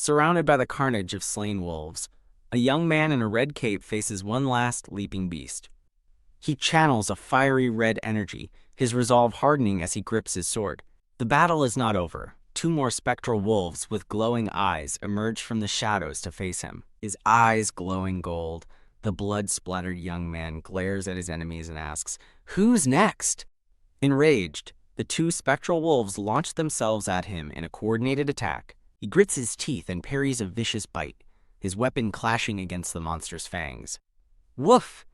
Surrounded by the carnage of slain wolves, a young man in a red cape faces one last leaping beast. He channels a fiery red energy, his resolve hardening as he grips his sword. The battle is not over. Two more spectral wolves with glowing eyes emerge from the shadows to face him. His eyes glowing gold, the blood-splattered young man glares at his enemies and asks, "Who's next?" Enraged, the two spectral wolves launch themselves at him in a coordinated attack. He grits his teeth and parries a vicious bite, his weapon clashing against the monster's fangs. Woof!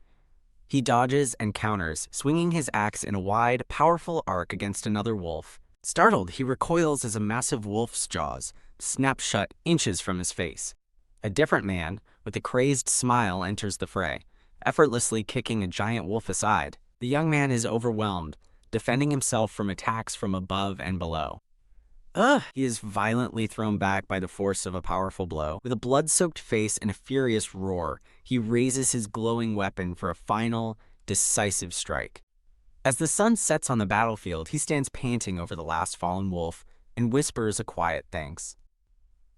He dodges and counters, swinging his axe in a wide, powerful arc against another wolf. Startled, he recoils as a massive wolf's jaws snap shut inches from his face. A different man, with a crazed smile, enters the fray, effortlessly kicking a giant wolf aside. The young man is overwhelmed, defending himself from attacks from above and below. He is violently thrown back by the force of a powerful blow. With a blood-soaked face and a furious roar, he raises his glowing weapon for a final, decisive strike. As the sun sets on the battlefield, he stands panting over the last fallen wolf and whispers a quiet thanks.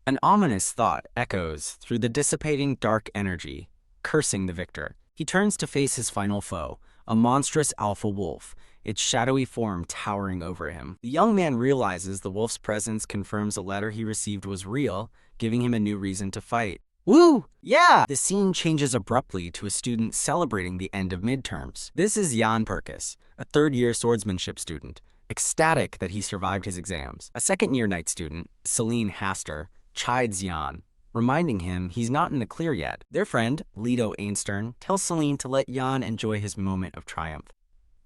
An ominous thought echoes through the dissipating dark energy, cursing the victor. He turns to face his final foe, a monstrous alpha wolf, its shadowy form towering over him. The young man realizes the wolf's presence confirms a letter he received was real, giving him a new reason to fight. Woo! Yeah! The scene changes abruptly to a student celebrating the end of midterms. This is Jan Perkis, a third-year swordsmanship student, ecstatic that he survived his exams. A second-year night student, Celine Haster, chides Jan, reminding him he's not in the clear yet. Their friend, Leto Einstern, tells Celine to let Jan enjoy his moment of triumph.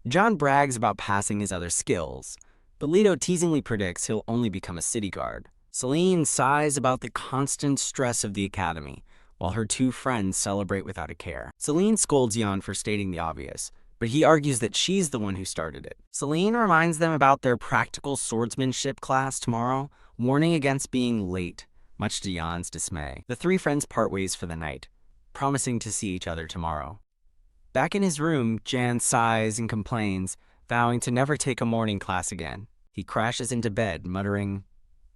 John brags about passing his other skills, but Leto teasingly predicts he'll only become a city guard. Celine sighs about the constant stress of the academy, while her two friends celebrate without a care. Celine scolds Jan for stating the obvious, but he argues that she's the one who started it. Celine reminds them about their practical swordsmanship class tomorrow, warning against being late, much to Jan's dismay. The three friends part ways for the night, promising to see each other tomorrow. Back in his room, Jan sighs and complains, vowing to never take a morning class again. He crashes into bed, muttering,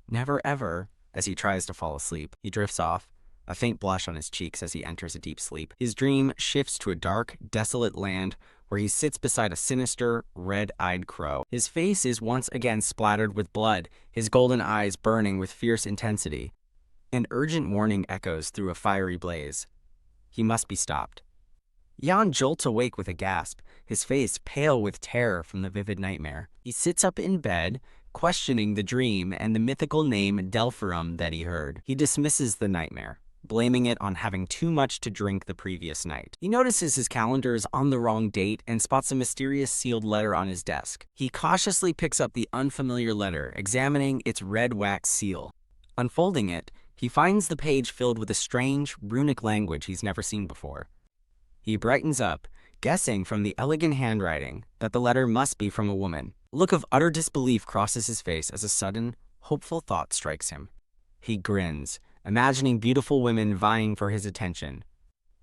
"Never ever," as he tries to fall asleep. He drifts off, a faint blush on his cheeks as he enters a deep sleep. His dream shifts to a dark, desolate land where he sits beside a sinister, red-eyed crow. His face is once again splattered with blood, his golden eyes burning with fierce intensity. An urgent warning echoes through a fiery blaze. He must be stopped. Jan jolts awake with a gasp, his face pale with terror from the vivid nightmare. He sits up in bed, questioning the dream and the mythical name Delphirum that he heard. He dismisses the nightmare, blaming it on having too much to drink the previous night. He notices his calendar is on the wrong date and spots a mysterious sealed letter on his desk. He cautiously picks up the unfamiliar letter, examining its red wax seal. Unfolding it, he finds the page filled with a strange, runic language he's never seen before. He brightens up, guessing from the elegant handwriting that the letter must be from a woman. A look of utter disbelief crosses his face as a sudden, hopeful thought strikes him. He grins, imagining beautiful women vying for his attention.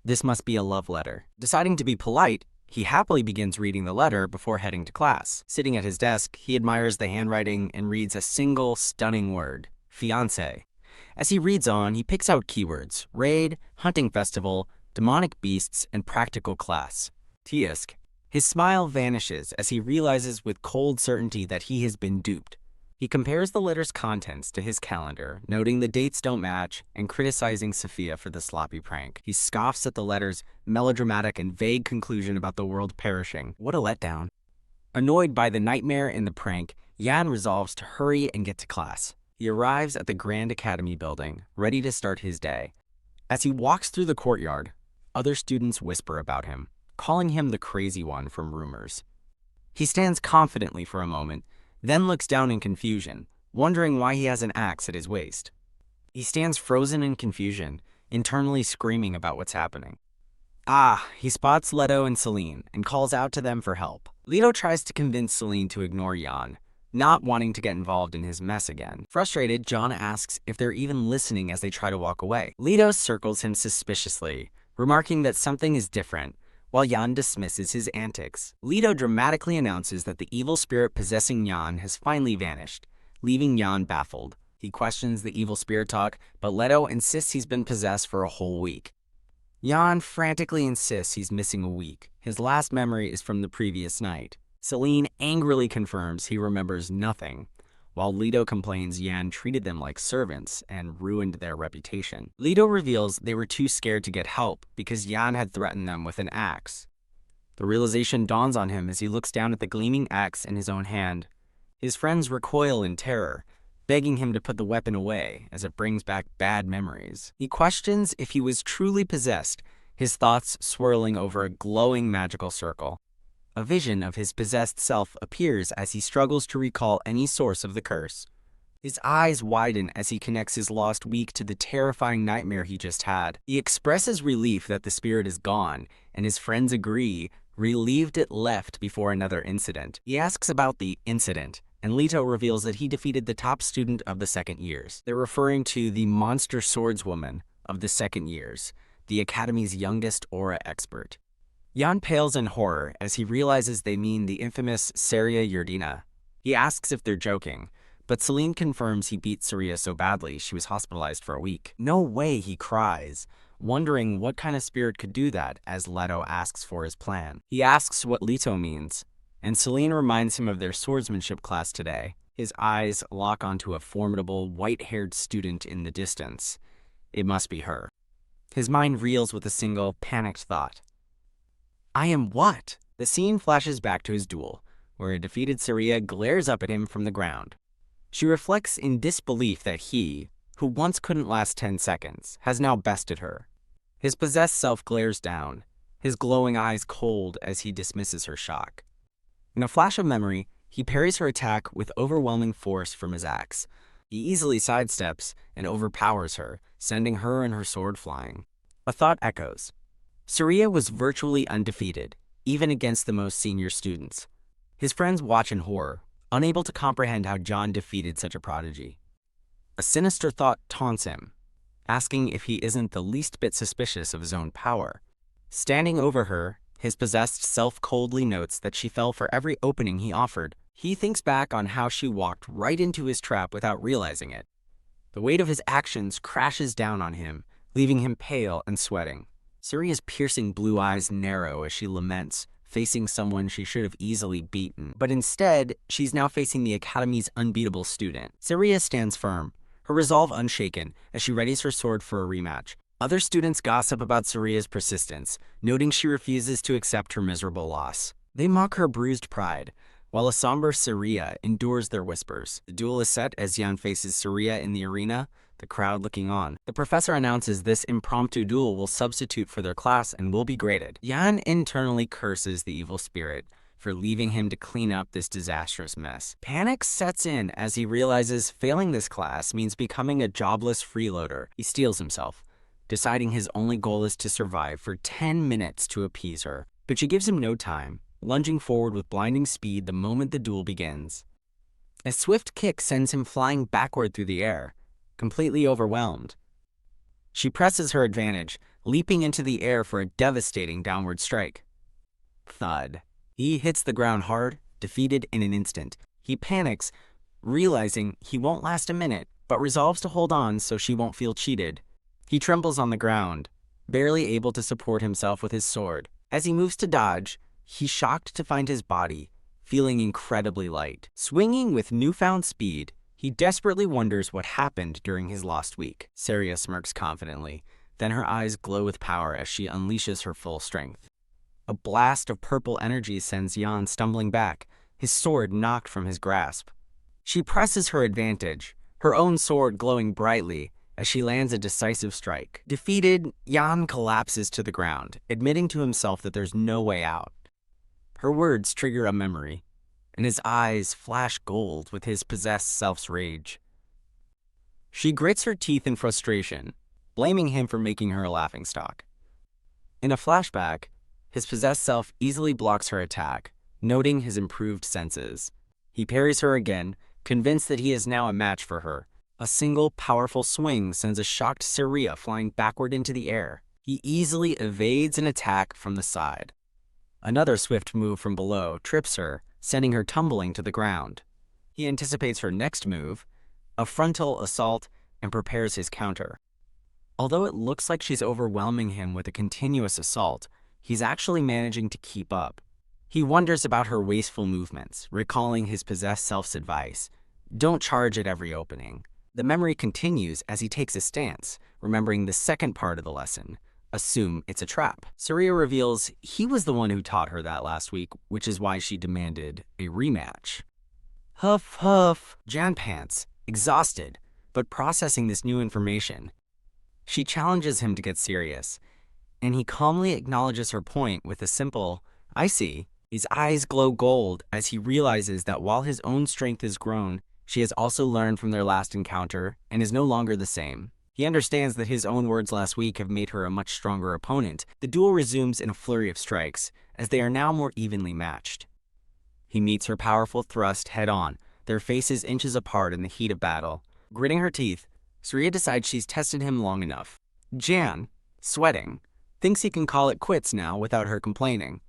This must be a love letter. Deciding to be polite, he happily begins reading the letter before heading to class. Sitting at his desk, he admires the handwriting and reads a single, stunning word, fiancé. As he reads on, he picks out keywords, raid, hunting festival, demonic beasts, and practical class. Tisk. His smile vanishes as he realizes with cold certainty that he has been duped. He compares the letter's contents to his calendar, noting the dates don't match and criticizing Sophia for the sloppy prank. He scoffs at the letter's melodramatic and vague conclusion about the world perishing. What a letdown. Annoyed by the nightmare and the prank, Jan resolves to hurry and get to class. He arrives at the Grand Academy building, ready to start his day. As he walks through the courtyard, other students whisper about him, calling him the crazy one from rumors. He stands confidently for a moment, then looks down in confusion, wondering why he has an axe at his waist. He stands frozen in confusion, internally screaming about what's happening. He spots Leto and Celine and calls out to them for help. Leto tries to convince Celine to ignore Jan, not wanting to get involved in his mess again. Frustrated, John asks if they're even listening as they try to walk away. Leto circles him suspiciously, remarking that something is different, while Jan dismisses his antics. Leto dramatically announces that the evil spirit possessing Jan has finally vanished, leaving Jan baffled. He questions the evil spirit talk, but Leto insists he's been possessed for a whole week. Jan frantically insists he's missing a week. His last memory is from the previous night. Celine angrily confirms he remembers nothing, while Leto complains Jan treated them like servants and ruined their reputation. Leto reveals they were too scared to get help because Jan had threatened them with an axe. The realization dawns on him as he looks down at the gleaming axe in his own hand. His friends recoil in terror, begging him to put the weapon away as it brings back bad memories. He questions if he was truly possessed, his thoughts swirling over a glowing magical circle. A vision of his possessed self appears as he struggles to recall any source of the curse. His eyes widen as he connects his lost week to the terrifying nightmare he just had. He expresses relief that the spirit is gone, and his friends agree, relieved it left before another incident. He asks about the incident, and Leto reveals that he defeated the top student of the second years. They're referring to the monster swordswoman of the second years, the Academy's youngest aura expert. Jan pales in horror as he realizes they mean the infamous Saria Yurdina. He asks if they're joking, but Celine confirms he beat Saria so badly she was hospitalized for a week. No way, he cries, wondering what kind of spirit could do that as Leto asks for his plan. He asks what Leto means, and Celine reminds him of their swordsmanship class today. His eyes lock onto a formidable, white-haired student in the distance. It must be her. His mind reels with a single, panicked thought. I am what? The scene flashes back to his duel, where a defeated Saria glares up at him from the ground. She reflects in disbelief that he, who once couldn't last 10 seconds, has now bested her. His possessed self glares down, his glowing eyes cold as he dismisses her shock. In a flash of memory, he parries her attack with overwhelming force from his axe. He easily sidesteps and overpowers her, sending her and her sword flying. A thought echoes. Saria was virtually undefeated, even against the most senior students. His friends watch in horror, unable to comprehend how John defeated such a prodigy. A sinister thought taunts him, asking if he isn't the least bit suspicious of his own power. Standing over her, his possessed self coldly notes that she fell for every opening he offered. He thinks back on how she walked right into his trap without realizing it. The weight of his actions crashes down on him, leaving him pale and sweating. Saria's piercing blue eyes narrow as she laments, facing someone she should have easily beaten. But instead, she's now facing the Academy's unbeatable student. Saria stands firm, her resolve unshaken, as she readies her sword for a rematch. Other students gossip about Saria's persistence, noting she refuses to accept her miserable loss. They mock her bruised pride, while a somber Saria endures their whispers. The duel is set as Jan faces Saria in the arena, the crowd looking on. The professor announces this impromptu duel will substitute for their class and will be graded. Jan internally curses the evil spirit for leaving him to clean up this disastrous mess. Panic sets in as he realizes failing this class means becoming a jobless freeloader. He steels himself, deciding his only goal is to survive for 10 minutes to appease her. But she gives him no time, lunging forward with blinding speed the moment the duel begins. A swift kick sends him flying backward through the air, completely overwhelmed. She presses her advantage, leaping into the air for a devastating downward strike. Thud. He hits the ground hard, defeated in an instant. He panics, realizing he won't last a minute, but resolves to hold on so she won't feel cheated. He trembles on the ground, barely able to support himself with his sword. As he moves to dodge, he's shocked to find his body, feeling incredibly light. Swinging with newfound speed, he desperately wonders what happened during his lost week. Saria smirks confidently, then her eyes glow with power as she unleashes her full strength. A blast of purple energy sends Jan stumbling back, his sword knocked from his grasp. She presses her advantage, her own sword glowing brightly as she lands a decisive strike. Defeated, Jan collapses to the ground, admitting to himself that there's no way out. Her words trigger a memory, and his eyes flash gold with his possessed self's rage. She grits her teeth in frustration, blaming him for making her a laughingstock. In a flashback, his possessed self easily blocks her attack, noting his improved senses. He parries her again, convinced that he is now a match for her. A single powerful swing sends a shocked Saria flying backward into the air. He easily evades an attack from the side. Another swift move from below trips her, sending her tumbling to the ground. He anticipates her next move, a frontal assault, and prepares his counter. Although it looks like she's overwhelming him with a continuous assault, he's actually managing to keep up. He wonders about her wasteful movements, recalling his possessed self's advice: don't charge at every opening. The memory continues as he takes a stance, remembering the second part of the lesson: assume it's a trap. Surya reveals he was the one who taught her that last week, which is why she demanded a rematch. Huff, huff. Jan pants, exhausted, but processing this new information. She challenges him to get serious, and he calmly acknowledges her point with a simple, I see. His eyes glow gold as he realizes that while his own strength has grown, she has also learned from their last encounter and is no longer the same. He understands that his own words last week have made her a much stronger opponent. The duel resumes in a flurry of strikes, as they are now more evenly matched. He meets her powerful thrust head-on, their faces inches apart in the heat of battle. Gritting her teeth, Surya decides she's tested him long enough. Jan, sweating, thinks he can call it quits now without her complaining.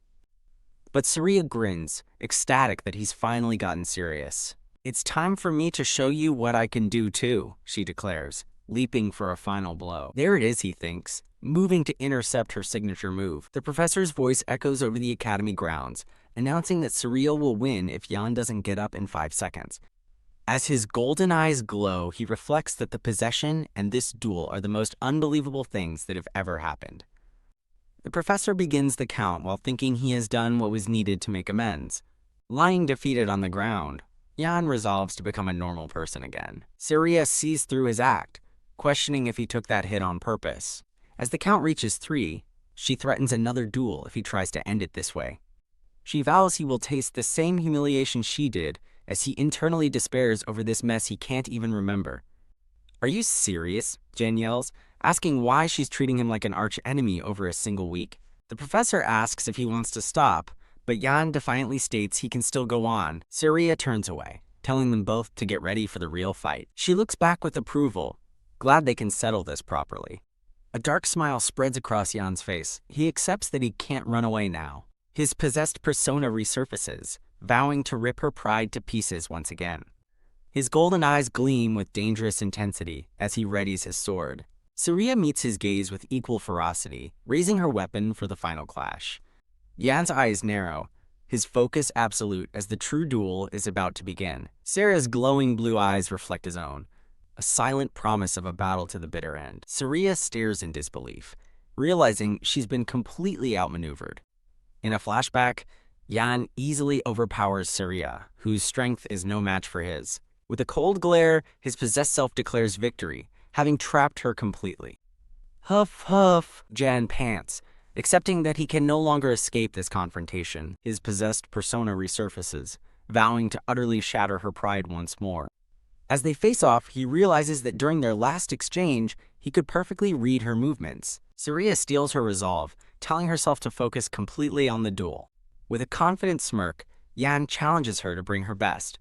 But Surya grins, ecstatic that he's finally gotten serious. It's time for me to show you what I can do too, she declares, leaping for a final blow. There it is, he thinks, moving to intercept her signature move. The professor's voice echoes over the academy grounds, announcing that Surya will win if Jan doesn't get up in 5 seconds. As his golden eyes glow, he reflects that the possession and this duel are the most unbelievable things that have ever happened. The professor begins the count while thinking he has done what was needed to make amends. Lying defeated on the ground, Jan resolves to become a normal person again. Surya sees through his act, questioning if he took that hit on purpose. As the count reaches 3, she threatens another duel if he tries to end it this way. She vows he will taste the same humiliation she did, as he internally despairs over this mess he can't even remember. Are you serious? Jen yells, asking why she's treating him like an arch-enemy over a single week. The professor asks if he wants to stop, but Jan defiantly states he can still go on. Surya turns away, telling them both to get ready for the real fight. She looks back with approval, glad they can settle this properly. A dark smile spreads across Jan's face. He accepts that he can't run away now. His possessed persona resurfaces, vowing to rip her pride to pieces once again. His golden eyes gleam with dangerous intensity as he readies his sword. Surya meets his gaze with equal ferocity, raising her weapon for the final clash. Jan's eyes narrow, his focus absolute as the true duel is about to begin. Sarah's glowing blue eyes reflect his own, a silent promise of a battle to the bitter end. Surya stares in disbelief, realizing she's been completely outmaneuvered. In a flashback, Jan easily overpowers Surya, whose strength is no match for his. With a cold glare, his possessed self declares victory, having trapped her completely. Huff, huff, Jan pants, accepting that he can no longer escape this confrontation. His possessed persona resurfaces, vowing to utterly shatter her pride once more. As they face off, he realizes that during their last exchange, he could perfectly read her movements. Surya steals her resolve, telling herself to focus completely on the duel. With a confident smirk, Jan challenges her to bring her best.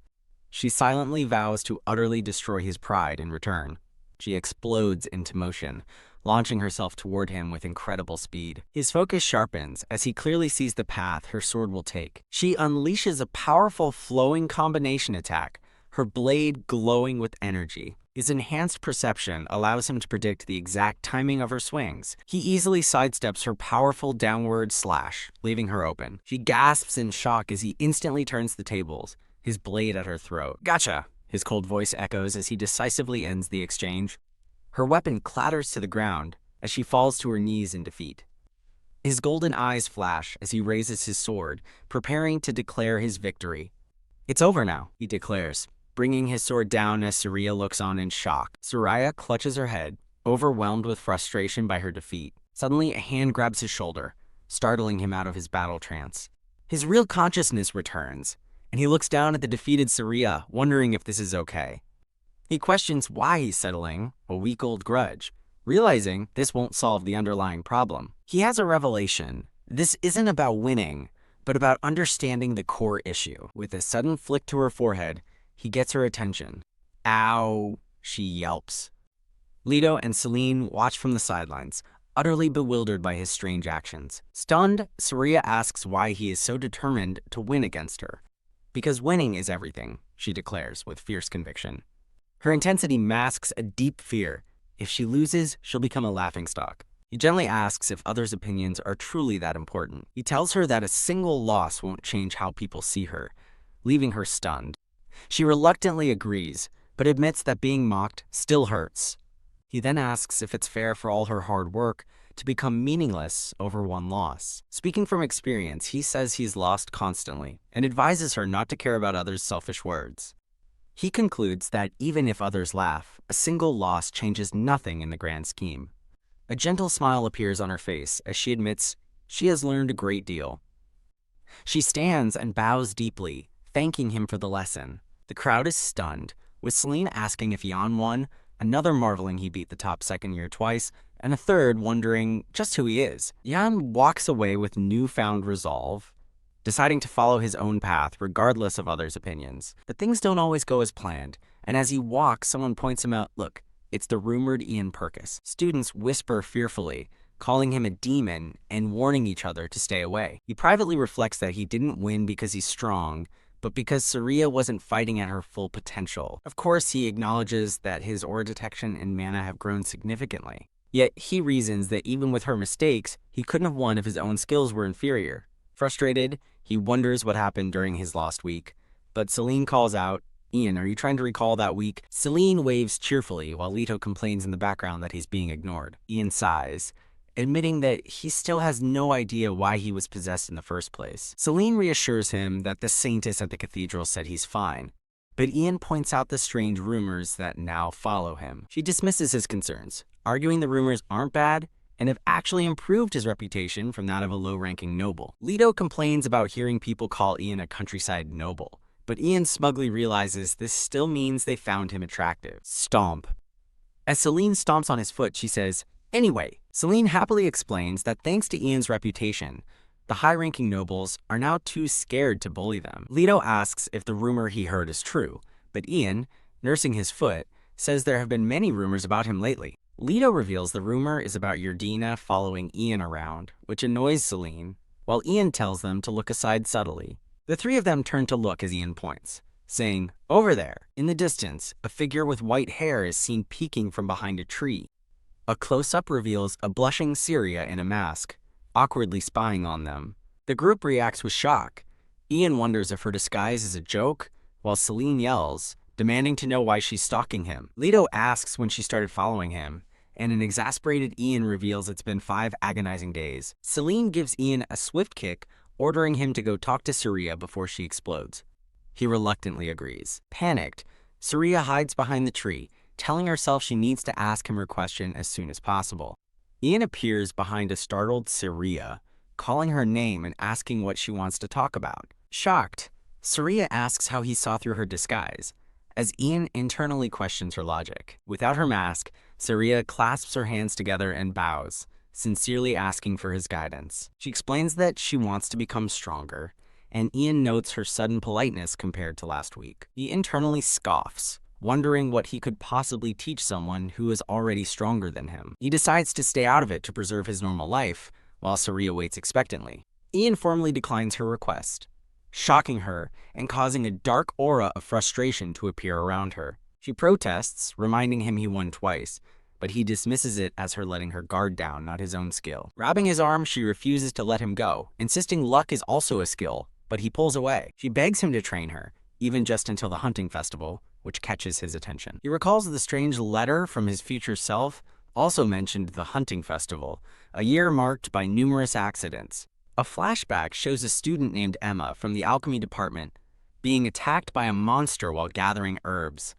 She silently vows to utterly destroy his pride in return. She explodes into motion, launching herself toward him with incredible speed. His focus sharpens as he clearly sees the path her sword will take. She unleashes a powerful flowing combination attack, her blade glowing with energy. His enhanced perception allows him to predict the exact timing of her swings. He easily sidesteps her powerful downward slash, leaving her open. She gasps in shock as he instantly turns the tables, his blade at her throat. Gotcha! His cold voice echoes as he decisively ends the exchange. Her weapon clatters to the ground as she falls to her knees in defeat. His golden eyes flash as he raises his sword, preparing to declare his victory. It's over now, he declares, bringing his sword down as Surya looks on in shock. Surya clutches her head, overwhelmed with frustration by her defeat. Suddenly, a hand grabs his shoulder, startling him out of his battle trance. His real consciousness returns, and he looks down at the defeated Surya, wondering if this is okay. He questions why he's settling a week-old grudge, realizing this won't solve the underlying problem. He has a revelation. This isn't about winning, but about understanding the core issue. With a sudden flick to her forehead, he gets her attention. Ow, she yelps. Leto and Celine watch from the sidelines, utterly bewildered by his strange actions. Stunned, Surya asks why he is so determined to win against her. Because winning is everything, she declares with fierce conviction. Her intensity masks a deep fear. If she loses, she'll become a laughingstock. He gently asks if others' opinions are truly that important. He tells her that a single loss won't change how people see her, leaving her stunned. She reluctantly agrees, but admits that being mocked still hurts. He then asks if it's fair for all her hard work to become meaningless over one loss. Speaking from experience, he says he's lost constantly and advises her not to care about others' selfish words. He concludes that even if others laugh, a single loss changes nothing in the grand scheme. A gentle smile appears on her face as she admits she has learned a great deal. She stands and bows deeply, thanking him for the lesson. The crowd is stunned, with Celine asking if Yan won, another marveling he beat the top second year twice, and a third wondering just who he is. Yan walks away with newfound resolve, deciding to follow his own path regardless of others' opinions. But things don't always go as planned, and as he walks, someone points him out, "Look, it's the rumored Ian Purkis." Students whisper fearfully, calling him a demon and warning each other to stay away. He privately reflects that he didn't win because he's strong, but because Saria wasn't fighting at her full potential. Of course, he acknowledges that his aura detection and mana have grown significantly. Yet he reasons that even with her mistakes, he couldn't have won if his own skills were inferior. Frustrated, he wonders what happened during his lost week. But Celine calls out, "Ian, are you trying to recall that week?" Celine waves cheerfully while Leto complains in the background that he's being ignored. Ian sighs, admitting that he still has no idea why he was possessed in the first place. Celine reassures him that the saintess at the cathedral said he's fine, but Ian points out the strange rumors that now follow him. She dismisses his concerns, arguing the rumors aren't bad and have actually improved his reputation from that of a low-ranking noble. Leto complains about hearing people call Ian a countryside noble, but Ian smugly realizes this still means they found him attractive. Stomp. As Celine stomps on his foot, she says, "Anyway." Celine happily explains that thanks to Ian's reputation, the high-ranking nobles are now too scared to bully them. Leto asks if the rumor he heard is true, but Ian, nursing his foot, says there have been many rumors about him lately. Leto reveals the rumor is about Yerdina following Ian around, which annoys Celine, while Ian tells them to look aside subtly. The three of them turn to look as Ian points, saying, "Over there." In the distance, a figure with white hair is seen peeking from behind a tree. A close-up reveals a blushing Syria in a mask, awkwardly spying on them. The group reacts with shock. Ian wonders if her disguise is a joke, while Celine yells, demanding to know why she's stalking him. Leto asks when she started following him, and an exasperated Ian reveals it's been 5 agonizing days. Celine gives Ian a swift kick, ordering him to go talk to Syria before she explodes. He reluctantly agrees. Panicked, Syria hides behind the tree, telling herself she needs to ask him her question as soon as possible. Ian appears behind a startled Syria, calling her name and asking what she wants to talk about. Shocked, Syria asks how he saw through her disguise, as Ian internally questions her logic. Without her mask, Syria clasps her hands together and bows, sincerely asking for his guidance. She explains that she wants to become stronger, and Ian notes her sudden politeness compared to last week. He internally scoffs, wondering what he could possibly teach someone who is already stronger than him. He decides to stay out of it to preserve his normal life, while Syria waits expectantly. Ian formally declines her request, shocking her and causing a dark aura of frustration to appear around her. She protests, reminding him he won twice, but he dismisses it as her letting her guard down, not his own skill. Grabbing his arm, she refuses to let him go, insisting luck is also a skill, but he pulls away. She begs him to train her, even just until the hunting festival, which catches his attention. He recalls the strange letter from his future self also mentioned the hunting festival, a year marked by numerous accidents. A flashback shows a student named Emma from the alchemy department being attacked by a monster while gathering herbs.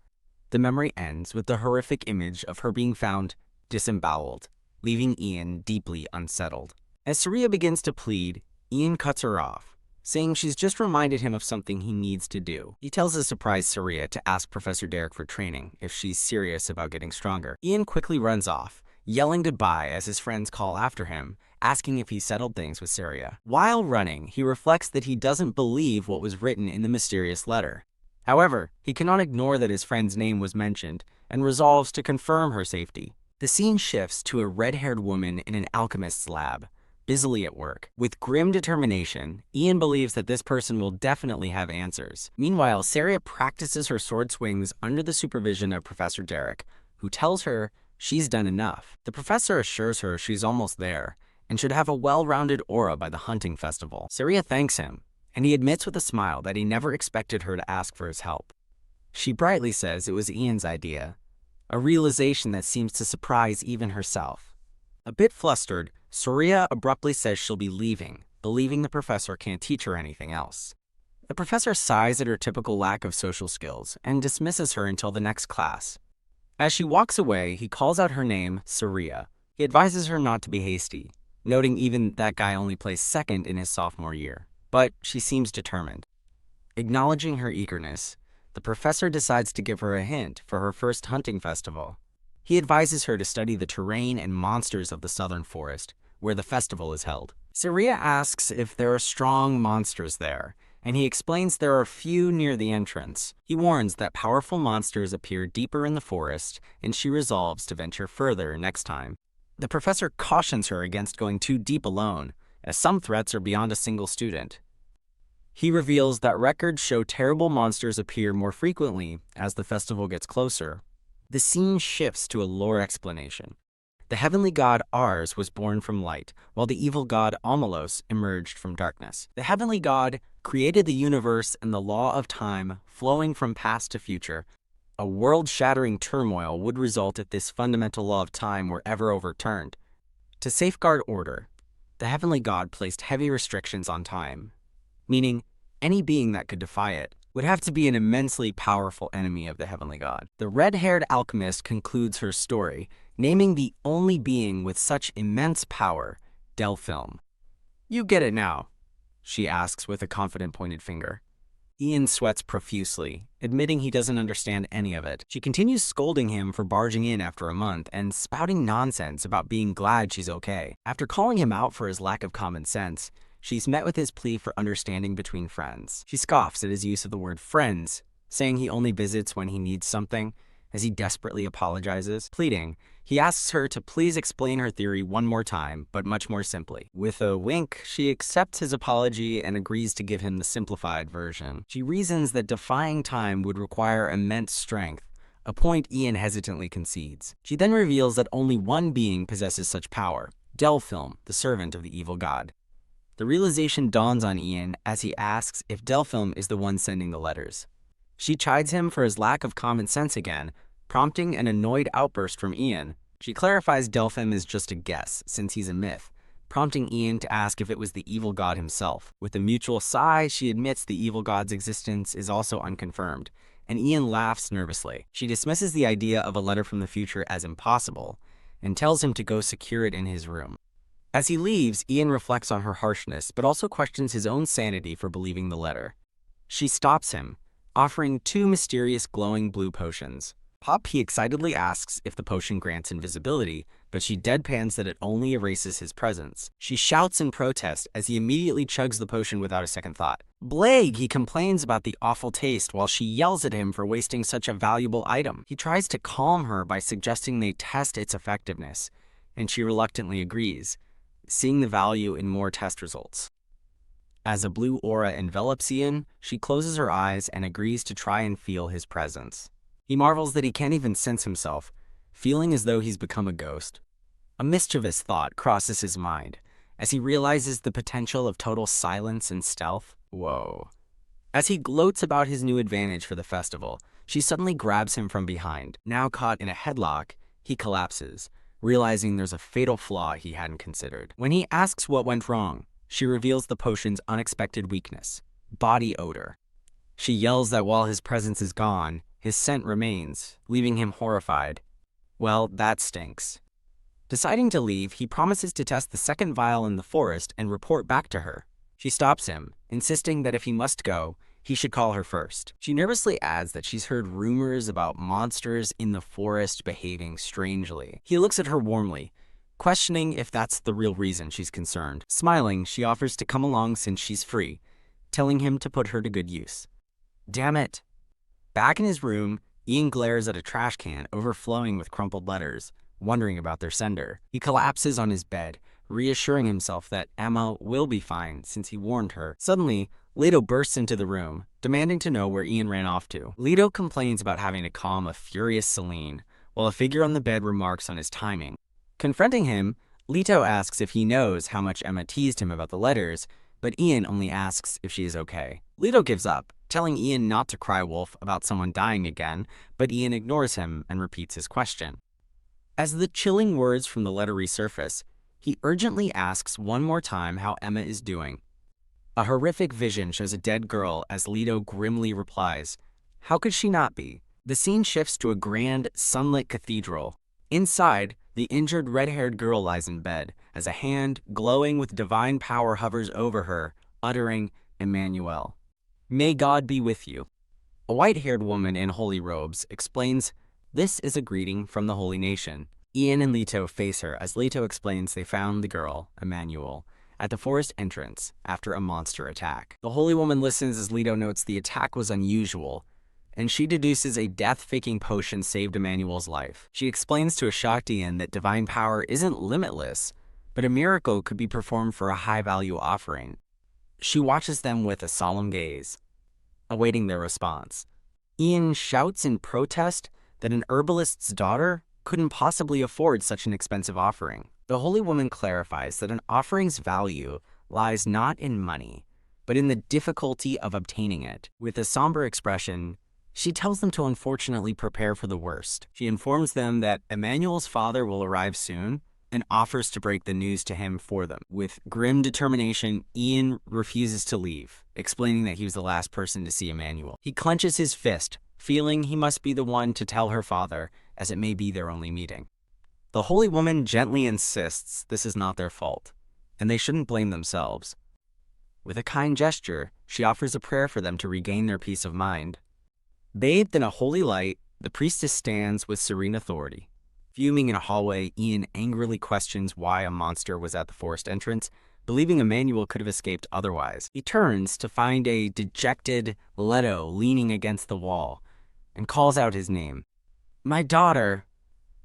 The memory ends with the horrific image of her being found disemboweled, leaving Ian deeply unsettled. As Syria begins to plead, Ian cuts her off, saying she's just reminded him of something he needs to do. He tells the surprised Syria to ask Professor Derek for training if she's serious about getting stronger. Ian quickly runs off, yelling goodbye as his friends call after him, asking if he settled things with Syria. While running, he reflects that he doesn't believe what was written in the mysterious letter. However, he cannot ignore that his friend's name was mentioned and resolves to confirm her safety. The scene shifts to a red-haired woman in an alchemist's lab, busily at work. With grim determination, Ian believes that this person will definitely have answers. Meanwhile, Saria practices her sword swings under the supervision of Professor Derek, who tells her she's done enough. The professor assures her she's almost there and should have a well-rounded aura by the hunting festival. Saria thanks him, and he admits with a smile that he never expected her to ask for his help. She brightly says it was Ian's idea, a realization that seems to surprise even herself. A bit flustered, Saria abruptly says she'll be leaving, believing the professor can't teach her anything else. The professor sighs at her typical lack of social skills and dismisses her until the next class. As she walks away, he calls out her name, Saria. He advises her not to be hasty, noting even that guy only placed second in his sophomore year. But she seems determined. Acknowledging her eagerness, the professor decides to give her a hint for her first hunting festival. He advises her to study the terrain and monsters of the southern forest, where the festival is held. Saria asks if there are strong monsters there, and he explains there are few near the entrance. He warns that powerful monsters appear deeper in the forest, and she resolves to venture further next time. The professor cautions her against going too deep alone, as some threats are beyond a single student. He reveals that records show terrible monsters appear more frequently as the festival gets closer. The scene shifts to a lore explanation. The heavenly god Ars was born from light, while the evil god Omelos emerged from darkness. The heavenly god created the universe and the law of time flowing from past to future. A world-shattering turmoil would result if this fundamental law of time were ever overturned. To safeguard order, the heavenly god placed heavy restrictions on time, meaning any being that could defy it would have to be an immensely powerful enemy of the heavenly god. The red-haired alchemist concludes her story, naming the only being with such immense power, Delphilm. "You get it now?" she asks with a confident pointed finger. Ian sweats profusely, admitting he doesn't understand any of it. She continues scolding him for barging in after a month and spouting nonsense about being glad she's okay. After calling him out for his lack of common sense, she's met with his plea for understanding between friends. She scoffs at his use of the word friends, saying he only visits when he needs something, as he desperately apologizes. Pleading, he asks her to please explain her theory one more time, but much more simply. With a wink, she accepts his apology and agrees to give him the simplified version. She reasons that defying time would require immense strength, a point Ian hesitantly concedes. She then reveals that only one being possesses such power, Delphilm, the servant of the evil god. The realization dawns on Ian as he asks if Delphilm is the one sending the letters. She chides him for his lack of common sense again, prompting an annoyed outburst from Ian. She clarifies Delphilm is just a guess, since he's a myth, prompting Ian to ask if it was the evil god himself. With a mutual sigh, she admits the evil god's existence is also unconfirmed, and Ian laughs nervously. She dismisses the idea of a letter from the future as impossible, and tells him to go secure it in his room. As he leaves, Ian reflects on her harshness, but also questions his own sanity for believing the letter. She stops him, offering 2 mysterious glowing blue potions. Pop, he excitedly asks if the potion grants invisibility, but she deadpans that it only erases his presence. She shouts in protest as he immediately chugs the potion without a second thought. Blag, he complains about the awful taste while she yells at him for wasting such a valuable item. He tries to calm her by suggesting they test its effectiveness, and she reluctantly agrees, seeing the value in more test results. As a blue aura envelops Ian, she closes her eyes and agrees to try and feel his presence. He marvels that he can't even sense himself, feeling as though he's become a ghost. A mischievous thought crosses his mind as he realizes the potential of total silence and stealth. Whoa. As he gloats about his new advantage for the festival, she suddenly grabs him from behind. Now caught in a headlock, he collapses, realizing there's a fatal flaw he hadn't considered. When he asks what went wrong, she reveals the potion's unexpected weakness, body odor. She yells that while his presence is gone, his scent remains, leaving him horrified. Well, that stinks. Deciding to leave, he promises to test the second vial in the forest and report back to her. She stops him, insisting that if he must go, he should call her first. She nervously adds that she's heard rumors about monsters in the forest behaving strangely. He looks at her warmly, questioning if that's the real reason she's concerned. Smiling, she offers to come along since she's free, telling him to put her to good use. Damn it. Back in his room, Ian glares at a trash can overflowing with crumpled letters, wondering about their sender. He collapses on his bed, reassuring himself that Emma will be fine since he warned her. Suddenly, Leto bursts into the room, demanding to know where Ian ran off to. Leto complains about having to calm a furious Celine, while a figure on the bed remarks on his timing. Confronting him, Leto asks if he knows how much Emma teased him about the letters, but Ian only asks if she is okay. Leto gives up, telling Ian not to cry wolf about someone dying again, but Ian ignores him and repeats his question. As the chilling words from the letter resurface, he urgently asks one more time how Emma is doing. A horrific vision shows a dead girl as Leto grimly replies, "How could she not be?" The scene shifts to a grand, sunlit cathedral. Inside, the injured red-haired girl lies in bed, as a hand, glowing with divine power, hovers over her, uttering, "Emmanuel. May God be with you." A white-haired woman in holy robes explains, "This is a greeting from the holy nation." Ian and Leto face her as Leto explains they found the girl, Emmanuel, at the forest entrance after a monster attack. The holy woman listens as Leto notes the attack was unusual, and she deduces a death-faking potion saved Emmanuel's life. She explains to a shocked Ian that divine power isn't limitless, but a miracle could be performed for a high-value offering. She watches them with a solemn gaze, awaiting their response. Ian shouts in protest that an herbalist's daughter couldn't possibly afford such an expensive offering. The holy woman clarifies that an offering's value lies not in money, but in the difficulty of obtaining it. With a somber expression, she tells them to unfortunately prepare for the worst. She informs them that Emmanuel's father will arrive soon and offers to break the news to him for them. With grim determination, Ian refuses to leave, explaining that he was the last person to see Emmanuel. He clenches his fist, feeling he must be the one to tell her father, as it may be their only meeting. The holy woman gently insists this is not their fault, and they shouldn't blame themselves. With a kind gesture, she offers a prayer for them to regain their peace of mind. Bathed in a holy light, the priestess stands with serene authority. Fuming in a hallway, Ian angrily questions why a monster was at the forest entrance, believing Emmanuel could have escaped otherwise. He turns to find a dejected Leto leaning against the wall, and calls out his name. "My daughter!"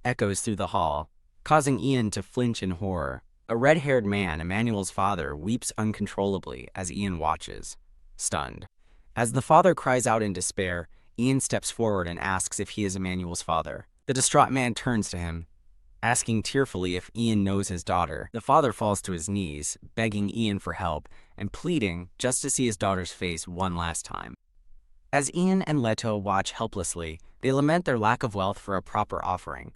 echoes through the hall, causing Ian to flinch in horror. A red-haired man, Emmanuel's father, weeps uncontrollably as Ian watches, stunned. As the father cries out in despair, Ian steps forward and asks if he is Emmanuel's father. The distraught man turns to him, asking tearfully if Ian knows his daughter. The father falls to his knees, begging Ian for help and pleading just to see his daughter's face one last time. As Ian and Leto watch helplessly, they lament their lack of wealth for a proper offering.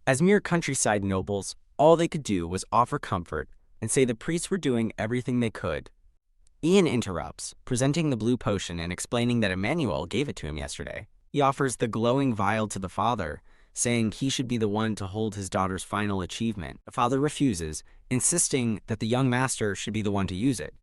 As mere countryside nobles, all they could do was offer comfort and say the priests were doing everything they could. Ian interrupts, presenting the blue potion and explaining that Emmanuel gave it to him yesterday. He offers the glowing vial to the father, saying he should be the one to hold his daughter's final achievement. The father refuses, insisting that the young master should be the one to use it.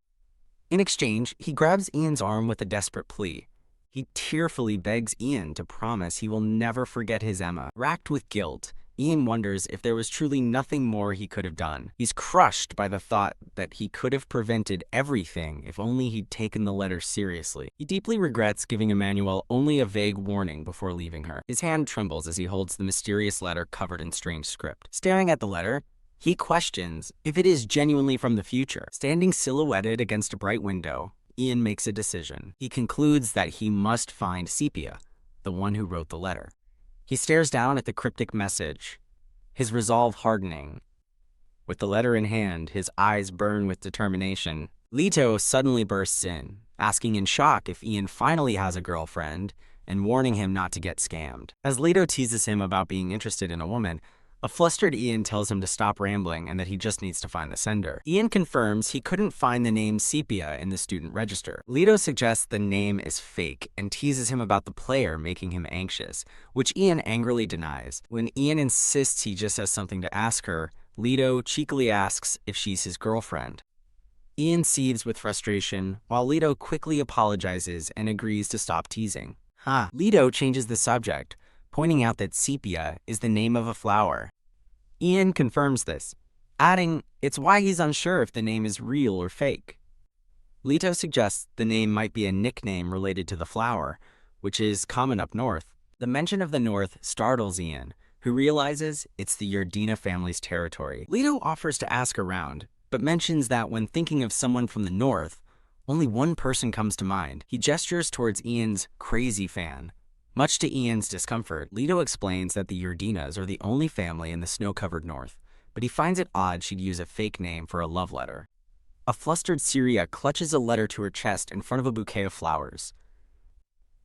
In exchange, he grabs Ian's arm with a desperate plea. He tearfully begs Ian to promise he will never forget his Emma. Racked with guilt, Ian wonders if there was truly nothing more he could have done. He's crushed by the thought that he could have prevented everything if only he'd taken the letter seriously. He deeply regrets giving Emmanuel only a vague warning before leaving her. His hand trembles as he holds the mysterious letter covered in strange script. Staring at the letter, he questions if it is genuinely from the future. Standing silhouetted against a bright window, Ian makes a decision. He concludes that he must find Sepia, the one who wrote the letter. He stares down at the cryptic message, his resolve hardening. With the letter in hand, his eyes burn with determination. Leto suddenly bursts in, asking in shock if Ian finally has a girlfriend and warning him not to get scammed. As Leto teases him about being interested in a woman, a flustered Ian tells him to stop rambling and that he just needs to find the sender. Ian confirms he couldn't find the name Sepia in the student register. Leto suggests the name is fake and teases him about the player making him anxious, which Ian angrily denies. When Ian insists he just has something to ask her, Leto cheekily asks if she's his girlfriend. Ian seethes with frustration, while Leto quickly apologizes and agrees to stop teasing. Leto changes the subject, pointing out that sepia is the name of a flower. Ian confirms this, adding it's why he's unsure if the name is real or fake. Leto suggests the name might be a nickname related to the flower, which is common up north. The mention of the north startles Ian, who realizes it's the Yardina family's territory. Leto offers to ask around, but mentions that when thinking of someone from the north, only one person comes to mind. He gestures towards Ian's crazy fan. Much to Ian's discomfort, Leto explains that the Yardinas are the only family in the snow-covered north, but he finds it odd she'd use a fake name for a love letter. A flustered Syria clutches a letter to her chest in front of a bouquet of flowers.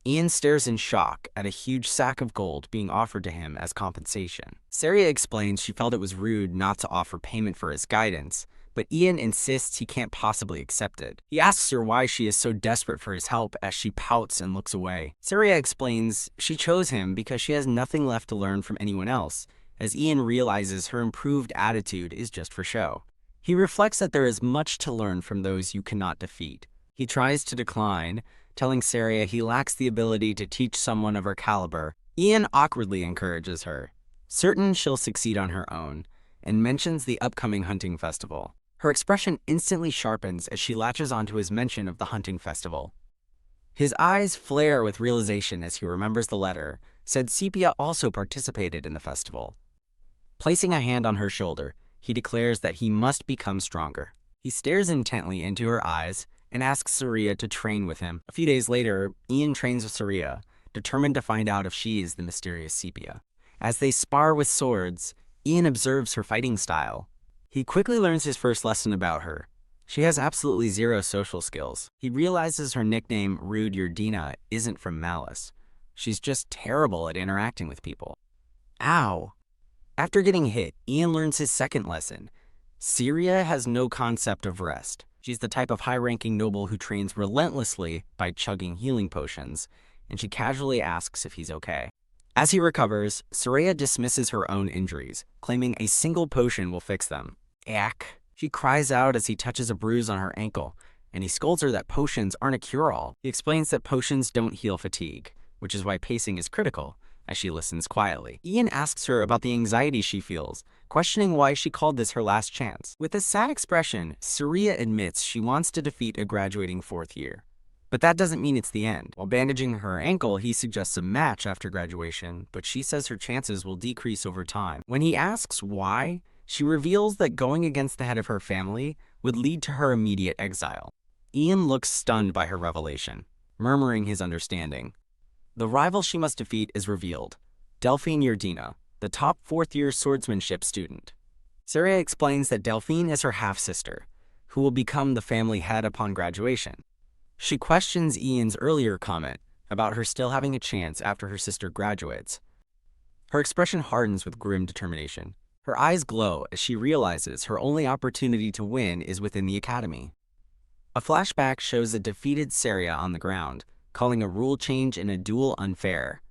Ian stares in shock at a huge sack of gold being offered to him as compensation. Syria explains she felt it was rude not to offer payment for his guidance, but Ian insists he can't possibly accept it. He asks her why she is so desperate for his help as she pouts and looks away. Syria explains she chose him because she has nothing left to learn from anyone else, as Ian realizes her improved attitude is just for show. He reflects that there is much to learn from those you cannot defeat. He tries to decline, telling Syria he lacks the ability to teach someone of her caliber. Ian awkwardly encourages her, certain she'll succeed on her own, and mentions the upcoming hunting festival. Her expression instantly sharpens as she latches onto his mention of the hunting festival. His eyes flare with realization as he remembers the letter said Sepia also participated in the festival. Placing a hand on her shoulder, he declares that he must become stronger. He stares intently into her eyes and asks Syria to train with him. A few days later, Ian trains with Syria, determined to find out if she is the mysterious Sepia. As they spar with swords, Ian observes her fighting style. He quickly learns his first lesson about her. She has absolutely zero social skills. He realizes her nickname, Rude Yardina, isn't from malice. She's just terrible at interacting with people. Ow! After getting hit, Ian learns his second lesson. Syria has no concept of rest. She's the type of high-ranking noble who trains relentlessly by chugging healing potions, and she casually asks if he's okay. As he recovers, Syria dismisses her own injuries, claiming a single potion will fix them. Ack! She cries out as he touches a bruise on her ankle, and he scolds her that potions aren't a cure-all. He explains that potions don't heal fatigue, which is why pacing is critical, as she listens quietly. Ian asks her about the anxiety she feels, questioning why she called this her last chance. With a sad expression, Syria admits she wants to defeat a graduating fourth year. But that doesn't mean it's the end. While bandaging her ankle, he suggests a match after graduation, but she says her chances will decrease over time. When he asks why, she reveals that going against the head of her family would lead to her immediate exile. Ian looks stunned by her revelation, murmuring his understanding. The rival she must defeat is revealed, Delphine Yardina, the top fourth-year swordsmanship student. Syria explains that Delphine is her half-sister, who will become the family head upon graduation. She questions Ian's earlier comment about her still having a chance after her sister graduates. Her expression hardens with grim determination. Her eyes glow as she realizes her only opportunity to win is within the academy. A flashback shows a defeated Syria on the ground, calling a rule change in a duel unfair.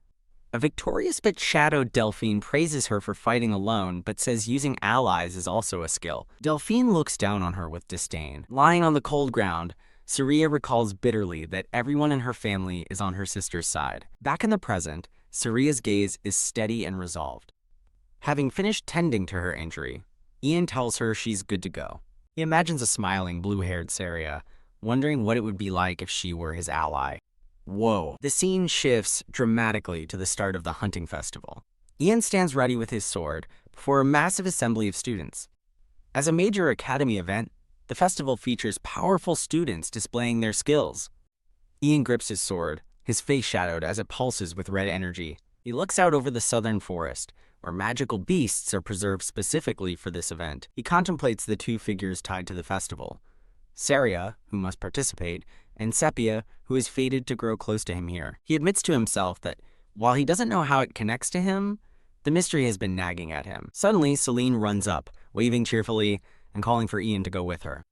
A victorious but shadowed Delphine praises her for fighting alone, but says using allies is also a skill. Delphine looks down on her with disdain. Lying on the cold ground, Syria recalls bitterly that everyone in her family is on her sister's side. Back in the present, Syria's gaze is steady and resolved. Having finished tending to her injury, Ian tells her she's good to go. He imagines a smiling, blue-haired Syria, wondering what it would be like if she were his ally. Whoa. The scene shifts dramatically to the start of the hunting festival. Ian stands ready with his sword before a massive assembly of students. As a major academy event, the festival features powerful students displaying their skills. Ian grips his sword, his face shadowed as it pulses with red energy. He looks out over the southern forest, where magical beasts are preserved specifically for this event. He contemplates the two figures tied to the festival, Syria, who must participate, and Sepia, who is fated to grow close to him here. He admits to himself that, while he doesn't know how it connects to him, the mystery has been nagging at him. Suddenly, Celine runs up, waving cheerfully and calling for Ian to go with her.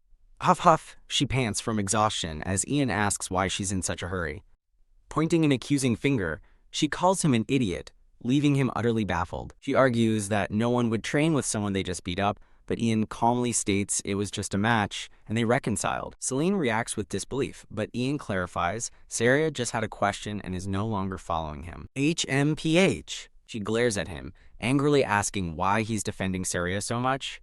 Huff huff, she pants from exhaustion as Ian asks why she's in such a hurry. Pointing an accusing finger, she calls him an idiot, leaving him utterly baffled. She argues that no one would train with someone they just beat up, but Ian calmly states it was just a match, and they reconciled. Celine reacts with disbelief, but Ian clarifies Syria just had a question and is no longer following him. HMPH. She glares at him, angrily asking why he's defending Syria so much.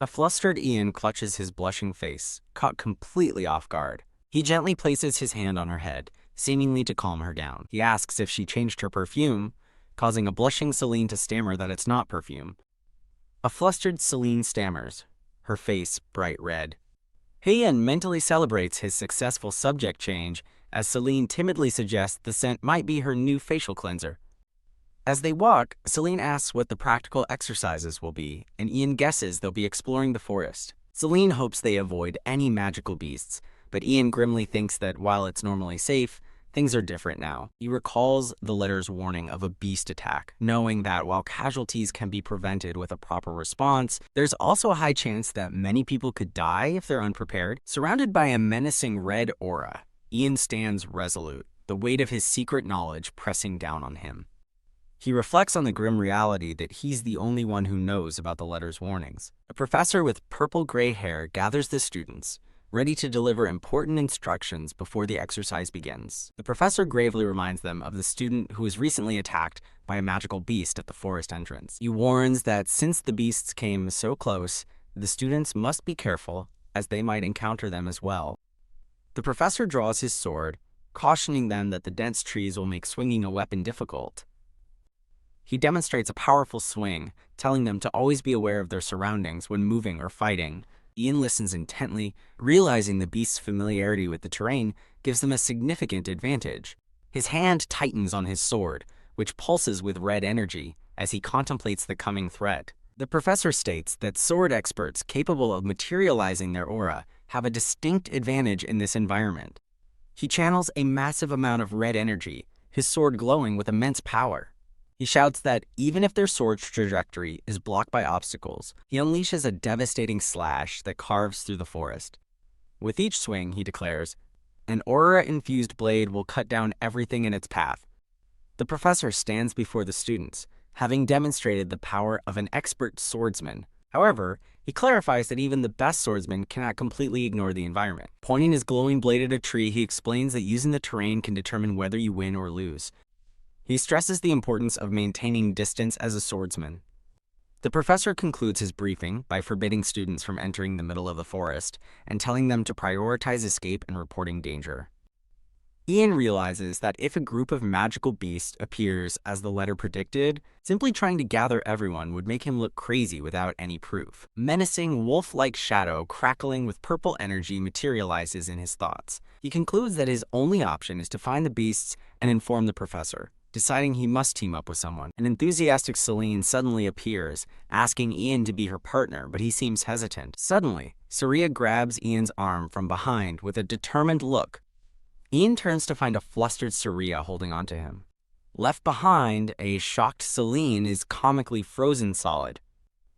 A flustered Ian clutches his blushing face, caught completely off guard. He gently places his hand on her head, seemingly to calm her down. He asks if she changed her perfume, causing a blushing Celine to stammer that it's not perfume. A flustered Celine stammers, her face bright red. Heian mentally celebrates his successful subject change as Celine timidly suggests the scent might be her new facial cleanser. As they walk, Celine asks what the practical exercises will be, and Ian guesses they'll be exploring the forest. Celine hopes they avoid any magical beasts, but Ian grimly thinks that while it's normally safe, things are different now. He recalls the letter's warning of a beast attack, knowing that while casualties can be prevented with a proper response, there's also a high chance that many people could die if they're unprepared. Surrounded by a menacing red aura, Ian stands resolute, the weight of his secret knowledge pressing down on him. He reflects on the grim reality that he's the only one who knows about the letter's warnings. A professor with purple-gray hair gathers the students, ready to deliver important instructions before the exercise begins. The professor gravely reminds them of the student who was recently attacked by a magical beast at the forest entrance. He warns that since the beasts came so close, the students must be careful, as they might encounter them as well. The professor draws his sword, cautioning them that the dense trees will make swinging a weapon difficult. He demonstrates a powerful swing, telling them to always be aware of their surroundings when moving or fighting. Ian listens intently, realizing the beast's familiarity with the terrain gives them a significant advantage. His hand tightens on his sword, which pulses with red energy as he contemplates the coming threat. The professor states that sword experts capable of materializing their aura have a distinct advantage in this environment. He channels a massive amount of red energy, his sword glowing with immense power. He shouts that even if their sword's trajectory is blocked by obstacles, he unleashes a devastating slash that carves through the forest. With each swing, he declares, an aura-infused blade will cut down everything in its path. The professor stands before the students, having demonstrated the power of an expert swordsman. However, he clarifies that even the best swordsman cannot completely ignore the environment. Pointing his glowing blade at a tree, he explains that using the terrain can determine whether you win or lose. He stresses the importance of maintaining distance as a swordsman. The professor concludes his briefing by forbidding students from entering the middle of the forest and telling them to prioritize escape and reporting danger. Ian realizes that if a group of magical beasts appears as the letter predicted, simply trying to gather everyone would make him look crazy without any proof. Menacing, wolf-like shadow crackling with purple energy materializes in his thoughts. He concludes that his only option is to find the beasts and inform the professor, deciding he must team up with someone. An enthusiastic Celine suddenly appears, asking Ian to be her partner, but he seems hesitant. Suddenly, Saria grabs Ian's arm from behind with a determined look. Ian turns to find a flustered Saria holding onto him. Left behind, a shocked Celine is comically frozen solid.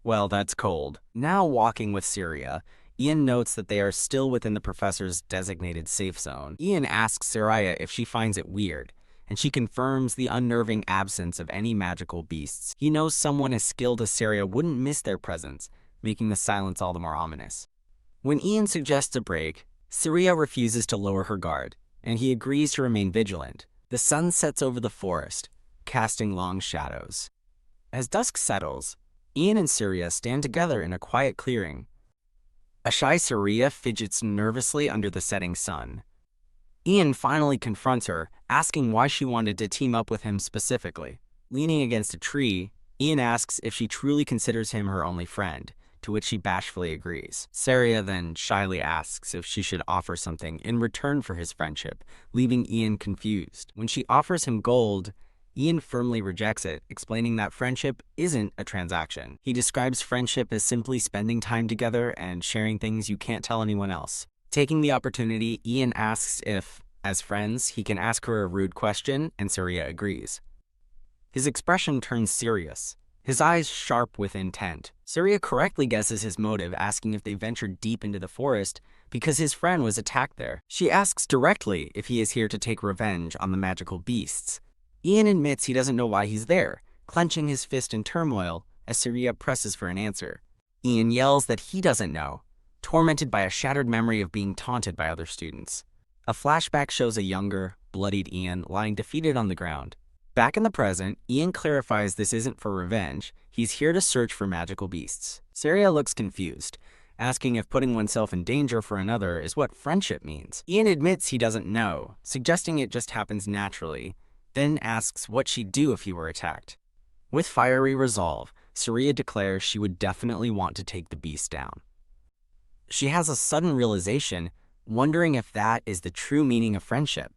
Well, that's cold. Now walking with Saria, Ian notes that they are still within the professor's designated safe zone. Ian asks Saria if she finds it weird, and she confirms the unnerving absence of any magical beasts. He knows someone as skilled as Saria wouldn't miss their presence, making the silence all the more ominous. When Ian suggests a break, Saria refuses to lower her guard, and he agrees to remain vigilant. The sun sets over the forest, casting long shadows. As dusk settles, Ian and Saria stand together in a quiet clearing. A shy Saria fidgets nervously under the setting sun. Ian finally confronts her, asking why she wanted to team up with him specifically. Leaning against a tree, Ian asks if she truly considers him her only friend, to which she bashfully agrees. Saria then shyly asks if she should offer something in return for his friendship, leaving Ian confused. When she offers him gold, Ian firmly rejects it, explaining that friendship isn't a transaction. He describes friendship as simply spending time together and sharing things you can't tell anyone else. Taking the opportunity, Ian asks if, as friends, he can ask her a rude question, and Saria agrees. His expression turns serious, his eyes sharp with intent. Saria correctly guesses his motive, asking if they ventured deep into the forest because his friend was attacked there. She asks directly if he is here to take revenge on the magical beasts. Ian admits he doesn't know why he's there, clenching his fist in turmoil as Saria presses for an answer. Ian yells that he doesn't know, tormented by a shattered memory of being taunted by other students. A flashback shows a younger, bloodied Ian lying defeated on the ground. Back in the present, Ian clarifies this isn't for revenge, he's here to search for magical beasts. Saria looks confused, asking if putting oneself in danger for another is what friendship means. Ian admits he doesn't know, suggesting it just happens naturally, then asks what she'd do if he were attacked. With fiery resolve, Saria declares she would definitely want to take the beast down. She has a sudden realization, wondering if that is the true meaning of friendship.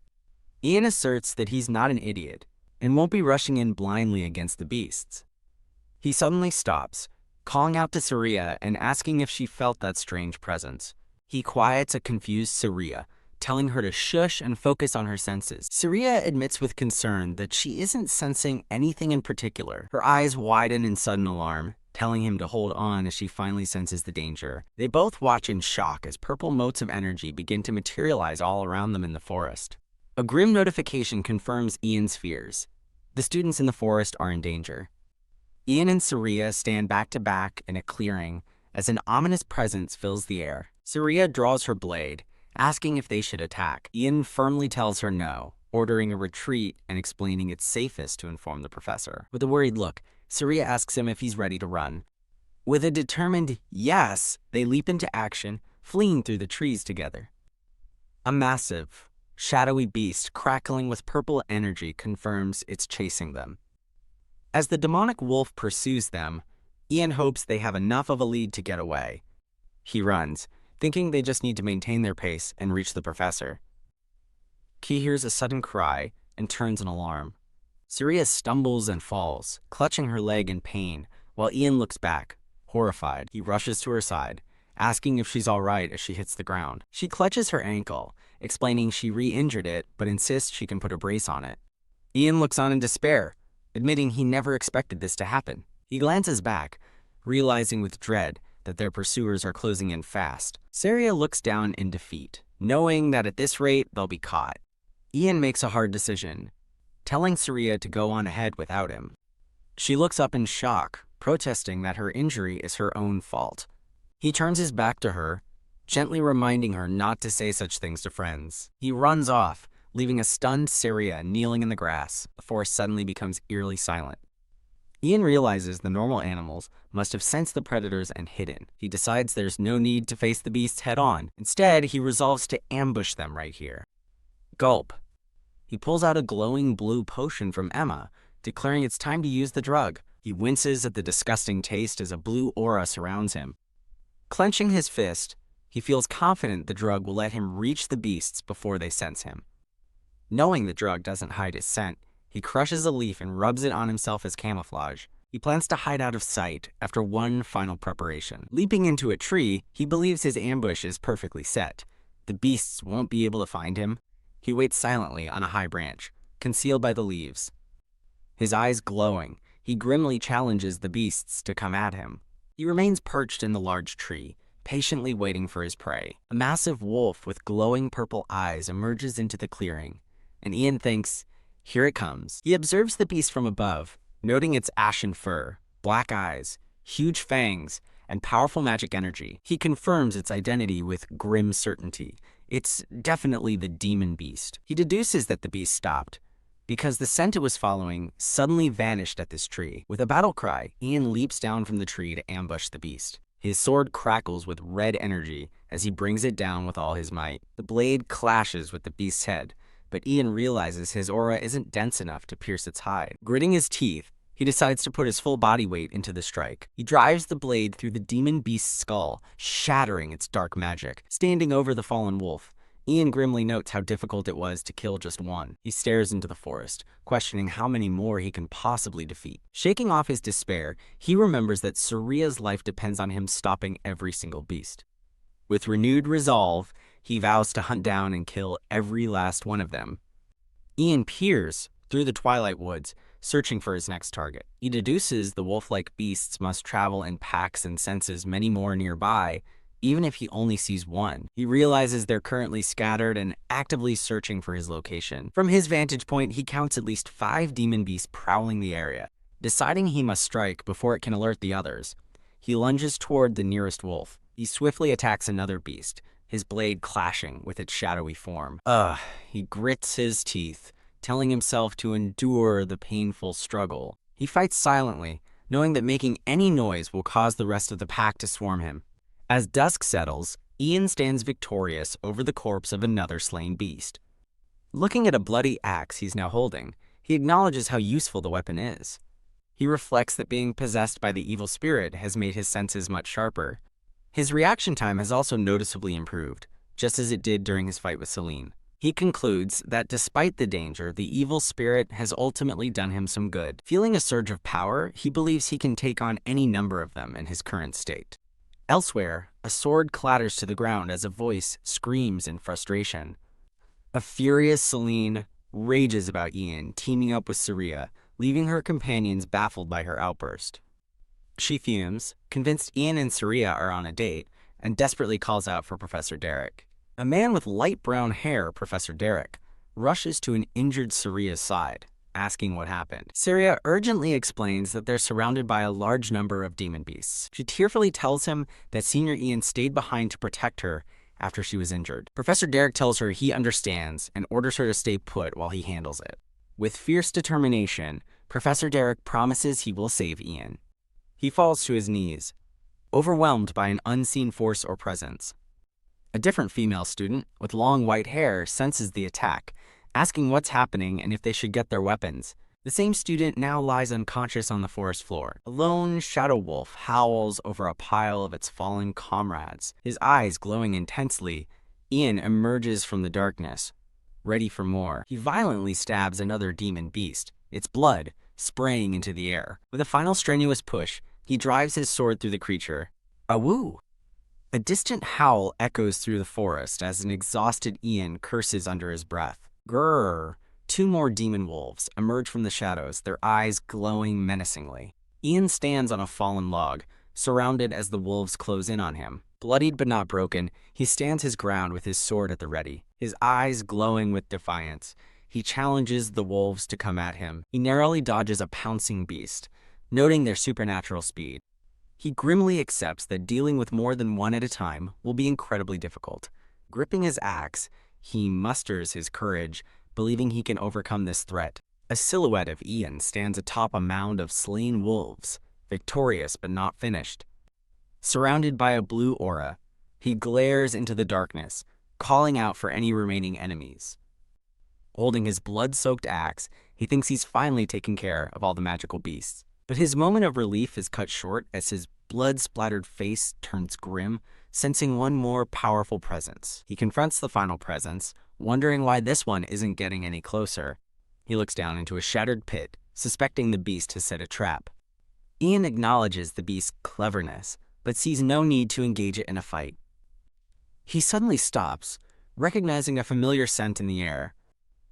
Ian asserts that he's not an idiot and won't be rushing in blindly against the beasts. He suddenly stops, calling out to Saria and asking if she felt that strange presence. He quiets a confused Saria, telling her to shush and focus on her senses. Saria admits with concern that she isn't sensing anything in particular. Her eyes widen in sudden alarm, telling him to hold on as she finally senses the danger. They both watch in shock as purple motes of energy begin to materialize all around them in the forest. A grim notification confirms Ian's fears. The students in the forest are in danger. Ian and Saria stand back to back in a clearing as an ominous presence fills the air. Saria draws her blade, asking if they should attack. Ian firmly tells her no, ordering a retreat and explaining it's safest to inform the professor. With a worried look, Saria asks him if he's ready to run. With a determined yes, they leap into action, fleeing through the trees together. A massive, shadowy beast crackling with purple energy confirms it's chasing them. As the demonic wolf pursues them, Ian hopes they have enough of a lead to get away. He runs, thinking they just need to maintain their pace and reach the professor. He hears a sudden cry and turns in alarm. Saria stumbles and falls, clutching her leg in pain, while Ian looks back, horrified. He rushes to her side, asking if she's all right as she hits the ground. She clutches her ankle, explaining she re-injured it but insists she can put a brace on it. Ian looks on in despair, admitting he never expected this to happen. He glances back, realizing with dread that their pursuers are closing in fast. Saria looks down in defeat, knowing that at this rate they'll be caught. Ian makes a hard decision, telling Saria to go on ahead without him. She looks up in shock, protesting that her injury is her own fault. He turns his back to her, gently reminding her not to say such things to friends. He runs off, leaving a stunned Saria kneeling in the grass. The forest suddenly becomes eerily silent. Ian realizes the normal animals must have sensed the predators and hidden. He decides there's no need to face the beasts head-on. Instead, he resolves to ambush them right here. Gulp. He pulls out a glowing blue potion from Emma, declaring it's time to use the drug. He winces at the disgusting taste as a blue aura surrounds him. Clenching his fist, he feels confident the drug will let him reach the beasts before they sense him. Knowing the drug doesn't hide his scent, he crushes a leaf and rubs it on himself as camouflage. He plans to hide out of sight after one final preparation. Leaping into a tree, he believes his ambush is perfectly set. The beasts won't be able to find him. He waits silently on a high branch, concealed by the leaves. His eyes glowing, he grimly challenges the beasts to come at him. He remains perched in the large tree, patiently waiting for his prey. A massive wolf with glowing purple eyes emerges into the clearing, and Ian thinks, here it comes. He observes the beast from above, noting its ashen fur, black eyes, huge fangs, and powerful magic energy. He confirms its identity with grim certainty. It's definitely the demon beast. He deduces that the beast stopped, because the scent it was following suddenly vanished at this tree. With a battle cry, Ian leaps down from the tree to ambush the beast. His sword crackles with red energy as he brings it down with all his might. The blade clashes with the beast's head, but Ian realizes his aura isn't dense enough to pierce its hide. Gritting his teeth, he decides to put his full body weight into the strike. He drives the blade through the demon beast's skull, shattering its dark magic. Standing over the fallen wolf, Ian grimly notes how difficult it was to kill just one. He stares into the forest, questioning how many more he can possibly defeat. Shaking off his despair, he remembers that Saria's life depends on him stopping every single beast. With renewed resolve, he vows to hunt down and kill every last one of them. Ian peers through the twilight woods, searching for his next target. He deduces the wolf-like beasts must travel in packs and senses many more nearby, even if he only sees one. He realizes they're currently scattered and actively searching for his location. From his vantage point, he counts at least 5 demon beasts prowling the area. Deciding he must strike before it can alert the others, he lunges toward the nearest wolf. He swiftly attacks another beast, his blade clashing with its shadowy form. He grits his teeth, telling himself to endure the painful struggle. He fights silently, knowing that making any noise will cause the rest of the pack to swarm him. As dusk settles, Ian stands victorious over the corpse of another slain beast. Looking at a bloody axe he's now holding, he acknowledges how useful the weapon is. He reflects that being possessed by the evil spirit has made his senses much sharper. His reaction time has also noticeably improved, just as it did during his fight with Celine. He concludes that despite the danger, the evil spirit has ultimately done him some good. Feeling a surge of power, he believes he can take on any number of them in his current state. Elsewhere, a sword clatters to the ground as a voice screams in frustration. A furious Celine rages about Ian teaming up with Saria, leaving her companions baffled by her outburst. She fumes, convinced Ian and Saria are on a date, and desperately calls out for Professor Derek. A man with light brown hair, Professor Derek, rushes to an injured Saria's side, asking what happened. Saria urgently explains that they're surrounded by a large number of demon beasts. She tearfully tells him that Senior Ian stayed behind to protect her after she was injured. Professor Derek tells her he understands and orders her to stay put while he handles it. With fierce determination, Professor Derek promises he will save Ian. He falls to his knees, overwhelmed by an unseen force or presence. A different female student, with long white hair, senses the attack, asking what's happening and if they should get their weapons. The same student now lies unconscious on the forest floor. A lone shadow wolf howls over a pile of its fallen comrades. His eyes glowing intensely, Ian emerges from the darkness, ready for more. He violently stabs another demon beast, its blood spraying into the air. With a final strenuous push, he drives his sword through the creature. Awoo! A distant howl echoes through the forest as an exhausted Ian curses under his breath. Grrr! Two more demon wolves emerge from the shadows, their eyes glowing menacingly. Ian stands on a fallen log, surrounded as the wolves close in on him. Bloodied but not broken, he stands his ground with his sword at the ready, his eyes glowing with defiance. He challenges the wolves to come at him. He narrowly dodges a pouncing beast, noting their supernatural speed. He grimly accepts that dealing with more than one at a time will be incredibly difficult. Gripping his axe, he musters his courage, believing he can overcome this threat. A silhouette of Ian stands atop a mound of slain wolves, victorious but not finished. Surrounded by a blue aura, he glares into the darkness, calling out for any remaining enemies. Holding his blood-soaked axe, he thinks he's finally taken care of all the magical beasts. But his moment of relief is cut short as his blood-splattered face turns grim, sensing one more powerful presence. He confronts the final presence, wondering why this one isn't getting any closer. He looks down into a shattered pit, suspecting the beast has set a trap. Ian acknowledges the beast's cleverness, but sees no need to engage it in a fight. He suddenly stops, recognizing a familiar scent in the air.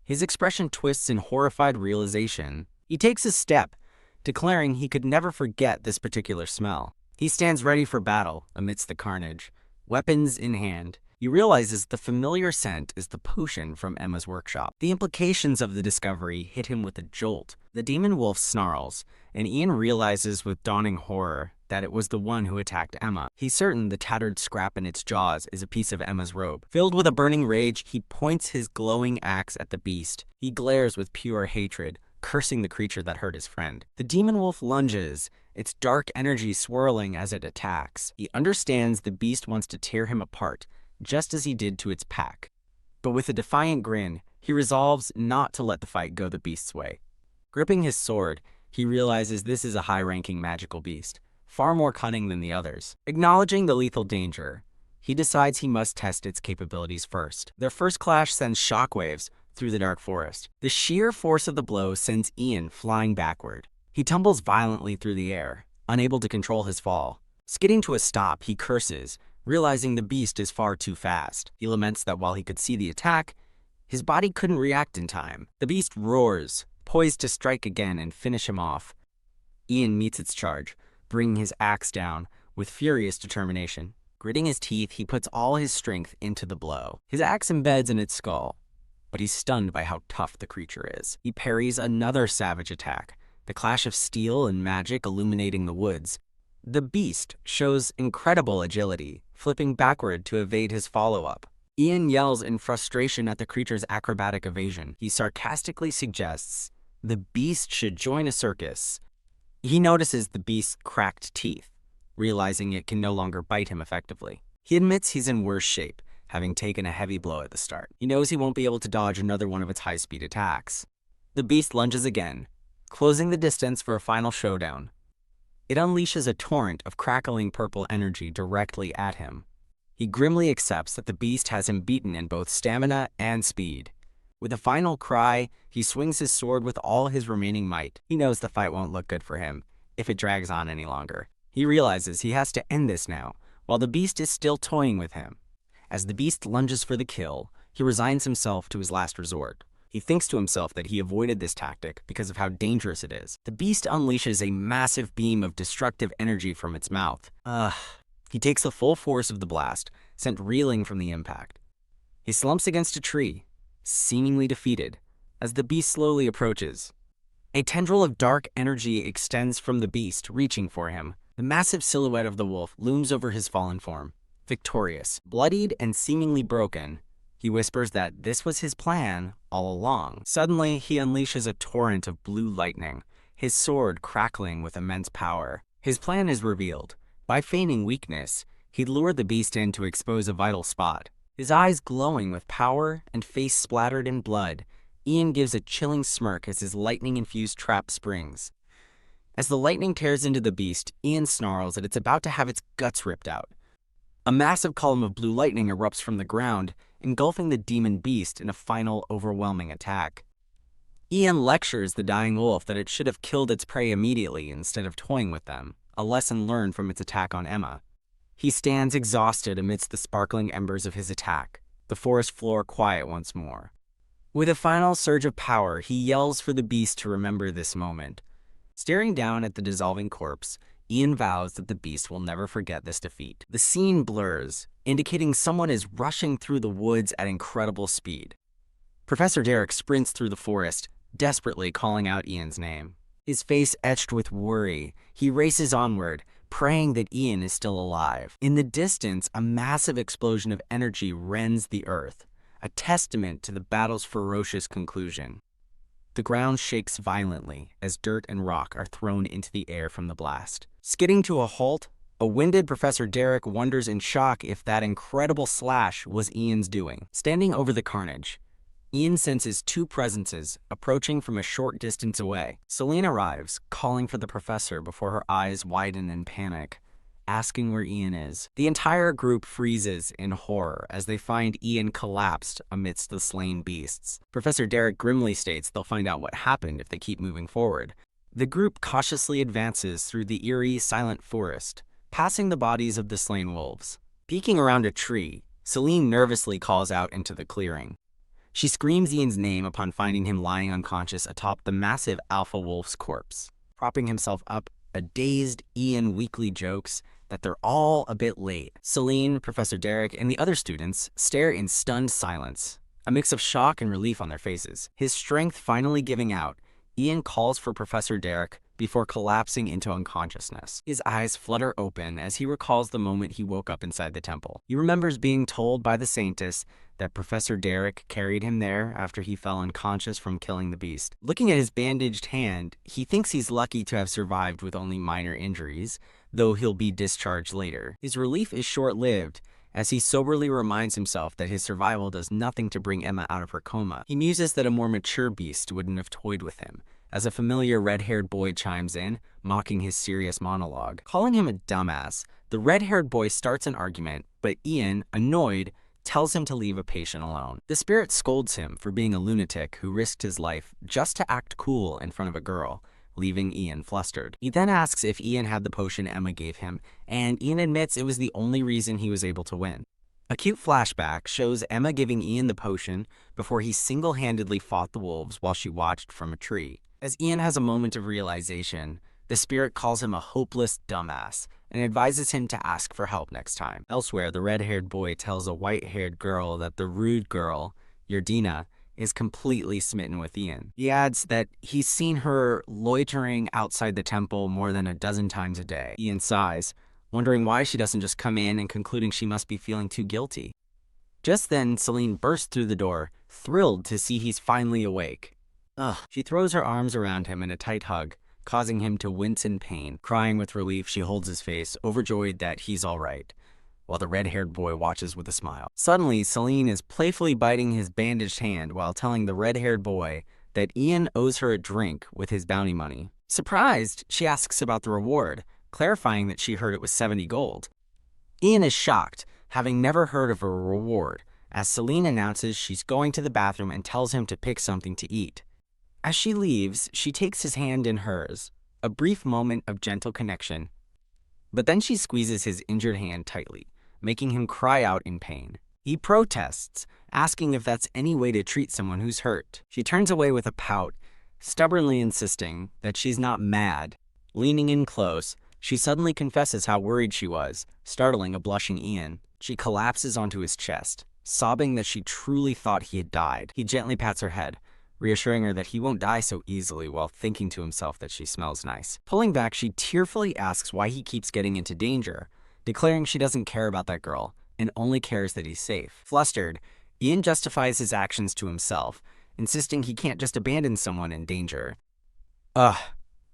His expression twists in horrified realization. He takes a step, declaring he could never forget this particular smell. He stands ready for battle amidst the carnage, weapons in hand. He realizes the familiar scent is the potion from Emma's workshop. The implications of the discovery hit him with a jolt. The demon wolf snarls, and Ian realizes with dawning horror that it was the one who attacked Emma. He's certain the tattered scrap in its jaws is a piece of Emma's robe. Filled with a burning rage, he points his glowing axe at the beast. He glares with pure hatred, cursing the creature that hurt his friend. The demon wolf lunges, its dark energy swirling as it attacks. He understands the beast wants to tear him apart, just as he did to its pack. But with a defiant grin, he resolves not to let the fight go the beast's way. Gripping his sword, he realizes this is a high-ranking magical beast, far more cunning than the others. Acknowledging the lethal danger, he decides he must test its capabilities first. Their first clash sends shockwaves through the dark forest. The sheer force of the blow sends Ian flying backward. He tumbles violently through the air, unable to control his fall. Skidding to a stop, he curses, realizing the beast is far too fast. He laments that while he could see the attack, his body couldn't react in time. The beast roars, poised to strike again and finish him off. Ian meets its charge, bringing his axe down with furious determination. Gritting his teeth, he puts all his strength into the blow. His axe embeds in its skull, but he's stunned by how tough the creature is. He parries another savage attack, the clash of steel and magic illuminating the woods. The beast shows incredible agility, flipping backward to evade his follow-up. Ian yells in frustration at the creature's acrobatic evasion. He sarcastically suggests the beast should join a circus. He notices the beast's cracked teeth, realizing it can no longer bite him effectively. He admits he's in worse shape, having taken a heavy blow at the start. He knows he won't be able to dodge another one of its high-speed attacks. The beast lunges again, closing the distance for a final showdown. It unleashes a torrent of crackling purple energy directly at him. He grimly accepts that the beast has him beaten in both stamina and speed. With a final cry, he swings his sword with all his remaining might. He knows the fight won't look good for him if it drags on any longer. He realizes he has to end this now, while the beast is still toying with him. As the beast lunges for the kill, he resigns himself to his last resort. He thinks to himself that he avoided this tactic because of how dangerous it is. The beast unleashes a massive beam of destructive energy from its mouth. He takes the full force of the blast, sent reeling from the impact. He slumps against a tree, seemingly defeated, as the beast slowly approaches. A tendril of dark energy extends from the beast, reaching for him. The massive silhouette of the wolf looms over his fallen form. Victorious, bloodied, and seemingly broken, he whispers that this was his plan all along. Suddenly, he unleashes a torrent of blue lightning, his sword crackling with immense power. His plan is revealed. By feigning weakness, he lured the beast in to expose a vital spot. His eyes glowing with power and face splattered in blood, Ian gives a chilling smirk as his lightning-infused trap springs. As the lightning tears into the beast, Ian snarls that it's about to have its guts ripped out. A massive column of blue lightning erupts from the ground, engulfing the demon beast in a final, overwhelming attack. Ian lectures the dying wolf that it should have killed its prey immediately instead of toying with them, a lesson learned from its attack on Emma. He stands exhausted amidst the sparkling embers of his attack, the forest floor quiet once more. With a final surge of power, he yells for the beast to remember this moment. Staring down at the dissolving corpse, Ian vows that the beast will never forget this defeat. The scene blurs, indicating someone is rushing through the woods at incredible speed. Professor Derek sprints through the forest, desperately calling out Ian's name. His face etched with worry, he races onward, praying that Ian is still alive. In the distance, a massive explosion of energy rends the earth, a testament to the battle's ferocious conclusion. The ground shakes violently as dirt and rock are thrown into the air from the blast. Skidding to a halt, a winded Professor Derek wonders in shock if that incredible slash was Ian's doing. Standing over the carnage, Ian senses two presences approaching from a short distance away. Celine arrives, calling for the professor before her eyes widen in panic, asking where Ian is. The entire group freezes in horror as they find Ian collapsed amidst the slain beasts. Professor Derek grimly states they'll find out what happened if they keep moving forward. The group cautiously advances through the eerie, silent forest, passing the bodies of the slain wolves. Peeking around a tree, Celine nervously calls out into the clearing. She screams Ian's name upon finding him lying unconscious atop the massive alpha wolf's corpse. Propping himself up, a dazed Ian weakly jokes that they're all a bit late. Celine, Professor Derek, and the other students stare in stunned silence, a mix of shock and relief on their faces. His strength finally giving out, Ian calls for Professor Derek before collapsing into unconsciousness. His eyes flutter open as he recalls the moment he woke up inside the temple. He remembers being told by the Saintess that Professor Derek carried him there after he fell unconscious from killing the beast. Looking at his bandaged hand, he thinks he's lucky to have survived with only minor injuries, though he'll be discharged later. His relief is short-lived, as he soberly reminds himself that his survival does nothing to bring Emma out of her coma. He muses that a more mature beast wouldn't have toyed with him, as a familiar red-haired boy chimes in, mocking his serious monologue. Calling him a dumbass, the red-haired boy starts an argument, but Ian, annoyed, tells him to leave a patient alone. The spirit scolds him for being a lunatic who risked his life just to act cool in front of a girl, leaving Ian flustered. He then asks if Ian had the potion Emma gave him, and Ian admits it was the only reason he was able to win. A cute flashback shows Emma giving Ian the potion before he single-handedly fought the wolves while she watched from a tree. As Ian has a moment of realization, the spirit calls him a hopeless dumbass and advises him to ask for help next time. Elsewhere, the red-haired boy tells a white-haired girl that the rude girl, Yerdina, is completely smitten with Ian. He adds that he's seen her loitering outside the temple more than a dozen times a day. Ian sighs, wondering why she doesn't just come in and concluding she must be feeling too guilty. Just then, Celine bursts through the door, thrilled to see he's finally awake. She throws her arms around him in a tight hug, causing him to wince in pain. Crying with relief, she holds his face, overjoyed that he's all right, while the red-haired boy watches with a smile. Suddenly, Celine is playfully biting his bandaged hand while telling the red-haired boy that Ian owes her a drink with his bounty money. Surprised, she asks about the reward, clarifying that she heard it was 70 gold. Ian is shocked, having never heard of a reward, as Celine announces she's going to the bathroom and tells him to pick something to eat. As she leaves, she takes his hand in hers, a brief moment of gentle connection. But then she squeezes his injured hand tightly, making him cry out in pain. He protests, asking if that's any way to treat someone who's hurt. She turns away with a pout, stubbornly insisting that she's not mad. Leaning in close, she suddenly confesses how worried she was, startling a blushing Ian. She collapses onto his chest, sobbing that she truly thought he had died. He gently pats her head, reassuring her that he won't die so easily while thinking to himself that she smells nice. Pulling back, she tearfully asks why he keeps getting into danger, declaring she doesn't care about that girl and only cares that he's safe. Flustered, Ian justifies his actions to himself, insisting he can't just abandon someone in danger.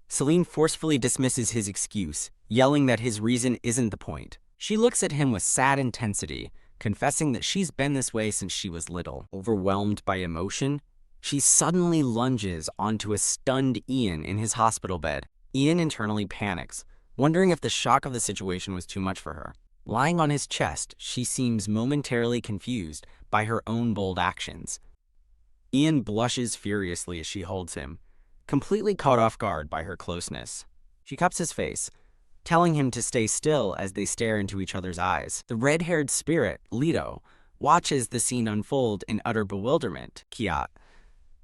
Celine forcefully dismisses his excuse, yelling that his reason isn't the point. She looks at him with sad intensity, confessing that she's been this way since she was little. Overwhelmed by emotion, she suddenly lunges onto a stunned Ian in his hospital bed. Ian internally panics, wondering if the shock of the situation was too much for her. Lying on his chest, she seems momentarily confused by her own bold actions. Ian blushes furiously as she holds him, completely caught off guard by her closeness. She cups his face, telling him to stay still as they stare into each other's eyes. The red-haired spirit, Leto, watches the scene unfold in utter bewilderment. Kiat.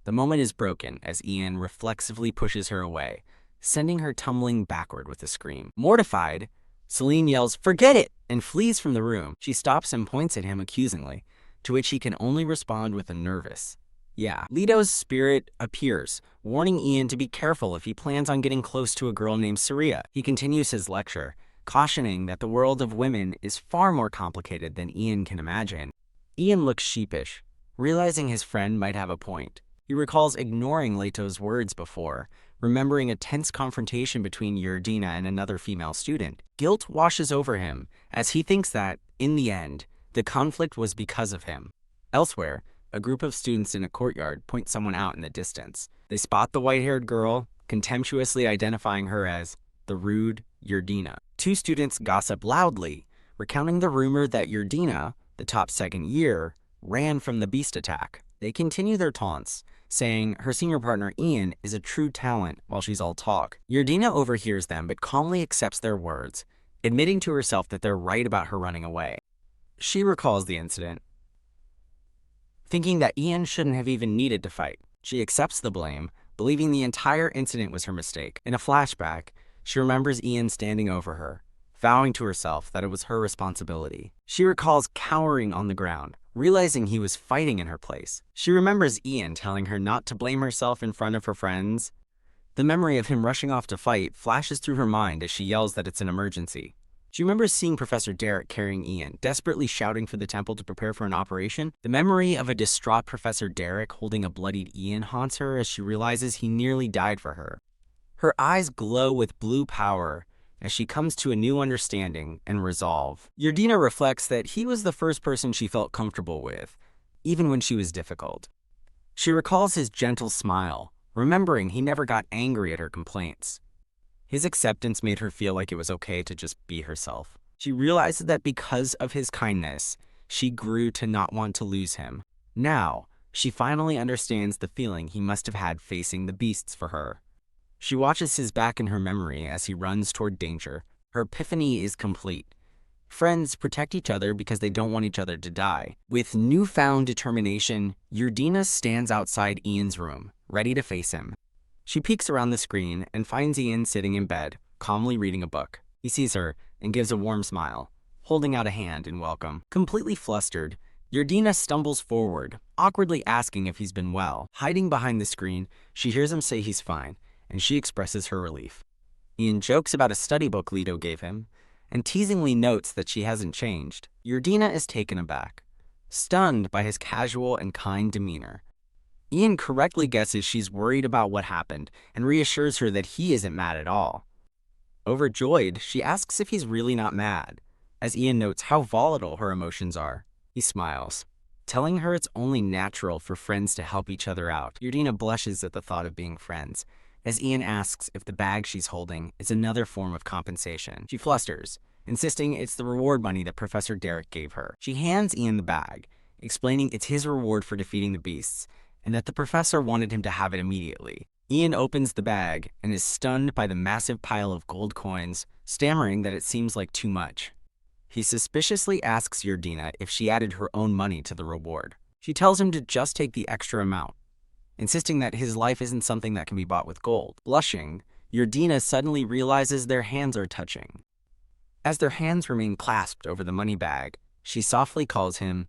The moment is broken as Ian reflexively pushes her away, sending her tumbling backward with a scream. Mortified, Celine yells, "Forget it!" and flees from the room. She stops and points at him accusingly, to which he can only respond with a nervous, "Yeah." Leto's spirit appears, warning Ian to be careful if he plans on getting close to a girl named Saria. He continues his lecture, cautioning that the world of women is far more complicated than Ian can imagine. Ian looks sheepish, realizing his friend might have a point. He recalls ignoring Leto's words before, remembering a tense confrontation between Yerdina and another female student. Guilt washes over him as he thinks that, in the end, the conflict was because of him. Elsewhere, a group of students in a courtyard point someone out in the distance. They spot the white-haired girl, contemptuously identifying her as the rude Yerdina. Two students gossip loudly, recounting the rumor that Yerdina, the top second year, ran from the beast attack. They continue their taunts, saying her senior partner Ian is a true talent while she's all talk. Yerdina overhears them but calmly accepts their words, admitting to herself that they're right about her running away. She recalls the incident, thinking that Ian shouldn't have even needed to fight. She accepts the blame, believing the entire incident was her mistake. In a flashback, she remembers Ian standing over her, vowing to herself that it was her responsibility. She recalls cowering on the ground, realizing he was fighting in her place. She remembers Ian telling her not to blame herself in front of her friends. The memory of him rushing off to fight flashes through her mind as she yells that it's an emergency. She remembers seeing Professor Derek carrying Ian, desperately shouting for the temple to prepare for an operation. The memory of a distraught Professor Derek holding a bloodied Ian haunts her as she realizes he nearly died for her. Her eyes glow with blue power as she comes to a new understanding and resolve. Yerdina reflects that he was the first person she felt comfortable with, even when she was difficult. She recalls his gentle smile, remembering he never got angry at her complaints. His acceptance made her feel like it was okay to just be herself. She realized that because of his kindness, she grew to not want to lose him. Now, she finally understands the feeling he must have had facing the beasts for her. She watches his back in her memory as he runs toward danger. Her epiphany is complete. Friends protect each other because they don't want each other to die. With newfound determination, Yerdina stands outside Ian's room, ready to face him. She peeks around the screen and finds Ian sitting in bed, calmly reading a book. He sees her and gives a warm smile, holding out a hand in welcome. Completely flustered, Yerdina stumbles forward, awkwardly asking if he's been well. Hiding behind the screen, she hears him say he's fine, and she expresses her relief. Ian jokes about a study book Leto gave him, and teasingly notes that she hasn't changed. Yerdina is taken aback, stunned by his casual and kind demeanor. Ian correctly guesses she's worried about what happened and reassures her that he isn't mad at all. Overjoyed, she asks if he's really not mad, as Ian notes how volatile her emotions are. He smiles, telling her it's only natural for friends to help each other out. Yardina blushes at the thought of being friends, as Ian asks if the bag she's holding is another form of compensation. She flusters, insisting it's the reward money that Professor Derek gave her. She hands Ian the bag, explaining it's his reward for defeating the beasts, and that the professor wanted him to have it immediately. Ian opens the bag and is stunned by the massive pile of gold coins, stammering that it seems like too much. He suspiciously asks Yardina if she added her own money to the reward. She tells him to just take the extra amount, insisting that his life isn't something that can be bought with gold. Blushing, Yardina suddenly realizes their hands are touching. As their hands remain clasped over the money bag, she softly calls him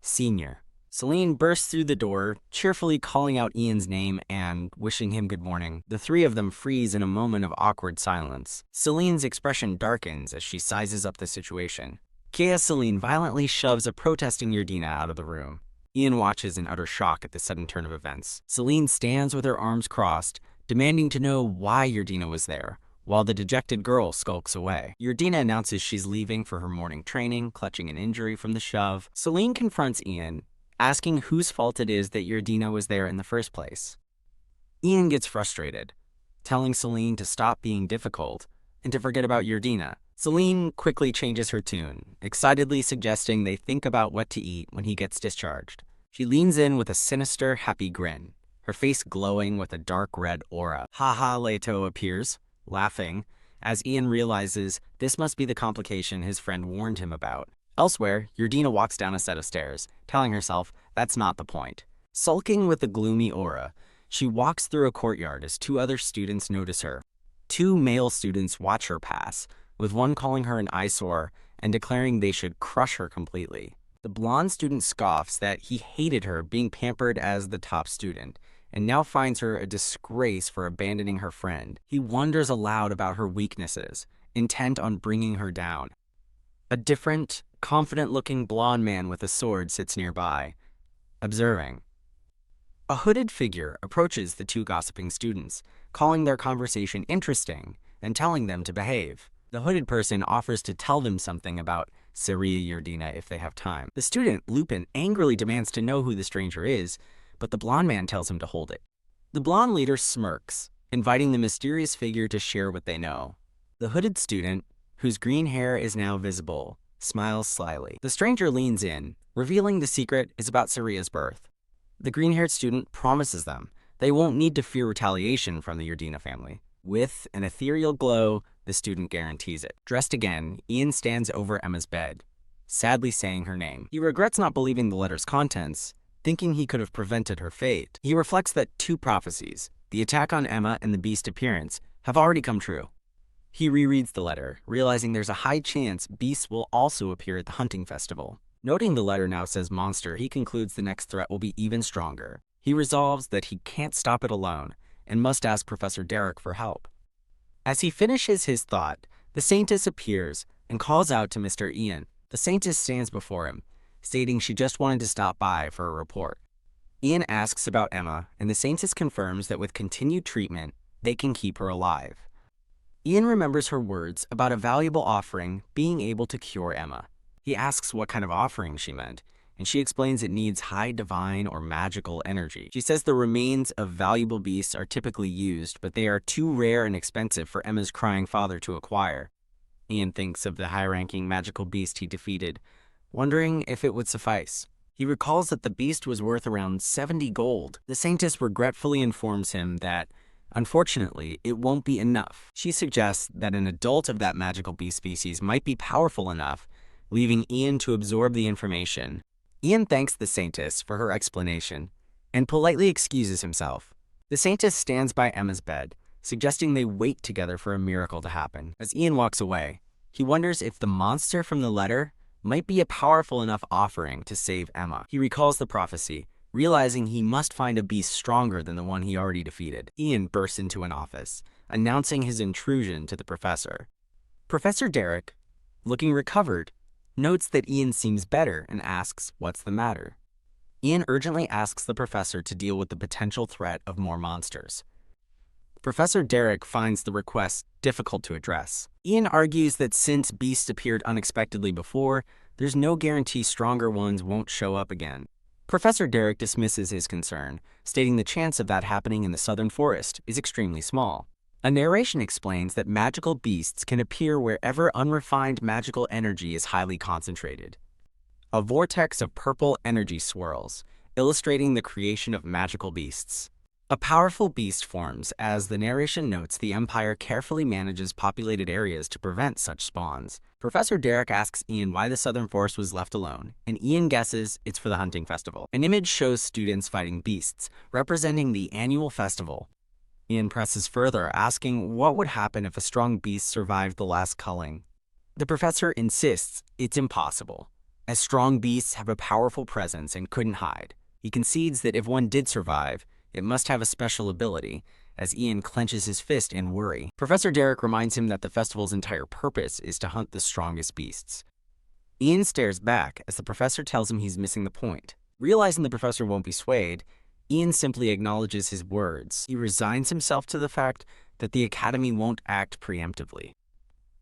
Senior. Celine bursts through the door, cheerfully calling out Ian's name and wishing him good morning. The three of them freeze in a moment of awkward silence. Celine's expression darkens as she sizes up the situation. Celine violently shoves a protesting Yardina out of the room. Ian watches in utter shock at the sudden turn of events. Celine stands with her arms crossed, demanding to know why Yardina was there, while the dejected girl skulks away. Yardina announces she's leaving for her morning training, clutching an injury from the shove. Celine confronts Ian, asking whose fault it is that Yardina was there in the first place. Ian gets frustrated, telling Celine to stop being difficult and to forget about Yardina. Celine quickly changes her tune, excitedly suggesting they think about what to eat when he gets discharged. She leans in with a sinister, happy grin, her face glowing with a dark red aura. Haha, Leto appears, laughing, as Ian realizes this must be the complication his friend warned him about. Elsewhere, Yardina walks down a set of stairs, telling herself that's not the point. Sulking with a gloomy aura, she walks through a courtyard as two other students notice her. Two male students watch her pass, with one calling her an eyesore and declaring they should crush her completely. The blonde student scoffs that he hated her being pampered as the top student, and now finds her a disgrace for abandoning her friend. He wonders aloud about her weaknesses, intent on bringing her down. A different, confident-looking blonde man with a sword sits nearby, observing. A hooded figure approaches the two gossiping students, calling their conversation interesting and telling them to behave. The hooded person offers to tell them something about Saria Yardina if they have time. The student, Lupin, angrily demands to know who the stranger is, but the blonde man tells him to hold it. The blonde leader smirks, inviting the mysterious figure to share what they know. The hooded student, whose green hair is now visible, smiles slyly. The stranger leans in, revealing the secret is about Saria's birth. The green-haired student promises them they won't need to fear retaliation from the Yardina family. With an ethereal glow, the student guarantees it. Dressed again, Ian stands over Emma's bed, sadly saying her name. He regrets not believing the letter's contents, thinking he could have prevented her fate. He reflects that two prophecies, the attack on Emma and the beast appearance, have already come true. He rereads the letter, realizing there's a high chance beasts will also appear at the hunting festival. Noting the letter now says monster, he concludes the next threat will be even stronger. He resolves that he can't stop it alone and must ask Professor Derek for help. As he finishes his thought, the Saintess appears and calls out to Mr. Ian. The Saintess stands before him, stating she just wanted to stop by for a report. Ian asks about Emma, and the Saintess confirms that with continued treatment, they can keep her alive. Ian remembers her words about a valuable offering being able to cure Emma. He asks what kind of offering she meant, and she explains it needs high divine or magical energy. She says the remains of valuable beasts are typically used, but they are too rare and expensive for Emma's crying father to acquire. Ian thinks of the high-ranking magical beast he defeated, wondering if it would suffice. He recalls that the beast was worth around 70 gold. The Saintess regretfully informs him that, unfortunately, it won't be enough. She suggests that an adult of that magical beast species might be powerful enough, leaving Ian to absorb the information. Ian thanks the Saintess for her explanation and politely excuses himself. The Saintess stands by Emma's bed, suggesting they wait together for a miracle to happen. As Ian walks away, he wonders if the monster from the letter might be a powerful enough offering to save Emma. He recalls the prophecy, realizing he must find a beast stronger than the one he already defeated. Ian bursts into an office, announcing his intrusion to the professor. Professor Derek, looking recovered, notes that Ian seems better and asks what's the matter. Ian urgently asks the professor to deal with the potential threat of more monsters. Professor Derek finds the request difficult to address. Ian argues that since beasts appeared unexpectedly before, there's no guarantee stronger ones won't show up again. Professor Derek dismisses his concern, stating the chance of that happening in the southern forest is extremely small. A narration explains that magical beasts can appear wherever unrefined magical energy is highly concentrated. A vortex of purple energy swirls, illustrating the creation of magical beasts. A powerful beast forms. As the narration notes, the Empire carefully manages populated areas to prevent such spawns. Professor Derek asks Ian why the southern forest was left alone, and Ian guesses it's for the hunting festival. An image shows students fighting beasts, representing the annual festival. Ian presses further, asking what would happen if a strong beast survived the last culling. The professor insists it's impossible, as strong beasts have a powerful presence and couldn't hide. He concedes that if one did survive, it must have a special ability, as Ian clenches his fist in worry. Professor Derek reminds him that the festival's entire purpose is to hunt the strongest beasts. Ian stares back as the professor tells him he's missing the point. Realizing the professor won't be swayed, Ian simply acknowledges his words. He resigns himself to the fact that the Academy won't act preemptively.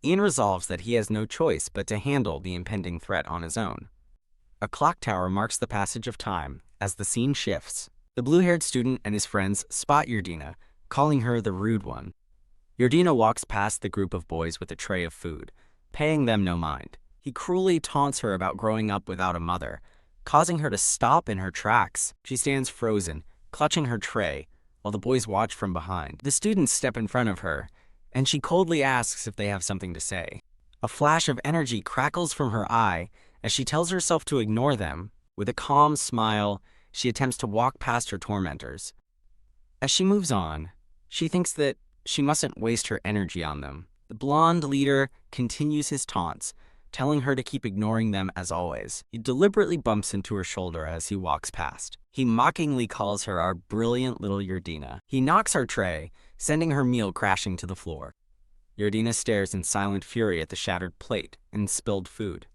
Ian resolves that he has no choice but to handle the impending threat on his own. A clock tower marks the passage of time as the scene shifts. The blue-haired student and his friends spot Yerdina, calling her the rude one. Yerdina walks past the group of boys with a tray of food, paying them no mind. He cruelly taunts her about growing up without a mother, causing her to stop in her tracks. She stands frozen, clutching her tray, while the boys watch from behind. The students step in front of her, and she coldly asks if they have something to say. A flash of energy crackles from her eye as she tells herself to ignore them. With a calm smile, she attempts to walk past her tormentors. As she moves on, she thinks that she mustn't waste her energy on them. The blonde leader continues his taunts, telling her to keep ignoring them as always. He deliberately bumps into her shoulder as he walks past. He mockingly calls her our brilliant little Yerdina. He knocks her tray, sending her meal crashing to the floor. Yerdina stares in silent fury at the shattered plate and spilled food.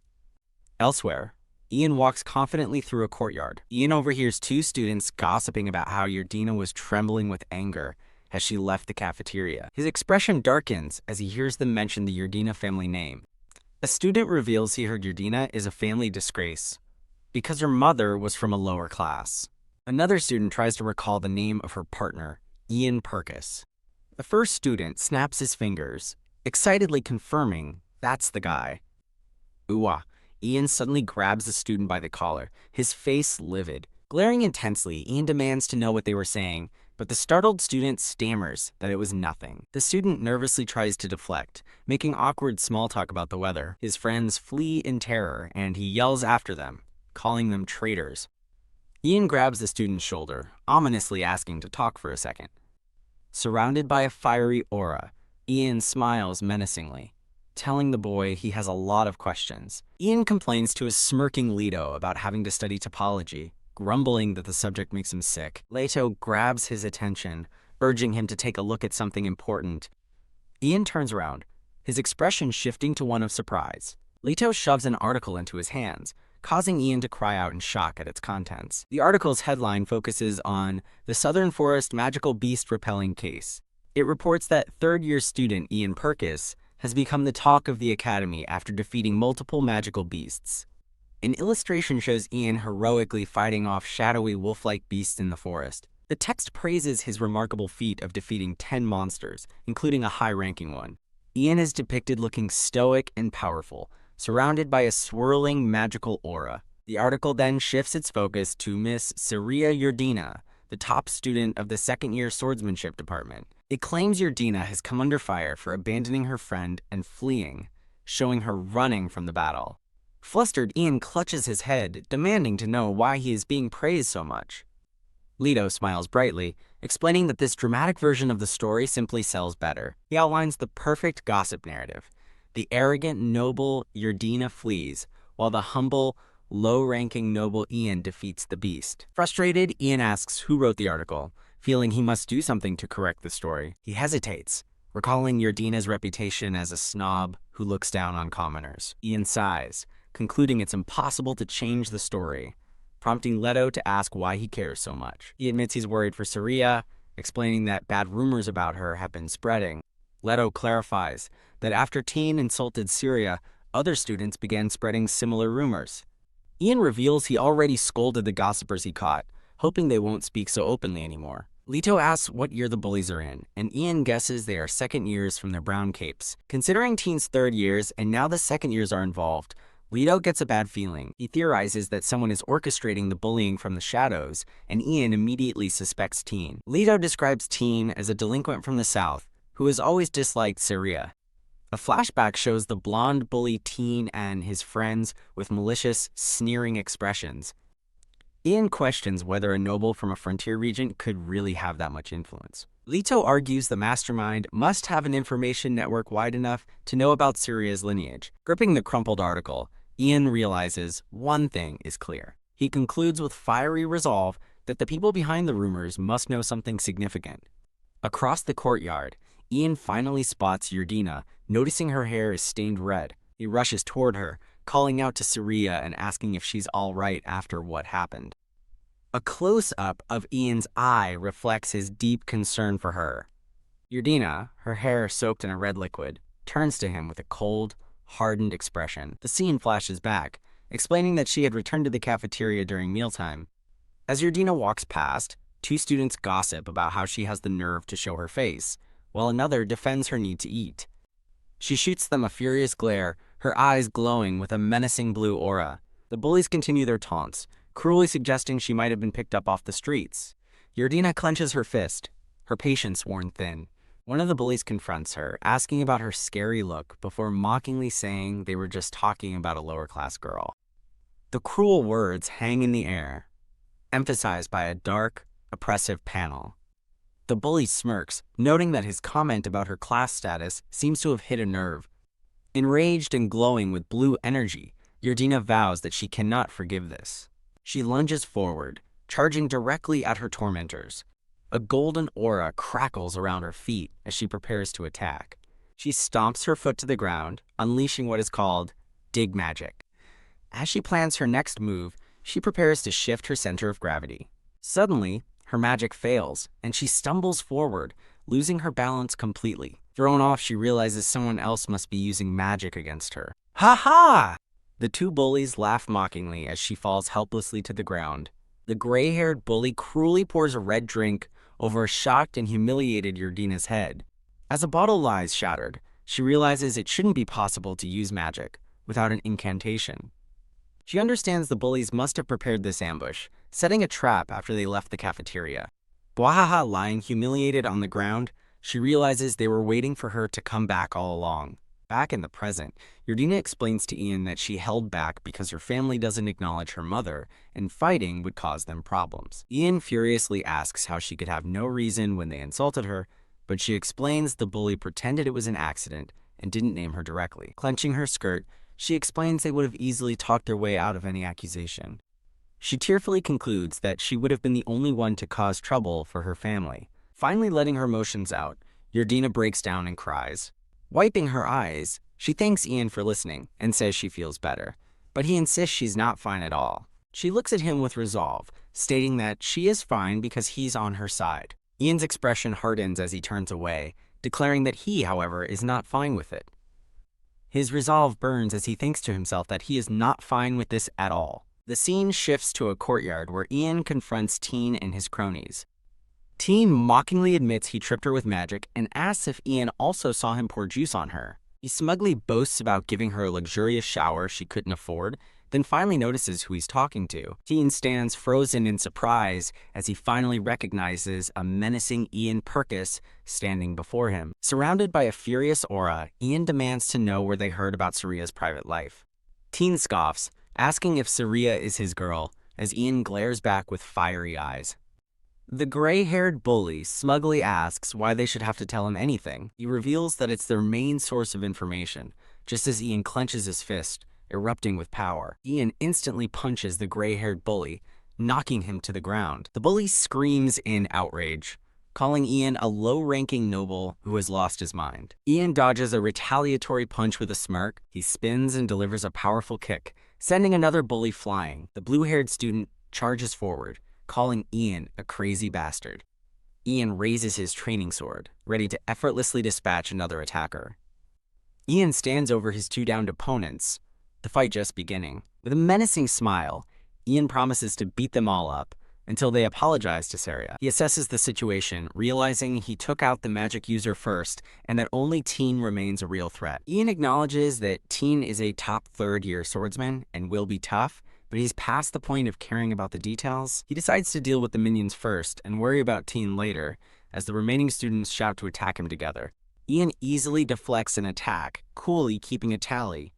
Elsewhere, Ian walks confidently through a courtyard. Ian overhears two students gossiping about how Yerdina was trembling with anger as she left the cafeteria. His expression darkens as he hears them mention the Yerdina family name. A student reveals he heard Yerdina is a family disgrace because her mother was from a lower class. Another student tries to recall the name of her partner, Ian Purkis. The first student snaps his fingers, excitedly confirming that's the guy. Ooh-ah. Ian suddenly grabs the student by the collar, his face livid. Glaring intensely, Ian demands to know what they were saying, but the startled student stammers that it was nothing. The student nervously tries to deflect, making awkward small talk about the weather. His friends flee in terror, and he yells after them, calling them traitors. Ian grabs the student's shoulder, ominously asking to talk for a second. Surrounded by a fiery aura, Ian smiles menacingly, telling the boy he has a lot of questions. Ian complains to his smirking Leto about having to study topology, grumbling that the subject makes him sick. Leto grabs his attention, urging him to take a look at something important. Ian turns around, his expression shifting to one of surprise. Leto shoves an article into his hands, causing Ian to cry out in shock at its contents. The article's headline focuses on the Southern Forest Magical Beast Repelling Case. It reports that third-year student Ian Purkis has become the talk of the Academy after defeating multiple magical beasts. An illustration shows Ian heroically fighting off shadowy wolf-like beasts in the forest. The text praises his remarkable feat of defeating 10 monsters, including a high-ranking one. Ian is depicted looking stoic and powerful, surrounded by a swirling magical aura. The article then shifts its focus to Miss Saria Yerdina, the top student of the second-year swordsmanship department. It claims Yerdina has come under fire for abandoning her friend and fleeing, showing her running from the battle. Flustered, Ian clutches his head, demanding to know why he is being praised so much. Leto smiles brightly, explaining that this dramatic version of the story simply sells better. He outlines the perfect gossip narrative. The arrogant, noble Yerdina flees, while the humble, low-ranking noble Ian defeats the beast. Frustrated, Ian asks who wrote the article, feeling he must do something to correct the story. He hesitates, recalling Yerdina's reputation as a snob who looks down on commoners. Ian sighs, concluding it's impossible to change the story, prompting Leto to ask why he cares so much. He admits he's worried for Saria, explaining that bad rumors about her have been spreading. Leto clarifies that after Teen insulted Syria, other students began spreading similar rumors. Ian reveals he already scolded the gossipers he caught, hoping they won't speak so openly anymore. Leto asks what year the bullies are in, and Ian guesses they are second years from their brown capes. Considering Teen's third years and now the second years are involved, Leto gets a bad feeling. He theorizes that someone is orchestrating the bullying from the shadows, and Ian immediately suspects Teen. Leto describes Teen as a delinquent from the South who has always disliked Syria. A flashback shows the blonde bully Teen and his friends with malicious, sneering expressions. Ian questions whether a noble from a frontier region could really have that much influence. Leto argues the mastermind must have an information network wide enough to know about Syria's lineage. Gripping the crumpled article, Ian realizes one thing is clear. He concludes with fiery resolve that the people behind the rumors must know something significant. Across the courtyard, Ian finally spots Yerdina, noticing her hair is stained red. He rushes toward her, calling out to Syria and asking if she's all right after what happened. A close-up of Ian's eye reflects his deep concern for her. Yerdina, her hair soaked in a red liquid, turns to him with a cold, hardened expression. The scene flashes back, explaining that she had returned to the cafeteria during mealtime. As Yerdina walks past, two students gossip about how she has the nerve to show her face, while another defends her need to eat. She shoots them a furious glare, her eyes glowing with a menacing blue aura. The bullies continue their taunts, cruelly suggesting she might have been picked up off the streets. Yerdina clenches her fist, her patience worn thin. One of the bullies confronts her, asking about her scary look before mockingly saying they were just talking about a lower-class girl. The cruel words hang in the air, emphasized by a dark, oppressive panel. The bully smirks, noting that his comment about her class status seems to have hit a nerve. Enraged and glowing with blue energy, Yerdina vows that she cannot forgive this. She lunges forward, charging directly at her tormentors. A golden aura crackles around her feet as she prepares to attack. She stomps her foot to the ground, unleashing what is called dig magic. As she plans her next move, she prepares to shift her center of gravity. Suddenly, her magic fails, and she stumbles forward, losing her balance completely. Thrown off, she realizes someone else must be using magic against her. Ha ha! The two bullies laugh mockingly as she falls helplessly to the ground. The gray-haired bully cruelly pours a red drink over a shocked and humiliated Yerdina's head. As a bottle lies shattered, she realizes it shouldn't be possible to use magic without an incantation. She understands the bullies must have prepared this ambush, setting a trap after they left the cafeteria. Bwahaha lying humiliated on the ground, she realizes they were waiting for her to come back all along. Back in the present, Yerdina explains to Ian that she held back because her family doesn't acknowledge her mother, and fighting would cause them problems. Ian furiously asks how she could have no reason when they insulted her, but she explains the bully pretended it was an accident and didn't name her directly. Clenching her skirt, she explains they would have easily talked their way out of any accusation. She tearfully concludes that she would have been the only one to cause trouble for her family. Finally letting her emotions out, Yerdina breaks down and cries. Wiping her eyes, she thanks Ian for listening and says she feels better, but he insists she's not fine at all. She looks at him with resolve, stating that she is fine because he's on her side. Ian's expression hardens as he turns away, declaring that he, however, is not fine with it. His resolve burns as he thinks to himself that he is not fine with this at all. The scene shifts to a courtyard where Ian confronts Teen and his cronies. Teen mockingly admits he tripped her with magic and asks if Ian also saw him pour juice on her. He smugly boasts about giving her a luxurious shower she couldn't afford, then finally notices who he's talking to. Teen stands frozen in surprise as he finally recognizes a menacing Ian Purkis standing before him. Surrounded by a furious aura, Ian demands to know where they heard about Syria's private life. Teen scoffs, asking if Syria is his girl, as Ian glares back with fiery eyes. The gray-haired bully smugly asks why they should have to tell him anything. He reveals that it's their main source of information, just as Ian clenches his fist, erupting with power. Ian instantly punches the gray-haired bully, knocking him to the ground. The bully screams in outrage, calling Ian a low-ranking noble who has lost his mind. Ian dodges a retaliatory punch with a smirk. He spins and delivers a powerful kick, sending another bully flying. The blue-haired student charges forward, calling Ian a crazy bastard. Ian raises his training sword, ready to effortlessly dispatch another attacker. Ian stands over his two downed opponents, the fight just beginning. With a menacing smile, Ian promises to beat them all up until they apologize to Saria. He assesses the situation, realizing he took out the magic user first and that only Teen remains a real threat. Ian acknowledges that Teen is a top third-year swordsman and will be tough, but he's past the point of caring about the details. He decides to deal with the minions first and worry about Teen later, as the remaining students shout to attack him together. Ian easily deflects an attack, coolly keeping a tally.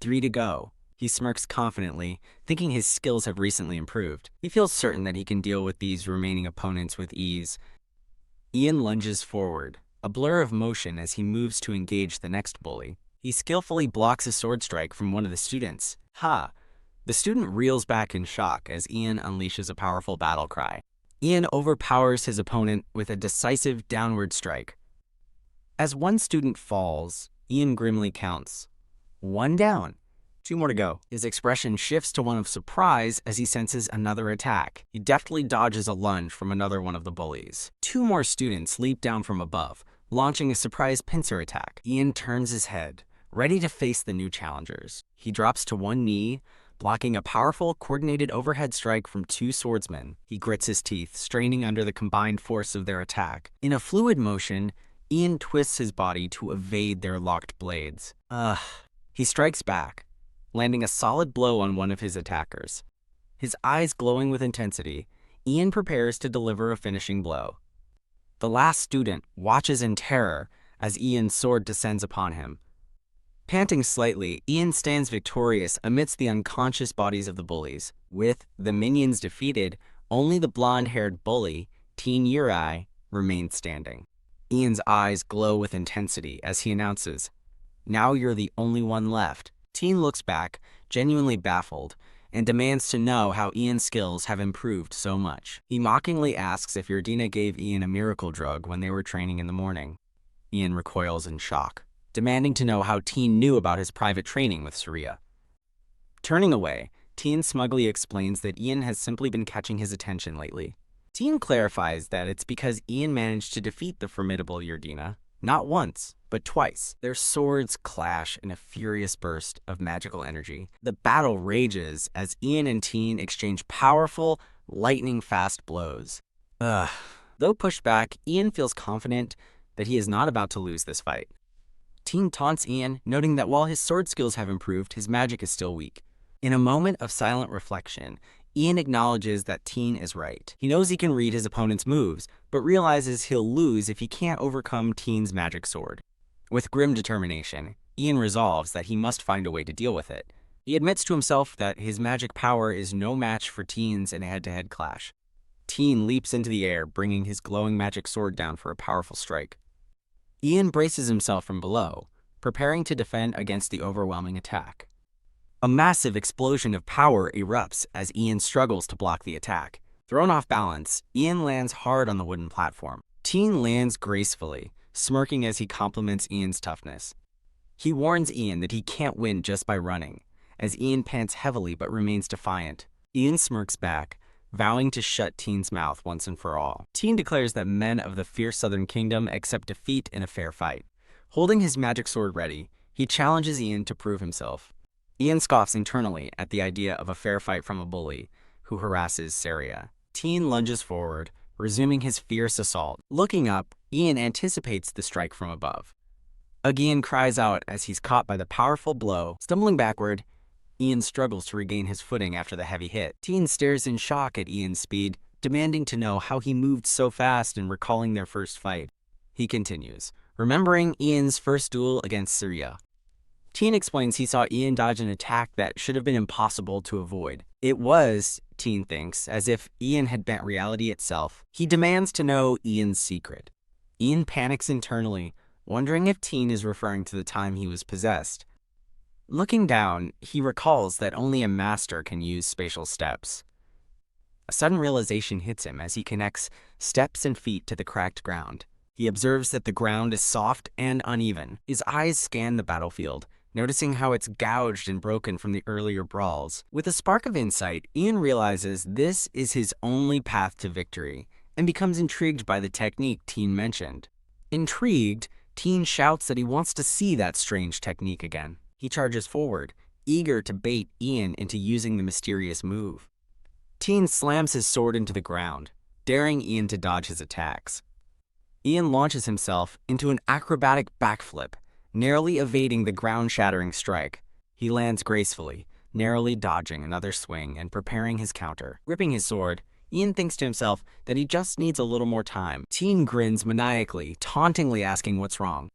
3 to go. He smirks confidently, thinking his skills have recently improved. He feels certain that he can deal with these remaining opponents with ease. Ian lunges forward, a blur of motion as he moves to engage the next bully. He skillfully blocks a sword strike from one of the students. Ha! The student reels back in shock as Ian unleashes a powerful battle cry. Ian overpowers his opponent with a decisive downward strike. As one student falls, Ian grimly counts. 1 down. 2 more to go. His expression shifts to one of surprise as he senses another attack. He deftly dodges a lunge from another one of the bullies. 2 more students leap down from above, launching a surprise pincer attack. Ian turns his head, ready to face the new challengers. He drops to one knee, blocking a powerful, coordinated overhead strike from 2 swordsmen. He grits his teeth, straining under the combined force of their attack. In a fluid motion, Ian twists his body to evade their locked blades. He strikes back, landing a solid blow on one of his attackers. His eyes glowing with intensity, Ian prepares to deliver a finishing blow. The last student watches in terror as Ian's sword descends upon him. Panting slightly, Ian stands victorious amidst the unconscious bodies of the bullies. With the minions defeated, only the blonde-haired bully, Teen Yuri, remains standing. Ian's eyes glow with intensity as he announces, "Now you're the only one left." Teen looks back, genuinely baffled, and demands to know how Ian's skills have improved so much. He mockingly asks if Yardina gave Ian a miracle drug when they were training in the morning. Ian recoils in shock, demanding to know how Teen knew about his private training with Saria. Turning away, Teen smugly explains that Ian has simply been catching his attention lately. Teen clarifies that it's because Ian managed to defeat the formidable Yardina, not once, but twice. Their swords clash in a furious burst of magical energy. The battle rages as Ian and Teen exchange powerful, lightning-fast blows. Though pushed back, Ian feels confident that he is not about to lose this fight. Teen taunts Ian, noting that while his sword skills have improved, his magic is still weak. In a moment of silent reflection, Ian acknowledges that Teen is right. He knows he can read his opponent's moves, but realizes he'll lose if he can't overcome Teen's magic sword. With grim determination, Ian resolves that he must find a way to deal with it. He admits to himself that his magic power is no match for Teen's in a head-to-head clash. Teen leaps into the air, bringing his glowing magic sword down for a powerful strike. Ian braces himself from below, preparing to defend against the overwhelming attack. A massive explosion of power erupts as Ian struggles to block the attack. Thrown off balance, Ian lands hard on the wooden platform. Teen lands gracefully, smirking as he compliments Ian's toughness. He warns Ian that he can't win just by running, as Ian pants heavily but remains defiant. Ian smirks back, vowing to shut Teen's mouth once and for all. Teen declares that men of the fierce Southern Kingdom accept defeat in a fair fight. Holding his magic sword ready, he challenges Ian to prove himself. Ian scoffs internally at the idea of a fair fight from a bully who harasses Saria. Teen lunges forward, resuming his fierce assault. Looking up, Ian anticipates the strike from above. Ian cries out as he's caught by the powerful blow. Stumbling backward, Ian struggles to regain his footing after the heavy hit. Teen stares in shock at Ian's speed, demanding to know how he moved so fast and recalling their first fight. He continues, remembering Ian's first duel against Saria. Teen explains he saw Ian dodge an attack that should have been impossible to avoid. It was, Teen thinks, as if Ian had bent reality itself. He demands to know Ian's secret. Ian panics internally, wondering if Teen is referring to the time he was possessed. Looking down, he recalls that only a master can use spatial steps. A sudden realization hits him as he connects steps and feet to the cracked ground. He observes that the ground is soft and uneven. His eyes scan the battlefield, noticing how it's gouged and broken from the earlier brawls. With a spark of insight, Ian realizes this is his only path to victory, and becomes intrigued by the technique Teen mentioned. Intrigued, Teen shouts that he wants to see that strange technique again. He charges forward, eager to bait Ian into using the mysterious move. Teen slams his sword into the ground, daring Ian to dodge his attacks. Ian launches himself into an acrobatic backflip, narrowly evading the ground-shattering strike. He lands gracefully, narrowly dodging another swing and preparing his counter. Gripping his sword, Ian thinks to himself that he just needs a little more time. Teen grins maniacally, tauntingly asking what's wrong.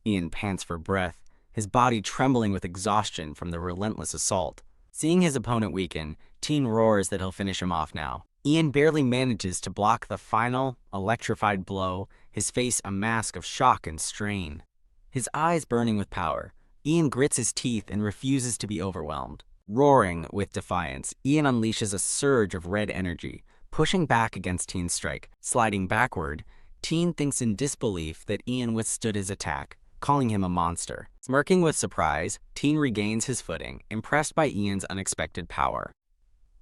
Ian pants for breath, his body trembling with exhaustion from the relentless assault. Seeing his opponent weaken, Teen roars that he'll finish him off now. Ian barely manages to block the final, electrified blow, his face a mask of shock and strain. His eyes burning with power, Ian grits his teeth and refuses to be overwhelmed. Roaring with defiance, Ian unleashes a surge of red energy, pushing back against Teen's strike. Sliding backward, Teen thinks in disbelief that Ian withstood his attack, calling him a monster. Smirking with surprise, Teen regains his footing, impressed by Ian's unexpected power.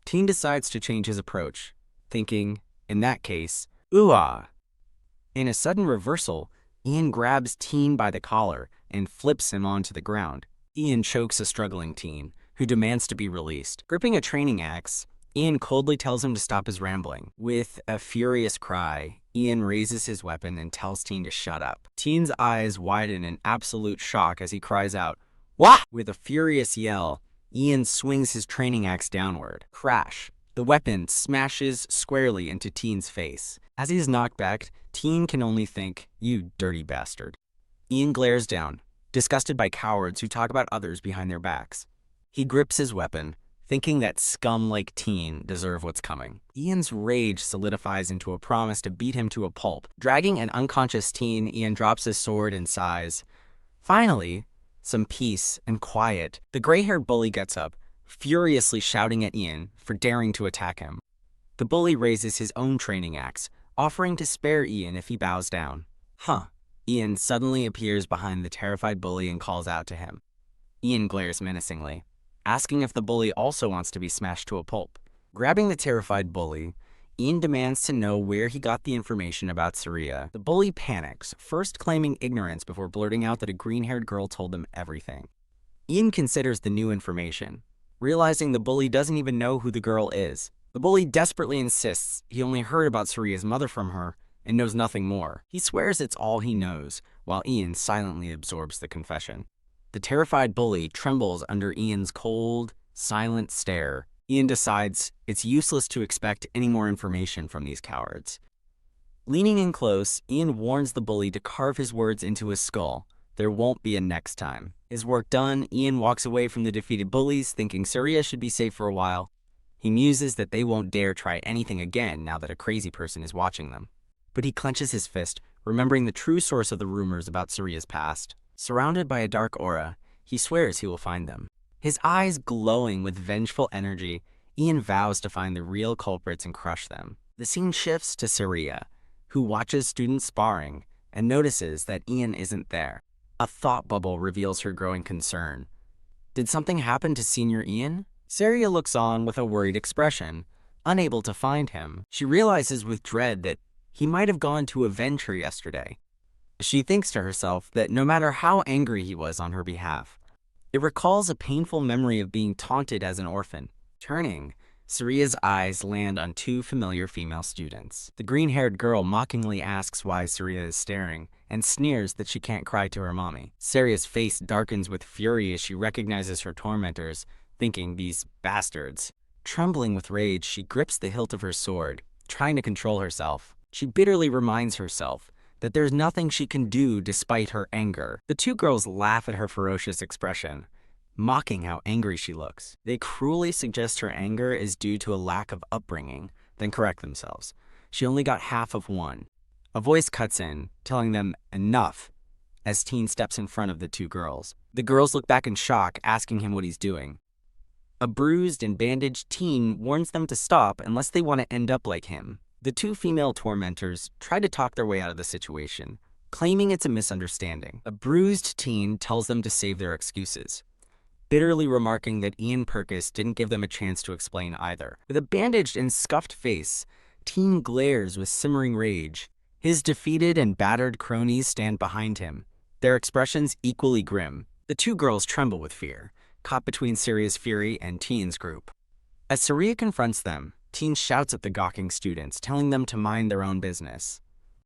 Teen decides to change his approach, thinking, in that case, ooh-ah. In a sudden reversal, Ian grabs Teen by the collar and flips him onto the ground. Ian chokes a struggling Teen, who demands to be released. Gripping a training axe, Ian coldly tells him to stop his rambling. With a furious cry, Ian raises his weapon and tells Teen to shut up. Teen's eyes widen in absolute shock as he cries out, "Wah!" With a furious yell, Ian swings his training axe downward. Crash! The weapon smashes squarely into Teen's face. As he is knocked back, Teen can only think, "You dirty bastard." Ian glares down, disgusted by cowards who talk about others behind their backs. He grips his weapon, thinking that scum like Teen deserve what's coming. Ian's rage solidifies into a promise to beat him to a pulp. Dragging an unconscious Teen, Ian drops his sword and sighs. Finally, some peace and quiet. The gray-haired bully gets up, furiously shouting at Ian for daring to attack him. The bully raises his own training axe, offering to spare Ian if he bows down. Ian suddenly appears behind the terrified bully and calls out to him. Ian glares menacingly, asking if the bully also wants to be smashed to a pulp. Grabbing the terrified bully, Ian demands to know where he got the information about Saria. The bully panics, first claiming ignorance before blurting out that a green-haired girl told them everything. Ian considers the new information, realizing the bully doesn't even know who the girl is. The bully desperately insists he only heard about Saria's mother from her and knows nothing more. He swears it's all he knows, while Ian silently absorbs the confession. The terrified bully trembles under Ian's cold, silent stare. Ian decides it's useless to expect any more information from these cowards. Leaning in close, Ian warns the bully to carve his words into his skull. There won't be a next time. His work done, Ian walks away from the defeated bullies, thinking Saria should be safe for a while. He muses that they won't dare try anything again now that a crazy person is watching them. But he clenches his fist, remembering the true source of the rumors about Saria's past. Surrounded by a dark aura, he swears he will find them. His eyes glowing with vengeful energy, Ian vows to find the real culprits and crush them. The scene shifts to Saria, who watches students sparring and notices that Ian isn't there. A thought bubble reveals her growing concern. Did something happen to Senior Ian? Saria looks on with a worried expression, unable to find him. She realizes with dread that he might have gone to avenge her yesterday. She thinks to herself that no matter how angry he was on her behalf, it recalls a painful memory of being taunted as an orphan. Turning, Saria's eyes land on two familiar female students. The green-haired girl mockingly asks why Saria is staring, and sneers that she can't cry to her mommy. Saria's face darkens with fury as she recognizes her tormentors, thinking these bastards. Trembling with rage, she grips the hilt of her sword, trying to control herself. She bitterly reminds herself that there's nothing she can do despite her anger. The two girls laugh at her ferocious expression, mocking how angry she looks. They cruelly suggest her anger is due to a lack of upbringing, then correct themselves. She only got half of one. A voice cuts in, telling them enough, as Teen steps in front of the two girls. The girls look back in shock, asking him what he's doing. A bruised and bandaged Teen warns them to stop unless they want to end up like him. The two female tormentors try to talk their way out of the situation, claiming it's a misunderstanding. A bruised Teen tells them to save their excuses, bitterly remarking that Ian Purkis didn't give them a chance to explain either. With a bandaged and scuffed face, Teen glares with simmering rage. His defeated and battered cronies stand behind him, their expressions equally grim. The two girls tremble with fear, caught between Saria's fury and Teen's group. As Saria confronts them, Teen shouts at the gawking students, telling them to mind their own business.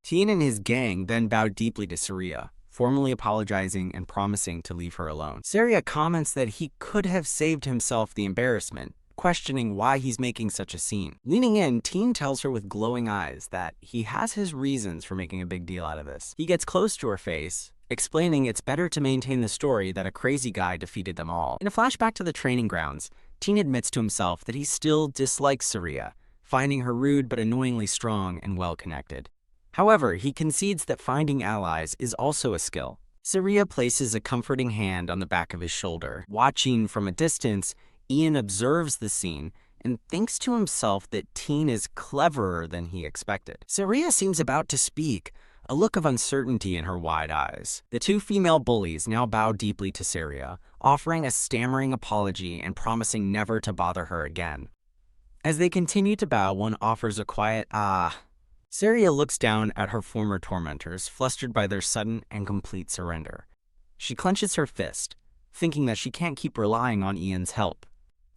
Teen and his gang then bow deeply to Saria, formally apologizing and promising to leave her alone. Saria comments that he could have saved himself the embarrassment, questioning why he's making such a scene. Leaning in, Teen tells her with glowing eyes that he has his reasons for making a big deal out of this. He gets close to her face, explaining it's better to maintain the story that a crazy guy defeated them all. In a flashback to the training grounds, Teen admits to himself that he still dislikes Saria, finding her rude but annoyingly strong and well-connected. However, he concedes that finding allies is also a skill. Saria places a comforting hand on the back of his shoulder. Watching from a distance, Ian observes the scene and thinks to himself that Teen is cleverer than he expected. Saria seems about to speak, a look of uncertainty in her wide eyes. The two female bullies now bow deeply to Saria, offering a stammering apology and promising never to bother her again. As they continue to bow, one offers a quiet "ah." Saria looks down at her former tormentors, flustered by their sudden and complete surrender. She clenches her fist, thinking that she can't keep relying on Ian's help.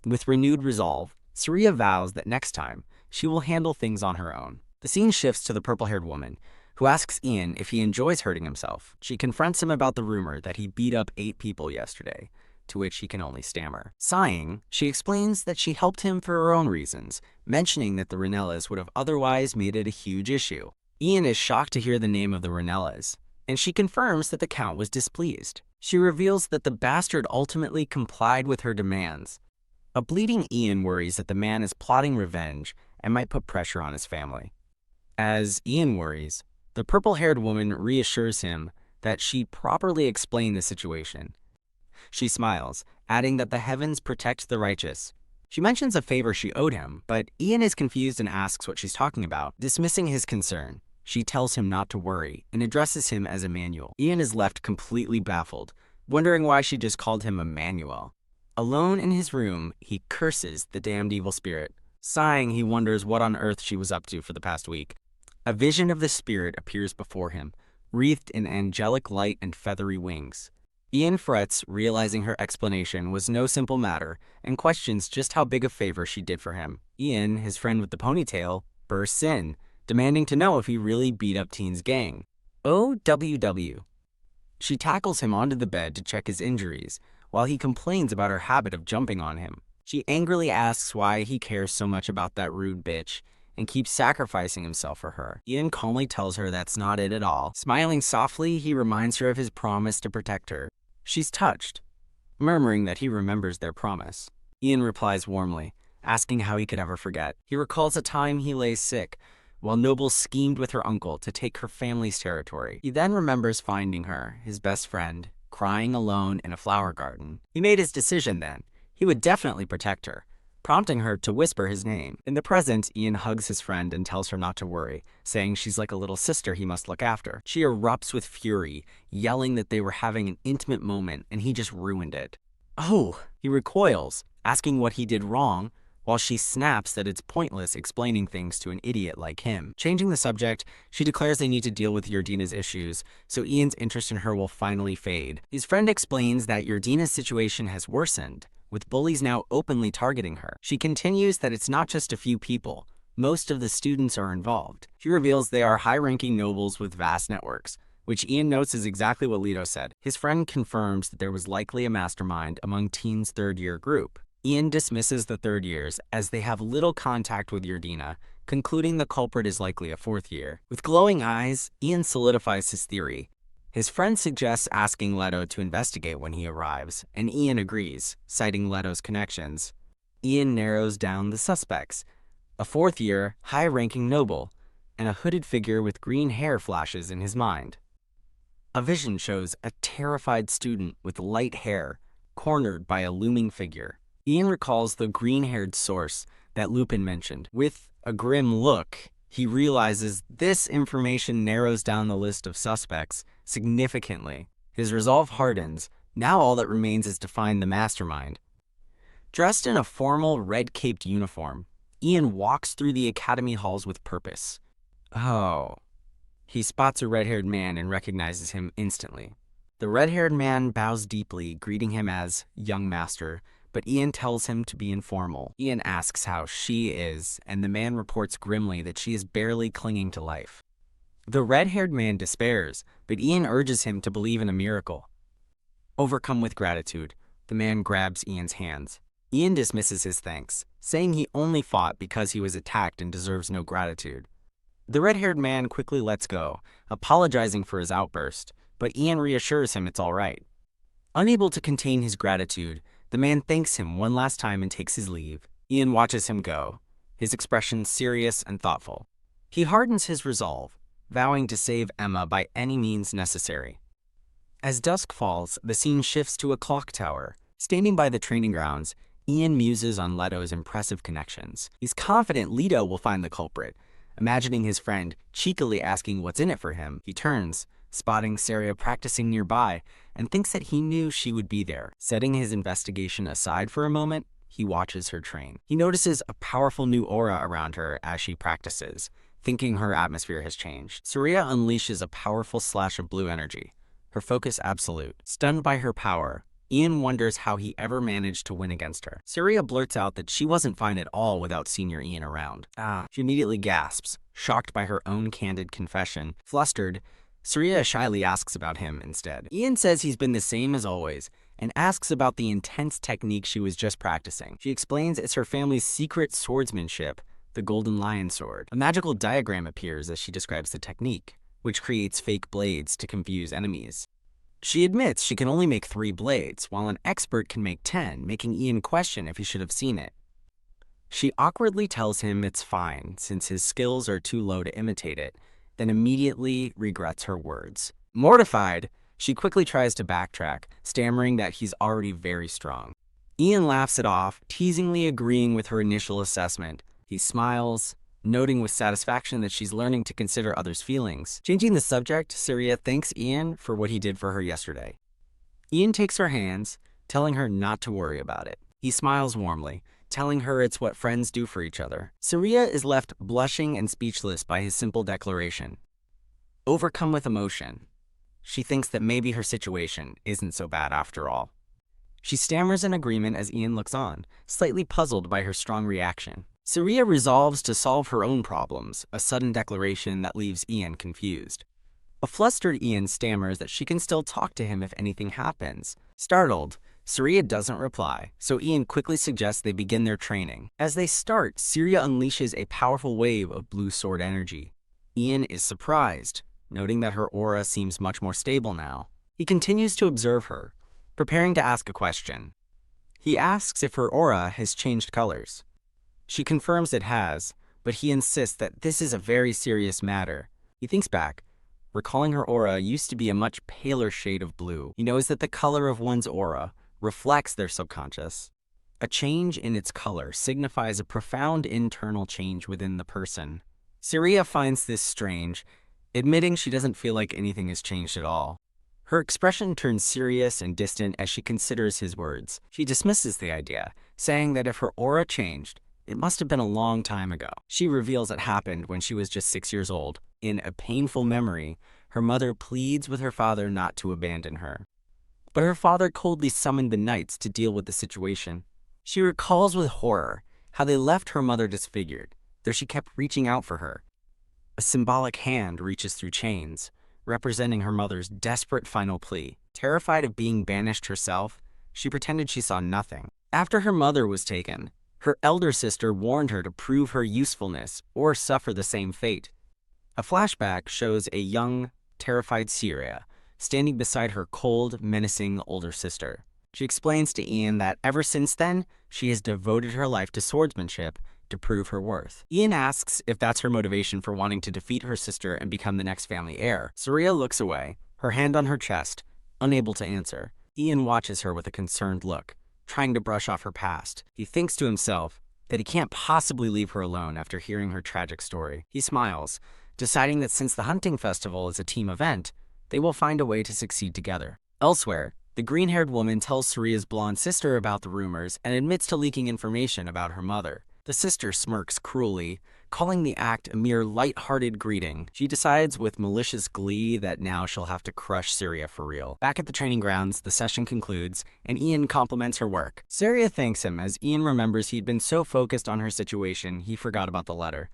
With renewed resolve, Saria vows that next time, she will handle things on her own. The scene shifts to the purple-haired woman, who asks Ian if he enjoys hurting himself. She confronts him about the rumor that he beat up 8 people yesterday, to which he can only stammer. Sighing, she explains that she helped him for her own reasons, mentioning that the Ranellas would have otherwise made it a huge issue. Ian is shocked to hear the name of the Ranellas, and she confirms that the Count was displeased. She reveals that the bastard ultimately complied with her demands. A bleeding Ian worries that the man is plotting revenge and might put pressure on his family. As Ian worries, the purple-haired woman reassures him that she properly explained the situation. She smiles, adding that the heavens protect the righteous. She mentions a favor she owed him, but Ian is confused and asks what she's talking about. Dismissing his concern, she tells him not to worry and addresses him as Emmanuel. Ian is left completely baffled, wondering why she just called him Emmanuel. Alone in his room, he curses the damned evil spirit. Sighing, he wonders what on earth she was up to for the past week. A vision of the spirit appears before him, wreathed in angelic light and feathery wings. Ian frets, realizing her explanation was no simple matter, and questions just how big a favor she did for him. Ian, his friend with the ponytail, bursts in, demanding to know if he really beat up Teen's gang. OWW. She tackles him onto the bed to check his injuries, while he complains about her habit of jumping on him. She angrily asks why he cares so much about that rude bitch, and keeps sacrificing himself for her. Ian calmly tells her that's not it at all. Smiling softly, he reminds her of his promise to protect her. She's touched, murmuring that he remembers their promise. Ian replies warmly, asking how he could ever forget. He recalls a time he lay sick, while Noble schemed with her uncle to take her family's territory. He then remembers finding her, his best friend, crying alone in a flower garden. He made his decision then. He would definitely protect her, prompting her to whisper his name. In the present, Ian hugs his friend and tells her not to worry, saying she's like a little sister he must look after. She erupts with fury, yelling that they were having an intimate moment and he just ruined it. Oh, he recoils, asking what he did wrong, while she snaps that it's pointless explaining things to an idiot like him. Changing the subject, she declares they need to deal with Yardina's issues, so Ian's interest in her will finally fade. His friend explains that Yardina's situation has worsened, with bullies now openly targeting her. She continues that it's not just a few people. Most of the students are involved. She reveals they are high-ranking nobles with vast networks, which Ian notes is exactly what Leto said. His friend confirms that there was likely a mastermind among Teen's third-year group. Ian dismisses the third years as they have little contact with Yardina, concluding the culprit is likely a fourth year. With glowing eyes, Ian solidifies his theory. His friend suggests asking Leto to investigate when he arrives, and Ian agrees, citing Leto's connections. Ian narrows down the suspects. A fourth-year, high-ranking noble, and a hooded figure with green hair flashes in his mind. A vision shows a terrified student with light hair, cornered by a looming figure. Ian recalls the green-haired source that Lupin mentioned. With a grim look, he realizes this information narrows down the list of suspects significantly. His resolve hardens. Now all that remains is to find the mastermind. Dressed in a formal red-caped uniform, Ian walks through the academy halls with purpose. Oh. He spots a red-haired man and recognizes him instantly. The red-haired man bows deeply, greeting him as young master, but Ian tells him to be informal. Ian asks how she is, and the man reports grimly that she is barely clinging to life. The red-haired man despairs, but Ian urges him to believe in a miracle. Overcome with gratitude, the man grabs Ian's hands. Ian dismisses his thanks, saying he only fought because he was attacked and deserves no gratitude. The red-haired man quickly lets go, apologizing for his outburst, but Ian reassures him it's all right. Unable to contain his gratitude, the man thanks him one last time and takes his leave. Ian watches him go, his expression serious and thoughtful. He hardens his resolve, vowing to save Emma by any means necessary. As dusk falls, the scene shifts to a clock tower. Standing by the training grounds, Ian muses on Leto's impressive connections. He's confident Leto will find the culprit. Imagining his friend cheekily asking what's in it for him, he turns, spotting Saria practicing nearby, and thinks that he knew she would be there. Setting his investigation aside for a moment, he watches her train. He notices a powerful new aura around her as she practices, thinking her atmosphere has changed. Saria unleashes a powerful slash of blue energy, her focus absolute. Stunned by her power, Ian wonders how he ever managed to win against her. Saria blurts out that she wasn't fine at all without Senior Ian around. She immediately gasps, shocked by her own candid confession. Flustered, Saria shyly asks about him instead. Ian says he's been the same as always, and asks about the intense technique she was just practicing. She explains it's her family's secret swordsmanship, the Golden Lion Sword. A magical diagram appears as she describes the technique, which creates fake blades to confuse enemies. She admits she can only make 3 blades, while an expert can make 10, making Ian question if he should have seen it. She awkwardly tells him it's fine, since his skills are too low to imitate it, then immediately regrets her words. Mortified, she quickly tries to backtrack, stammering that he's already very strong. Ian laughs it off, teasingly agreeing with her initial assessment. He smiles, noting with satisfaction that she's learning to consider others' feelings. Changing the subject, Saria thanks Ian for what he did for her yesterday. Ian takes her hands, telling her not to worry about it. He smiles warmly, telling her it's what friends do for each other. Saria is left blushing and speechless by his simple declaration. Overcome with emotion, she thinks that maybe her situation isn't so bad after all. She stammers in agreement as Ian looks on, slightly puzzled by her strong reaction. Saria resolves to solve her own problems, a sudden declaration that leaves Ian confused. A flustered Ian stammers that she can still talk to him if anything happens. Startled, Saria doesn't reply, so Ian quickly suggests they begin their training. As they start, Saria unleashes a powerful wave of blue sword energy. Ian is surprised, noting that her aura seems much more stable now. He continues to observe her, preparing to ask a question. He asks if her aura has changed colors. She confirms it has, but he insists that this is a very serious matter. He thinks back, recalling her aura used to be a much paler shade of blue. He knows that the color of one's aura reflects their subconscious. A change in its color signifies a profound internal change within the person. Saria finds this strange, admitting she doesn't feel like anything has changed at all. Her expression turns serious and distant as she considers his words. She dismisses the idea, saying that if her aura changed, it must have been a long time ago. She reveals it happened when she was just 6 years old. In a painful memory, her mother pleads with her father not to abandon her. But her father coldly summoned the knights to deal with the situation. She recalls with horror how they left her mother disfigured, though she kept reaching out for her. A symbolic hand reaches through chains, representing her mother's desperate final plea. Terrified of being banished herself, she pretended she saw nothing. After her mother was taken, her elder sister warned her to prove her usefulness or suffer the same fate. A flashback shows a young, terrified Saria standing beside her cold, menacing older sister. She explains to Ian that ever since then, she has devoted her life to swordsmanship to prove her worth. Ian asks if that's her motivation for wanting to defeat her sister and become the next family heir. Saria looks away, her hand on her chest, unable to answer. Ian watches her with a concerned look, trying to brush off her past. He thinks to himself that he can't possibly leave her alone after hearing her tragic story. He smiles, deciding that since the hunting festival is a team event, they will find a way to succeed together. Elsewhere, the green-haired woman tells Saria's blonde sister about the rumors and admits to leaking information about her mother. The sister smirks cruelly, calling the act a mere light-hearted greeting. She decides with malicious glee that now she'll have to crush Syria for real. Back at the training grounds, the session concludes, and Ian compliments her work. Syria thanks him as Ian remembers he'd been so focused on her situation he forgot about the letter.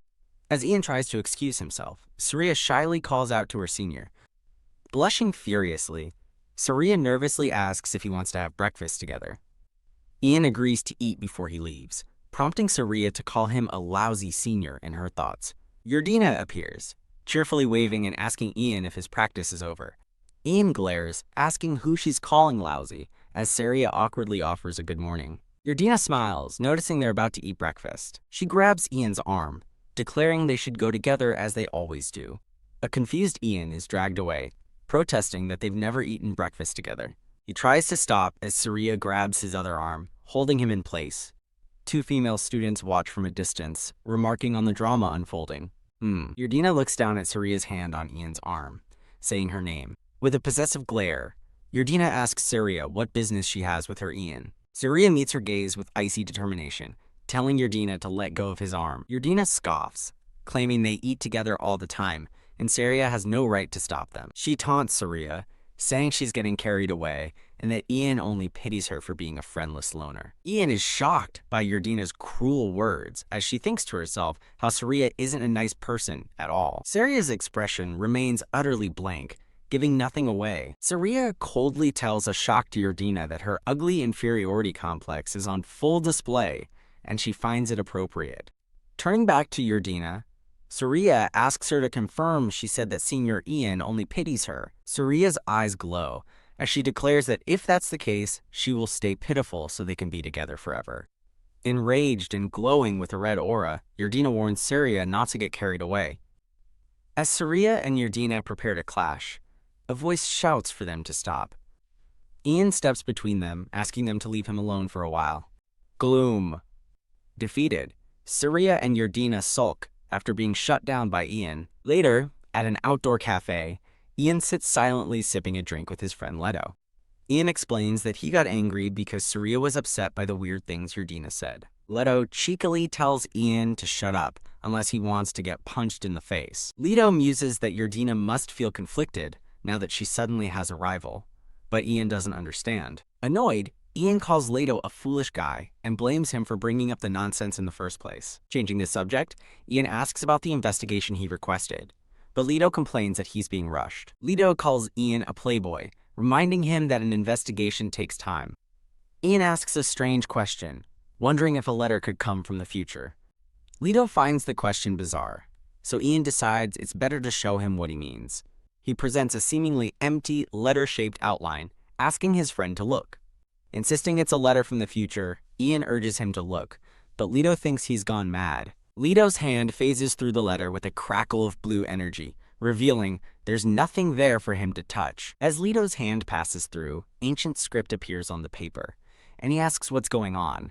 As Ian tries to excuse himself, Syria shyly calls out to her senior. Blushing furiously, Syria nervously asks if he wants to have breakfast together. Ian agrees to eat before he leaves, prompting Syria to call him a lousy senior in her thoughts. Yurdina appears, cheerfully waving and asking Ian if his practice is over. Ian glares, asking who she's calling lousy, as Syria awkwardly offers a good morning. Yurdina smiles, noticing they're about to eat breakfast. She grabs Ian's arm, declaring they should go together as they always do. A confused Ian is dragged away, protesting that they've never eaten breakfast together. He tries to stop as Syria grabs his other arm, holding him in place. Two female students watch from a distance, remarking on the drama unfolding. Yurdina looks down at Syria's hand on Ian's arm, saying her name. With a possessive glare, Yurdina asks Syria what business she has with her Ian. Syria meets her gaze with icy determination, telling Yurdina to let go of his arm. Yurdina scoffs, claiming they eat together all the time, and Syria has no right to stop them. She taunts Syria, saying she's getting carried away, and that Ian only pities her for being a friendless loner. Ian is shocked by Yurdina's cruel words, as she thinks to herself how Syria isn't a nice person at all. Syria's expression remains utterly blank, giving nothing away. Syria coldly tells a shocked Yurdina that her ugly inferiority complex is on full display, and she finds it appropriate. Turning back to Yurdina, Syria asks her to confirm she said that Senior Ian only pities her. Syria's eyes glow, as she declares that if that's the case, she will stay pitiful so they can be together forever. Enraged and glowing with a red aura, Yurdina warns Syria not to get carried away. As Syria and Yurdina prepare to clash, a voice shouts for them to stop. Ian steps between them, asking them to leave him alone for a while. Gloom. Defeated, Syria and Yurdina sulk after being shut down by Ian. Later, at an outdoor cafe, Ian sits silently sipping a drink with his friend Leto. Ian explains that he got angry because Syria was upset by the weird things Yurdina said. Leto cheekily tells Ian to shut up unless he wants to get punched in the face. Leto muses that Yurdina must feel conflicted now that she suddenly has a rival, but Ian doesn't understand. Annoyed, Ian calls Leto a foolish guy and blames him for bringing up the nonsense in the first place. Changing the subject, Ian asks about the investigation he requested, but Leto complains that he's being rushed. Leto calls Ian a playboy, reminding him that an investigation takes time. Ian asks a strange question, wondering if a letter could come from the future. Leto finds the question bizarre, so Ian decides it's better to show him what he means. He presents a seemingly empty, letter-shaped outline, asking his friend to look. Insisting it's a letter from the future, Ian urges him to look, but Leto thinks he's gone mad. Leto's hand phases through the letter with a crackle of blue energy, revealing there's nothing there for him to touch. As Leto's hand passes through, ancient script appears on the paper, and he asks what's going on.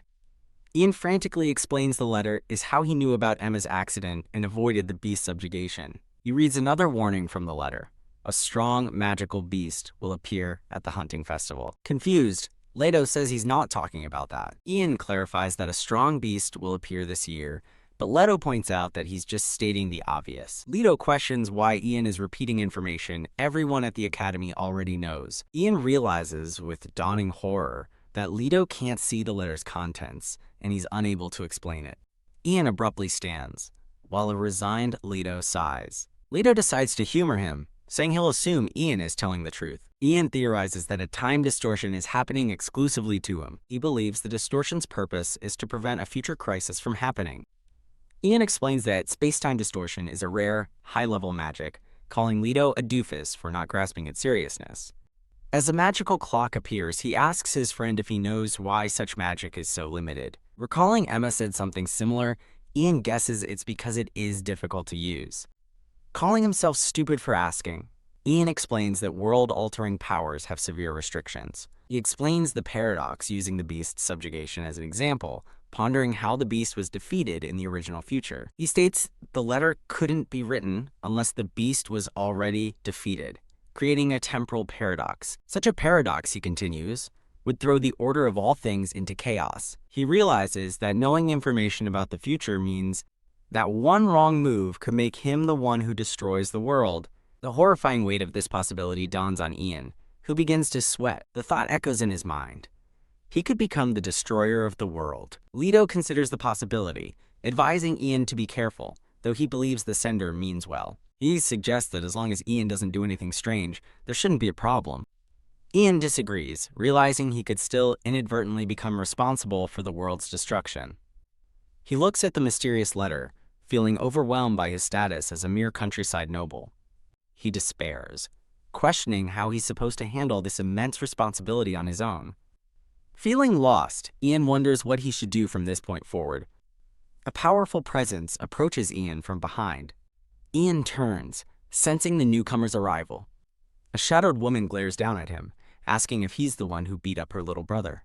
Ian frantically explains the letter is how he knew about Emma's accident and avoided the beast's subjugation. He reads another warning from the letter. A strong, magical beast will appear at the hunting festival. Confused, Leto says he's not talking about that. Ian clarifies that a strong beast will appear this year, but Leto points out that he's just stating the obvious. Leto questions why Ian is repeating information everyone at the academy already knows. Ian realizes, with dawning horror, that Leto can't see the letter's contents, and he's unable to explain it. Ian abruptly stands, while a resigned Leto sighs. Leto decides to humor him, saying he'll assume Ian is telling the truth. Ian theorizes that a time distortion is happening exclusively to him. He believes the distortion's purpose is to prevent a future crisis from happening. Ian explains that space-time distortion is a rare, high-level magic, calling Leto a doofus for not grasping its seriousness. As a magical clock appears, he asks his friend if he knows why such magic is so limited. Recalling Emma said something similar, Ian guesses it's because it is difficult to use. Calling himself stupid for asking, Ian explains that world-altering powers have severe restrictions. He explains the paradox using the beast's subjugation as an example, pondering how the beast was defeated in the original future. He states the letter couldn't be written unless the beast was already defeated, creating a temporal paradox. Such a paradox, he continues, would throw the order of all things into chaos. He realizes that knowing information about the future means that one wrong move could make him the one who destroys the world. The horrifying weight of this possibility dawns on Ian, who begins to sweat. The thought echoes in his mind. He could become the destroyer of the world. Leto considers the possibility, advising Ian to be careful, though he believes the sender means well. He suggests that as long as Ian doesn't do anything strange, there shouldn't be a problem. Ian disagrees, realizing he could still inadvertently become responsible for the world's destruction. He looks at the mysterious letter, feeling overwhelmed by his status as a mere countryside noble. He despairs, questioning how he's supposed to handle this immense responsibility on his own. Feeling lost, Ian wonders what he should do from this point forward. A powerful presence approaches Ian from behind. Ian turns, sensing the newcomer's arrival. A shadowed woman glares down at him, asking if he's the one who beat up her little brother.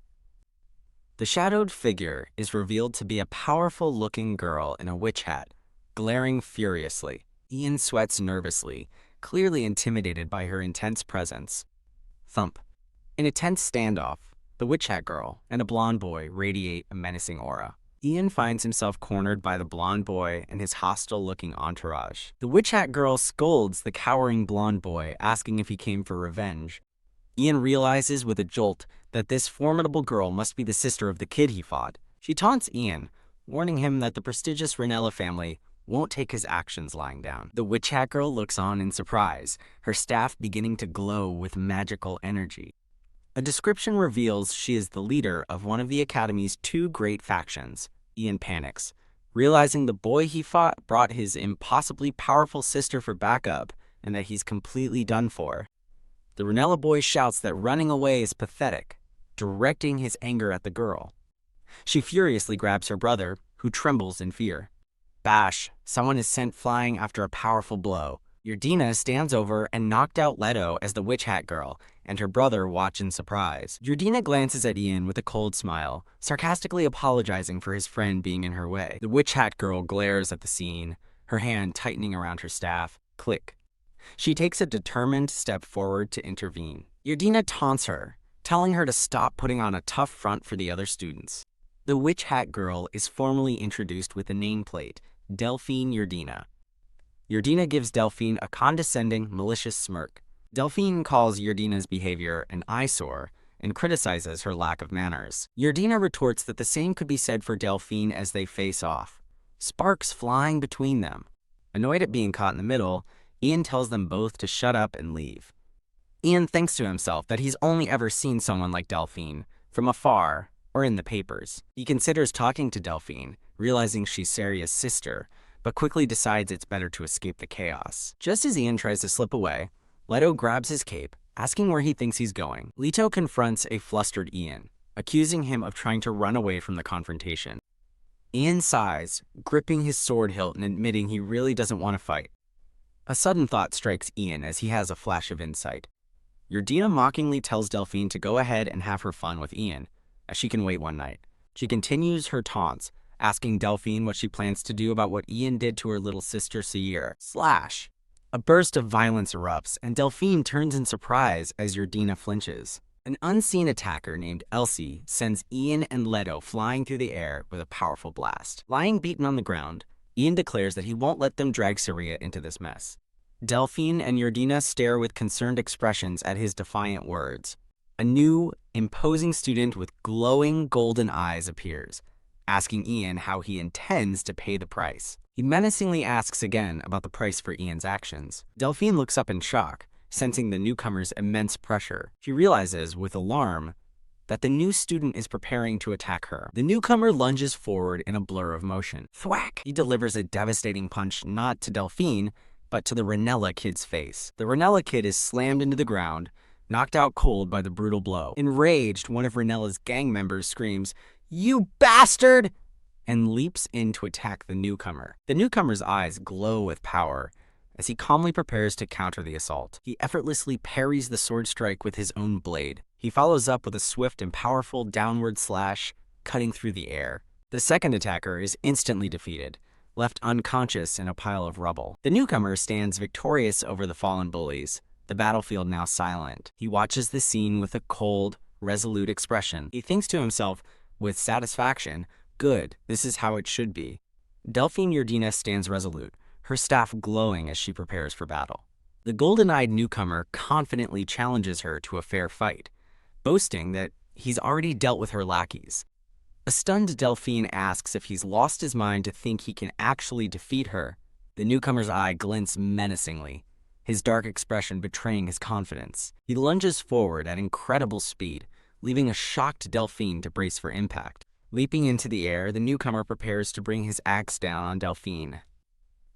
The shadowed figure is revealed to be a powerful-looking girl in a witch hat, glaring furiously. Ian sweats nervously, clearly intimidated by her intense presence. Thump. In a tense standoff, the witch hat girl and a blonde boy radiate a menacing aura. Ian finds himself cornered by the blonde boy and his hostile-looking entourage. The witch hat girl scolds the cowering blonde boy, asking if he came for revenge. Ian realizes with a jolt that this formidable girl must be the sister of the kid he fought. She taunts Ian, warning him that the prestigious Ranella family won't take his actions lying down. The witch hat girl looks on in surprise, her staff beginning to glow with magical energy. A description reveals she is the leader of one of the Academy's two great factions. Ian panics, realizing the boy he fought brought his impossibly powerful sister for backup and that he's completely done for. The Ranella boy shouts that running away is pathetic, directing his anger at the girl. She furiously grabs her brother, who trembles in fear. Bash, someone is sent flying after a powerful blow. Yurdina stands over and knocked out Leto as the witch hat girl, and her brother watch in surprise. Yurdina glances at Ian with a cold smile, sarcastically apologizing for his friend being in her way. The witch hat girl glares at the scene, her hand tightening around her staff. Click. She takes a determined step forward to intervene. Yurdina taunts her, telling her to stop putting on a tough front for the other students. The witch hat girl is formally introduced with a nameplate, Delphine Yurdina. Yurdina gives Delphine a condescending, malicious smirk. Delphine calls Yurdina's behavior an eyesore and criticizes her lack of manners. Yurdina retorts that the same could be said for Delphine as they face off, sparks flying between them. Annoyed at being caught in the middle, Ian tells them both to shut up and leave. Ian thinks to himself that he's only ever seen someone like Delphine, from afar or in the papers. He considers talking to Delphine, realizing she's Saria's sister, but quickly decides it's better to escape the chaos. Just as Ian tries to slip away, Leto grabs his cape, asking where he thinks he's going. Leto confronts a flustered Ian, accusing him of trying to run away from the confrontation. Ian sighs, gripping his sword hilt and admitting he really doesn't want to fight. A sudden thought strikes Ian as he has a flash of insight. Yurdina mockingly tells Delphine to go ahead and have her fun with Ian, as she can wait one night. She continues her taunts, asking Delphine what she plans to do about what Ian did to her little sister Sayir. Slash! A burst of violence erupts, and Delphine turns in surprise as Yurdina flinches. An unseen attacker named Elsie sends Ian and Leto flying through the air with a powerful blast. Lying beaten on the ground, Ian declares that he won't let them drag Saria into this mess. Delphine and Yurdina stare with concerned expressions at his defiant words. A new, imposing student with glowing golden eyes appears, asking Ian how he intends to pay the price. He menacingly asks again about the price for Ian's actions. Delphine looks up in shock, sensing the newcomer's immense pressure. She realizes, with alarm, that the new student is preparing to attack her. The newcomer lunges forward in a blur of motion. Thwack! He delivers a devastating punch not to Delphine, but to the Ranella kid's face. The Ranella kid is slammed into the ground, knocked out cold by the brutal blow. Enraged, one of Ranella's gang members screams, "You bastard!" and leaps in to attack the newcomer. The newcomer's eyes glow with power as he calmly prepares to counter the assault. He effortlessly parries the sword strike with his own blade. He follows up with a swift and powerful downward slash, cutting through the air. The second attacker is instantly defeated, left unconscious in a pile of rubble. The newcomer stands victorious over the fallen bullies, the battlefield now silent. He watches the scene with a cold, resolute expression. He thinks to himself, with satisfaction, "Good, this is how it should be." Delphine Yardina stands resolute, her staff glowing as she prepares for battle. The golden-eyed newcomer confidently challenges her to a fair fight, boasting that he's already dealt with her lackeys. A stunned Delphine asks if he's lost his mind to think he can actually defeat her. The newcomer's eye glints menacingly, his dark expression betraying his confidence. He lunges forward at incredible speed, leaving a shocked Delphine to brace for impact. Leaping into the air, the newcomer prepares to bring his axe down on Delphine.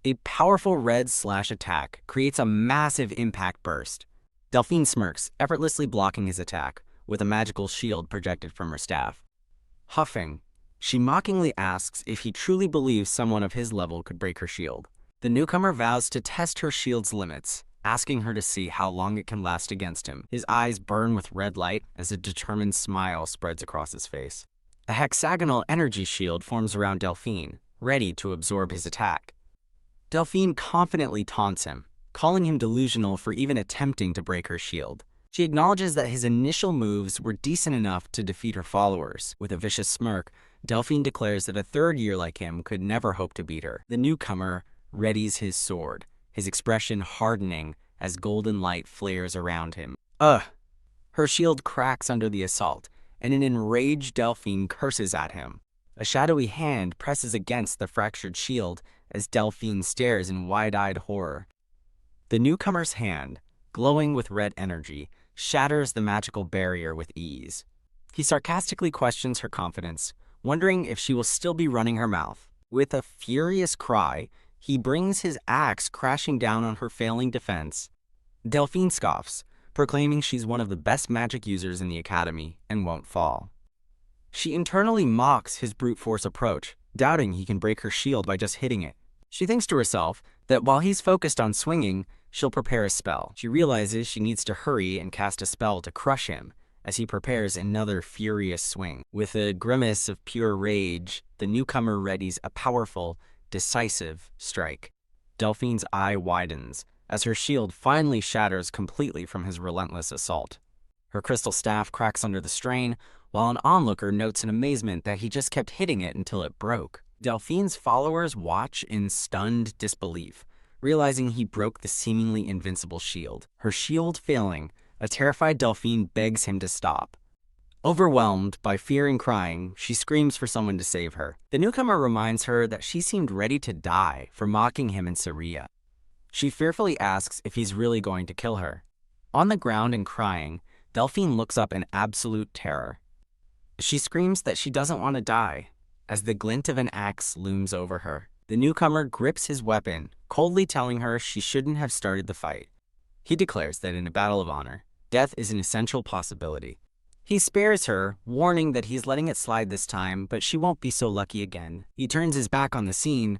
A powerful red slash attack creates a massive impact burst. Delphine smirks, effortlessly blocking his attack, with a magical shield projected from her staff. Huffing, she mockingly asks if he truly believes someone of his level could break her shield. The newcomer vows to test her shield's limits, asking her to see how long it can last against him. His eyes burn with red light as a determined smile spreads across his face. A hexagonal energy shield forms around Delphine, ready to absorb his attack. Delphine confidently taunts him, calling him delusional for even attempting to break her shield. She acknowledges that his initial moves were decent enough to defeat her followers. With a vicious smirk, Delphine declares that a third year like him could never hope to beat her. The newcomer readies his sword, his expression hardening as golden light flares around him. Ugh! Her shield cracks under the assault, and an enraged Delphine curses at him. A shadowy hand presses against the fractured shield as Delphine stares in wide-eyed horror. The newcomer's hand, glowing with red energy, shatters the magical barrier with ease. He sarcastically questions her confidence, wondering if she will still be running her mouth. With a furious cry, he brings his axe crashing down on her failing defense. Delphine scoffs, proclaiming she's one of the best magic users in the academy and won't fall. She internally mocks his brute force approach, doubting he can break her shield by just hitting it. She thinks to herself that while he's focused on swinging, she'll prepare a spell. She realizes she needs to hurry and cast a spell to crush him as he prepares another furious swing. With a grimace of pure rage, the newcomer readies a powerful, decisive strike. Delphine's eye widens as her shield finally shatters completely from his relentless assault. Her crystal staff cracks under the strain, while an onlooker notes in amazement that he just kept hitting it until it broke. Delphine's followers watch in stunned disbelief, realizing he broke the seemingly invincible shield. Her shield failing, a terrified Delphine begs him to stop. Overwhelmed by fear and crying, she screams for someone to save her. The newcomer reminds her that she seemed ready to die for mocking him in Syria. She fearfully asks if he's really going to kill her. On the ground and crying, Delphine looks up in absolute terror. She screams that she doesn't want to die, as the glint of an axe looms over her. The newcomer grips his weapon, coldly telling her she shouldn't have started the fight. He declares that in a battle of honor, death is an essential possibility. He spares her, warning that he's letting it slide this time, but she won't be so lucky again. He turns his back on the scene,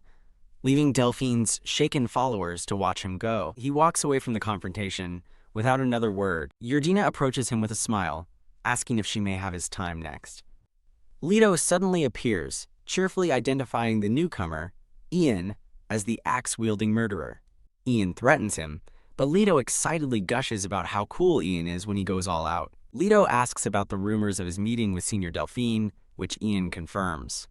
leaving Delphine's shaken followers to watch him go. He walks away from the confrontation without another word. Yardina approaches him with a smile, asking if she may have his time next. Leto suddenly appears, cheerfully identifying the newcomer, Ian, as the axe-wielding murderer. Ian threatens him, but Leto excitedly gushes about how cool Ian is when he goes all out. Leto asks about the rumors of his meeting with Senior Delphine, which Ian confirms.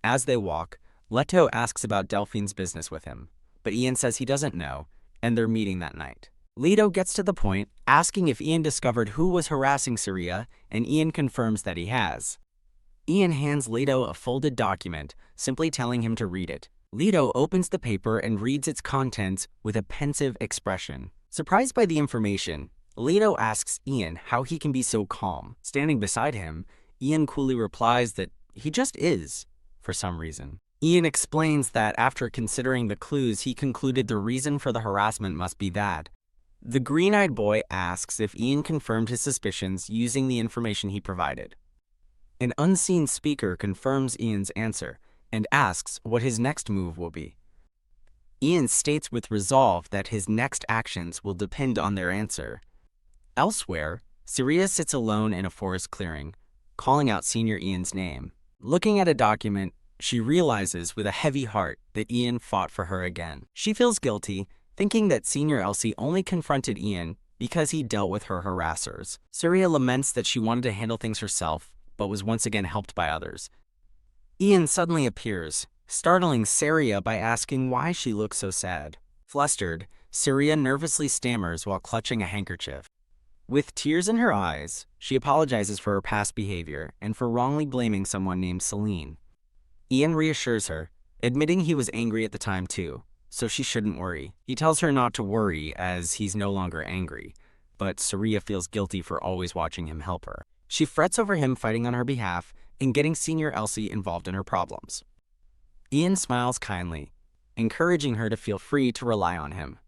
As they walk, Leto asks about Delphine's business with him, but Ian says he doesn't know, and they're meeting that night. Leto gets to the point, asking if Ian discovered who was harassing Syria, and Ian confirms that he has. Ian hands Leto a folded document, simply telling him to read it. Leto opens the paper and reads its contents with a pensive expression. Surprised by the information, Leto asks Ian how he can be so calm. Standing beside him, Ian coolly replies that he just is, for some reason. Ian explains that after considering the clues, he concluded the reason for the harassment must be that. The green-eyed boy asks if Ian confirmed his suspicions using the information he provided. An unseen speaker confirms Ian's answer and asks what his next move will be. Ian states with resolve that his next actions will depend on their answer. Elsewhere, Syria sits alone in a forest clearing, calling out Senior Ian's name. Looking at a document, she realizes with a heavy heart that Ian fought for her again. She feels guilty, thinking that Senior Elsie only confronted Ian because he dealt with her harassers. Saria laments that she wanted to handle things herself, but was once again helped by others. Ian suddenly appears, startling Saria by asking why she looks so sad. Flustered, Saria nervously stammers while clutching a handkerchief. With tears in her eyes, she apologizes for her past behavior and for wrongly blaming someone named Celine. Ian reassures her, admitting he was angry at the time too, so she shouldn't worry. He tells her not to worry as he's no longer angry, but Saria feels guilty for always watching him help her. She frets over him fighting on her behalf and getting Senior Elsie involved in her problems. Ian smiles kindly, encouraging her to feel free to rely on him.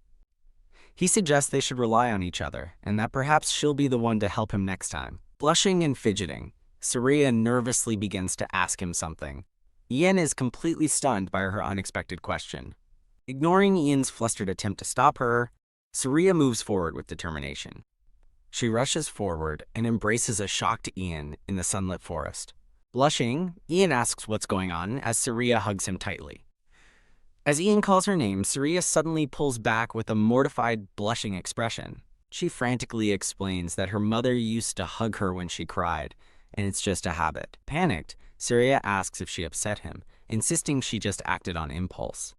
He suggests they should rely on each other, and that perhaps she'll be the one to help him next time. Blushing and fidgeting, Saria nervously begins to ask him something. Ian is completely stunned by her unexpected question. Ignoring Ian's flustered attempt to stop her, Saria moves forward with determination. She rushes forward and embraces a shocked Ian in the sunlit forest. Blushing, Ian asks what's going on as Saria hugs him tightly. As Ian calls her name, Saria suddenly pulls back with a mortified, blushing expression. She frantically explains that her mother used to hug her when she cried, and it's just a habit. Panicked, Saria asks if she upset him, insisting she just acted on impulse.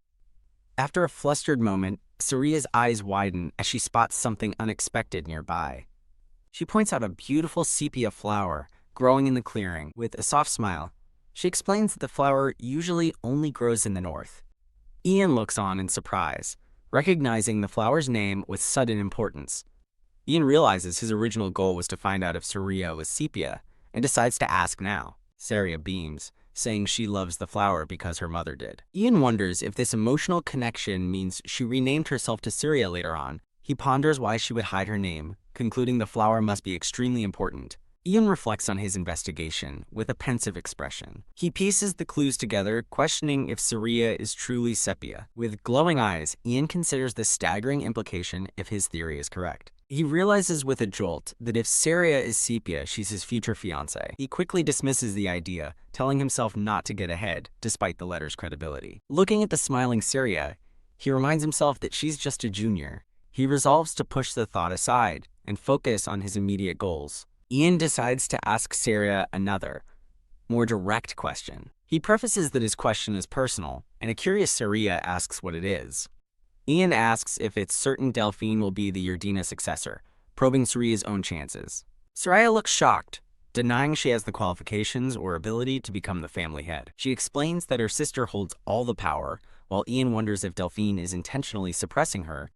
After a flustered moment, Saria's eyes widen as she spots something unexpected nearby. She points out a beautiful sepia flower growing in the clearing. With a soft smile, she explains that the flower usually only grows in the north. Ian looks on in surprise, recognizing the flower's name with sudden importance. Ian realizes his original goal was to find out if Saria was sepia, and decides to ask now. Saria beams, saying she loves the flower because her mother did. Ian wonders if this emotional connection means she renamed herself to Saria later on. He ponders why she would hide her name, concluding the flower must be extremely important. Ian reflects on his investigation with a pensive expression. He pieces the clues together, questioning if Saria is truly sepia. With glowing eyes, Ian considers the staggering implication if his theory is correct. He realizes with a jolt that if Saria is sepia, she's his future fiancée. He quickly dismisses the idea, telling himself not to get ahead, despite the letter's credibility. Looking at the smiling Saria, he reminds himself that she's just a junior. He resolves to push the thought aside and focus on his immediate goals. Ian decides to ask Saria another, more direct question. He prefaces that his question is personal, and a curious Saria asks what it is. Ian asks if it's certain Delphine will be the Yerdina successor, probing Saria's own chances. Saria looks shocked, denying she has the qualifications or ability to become the family head. She explains that her sister holds all the power, while Ian wonders if Delphine is intentionally suppressing her,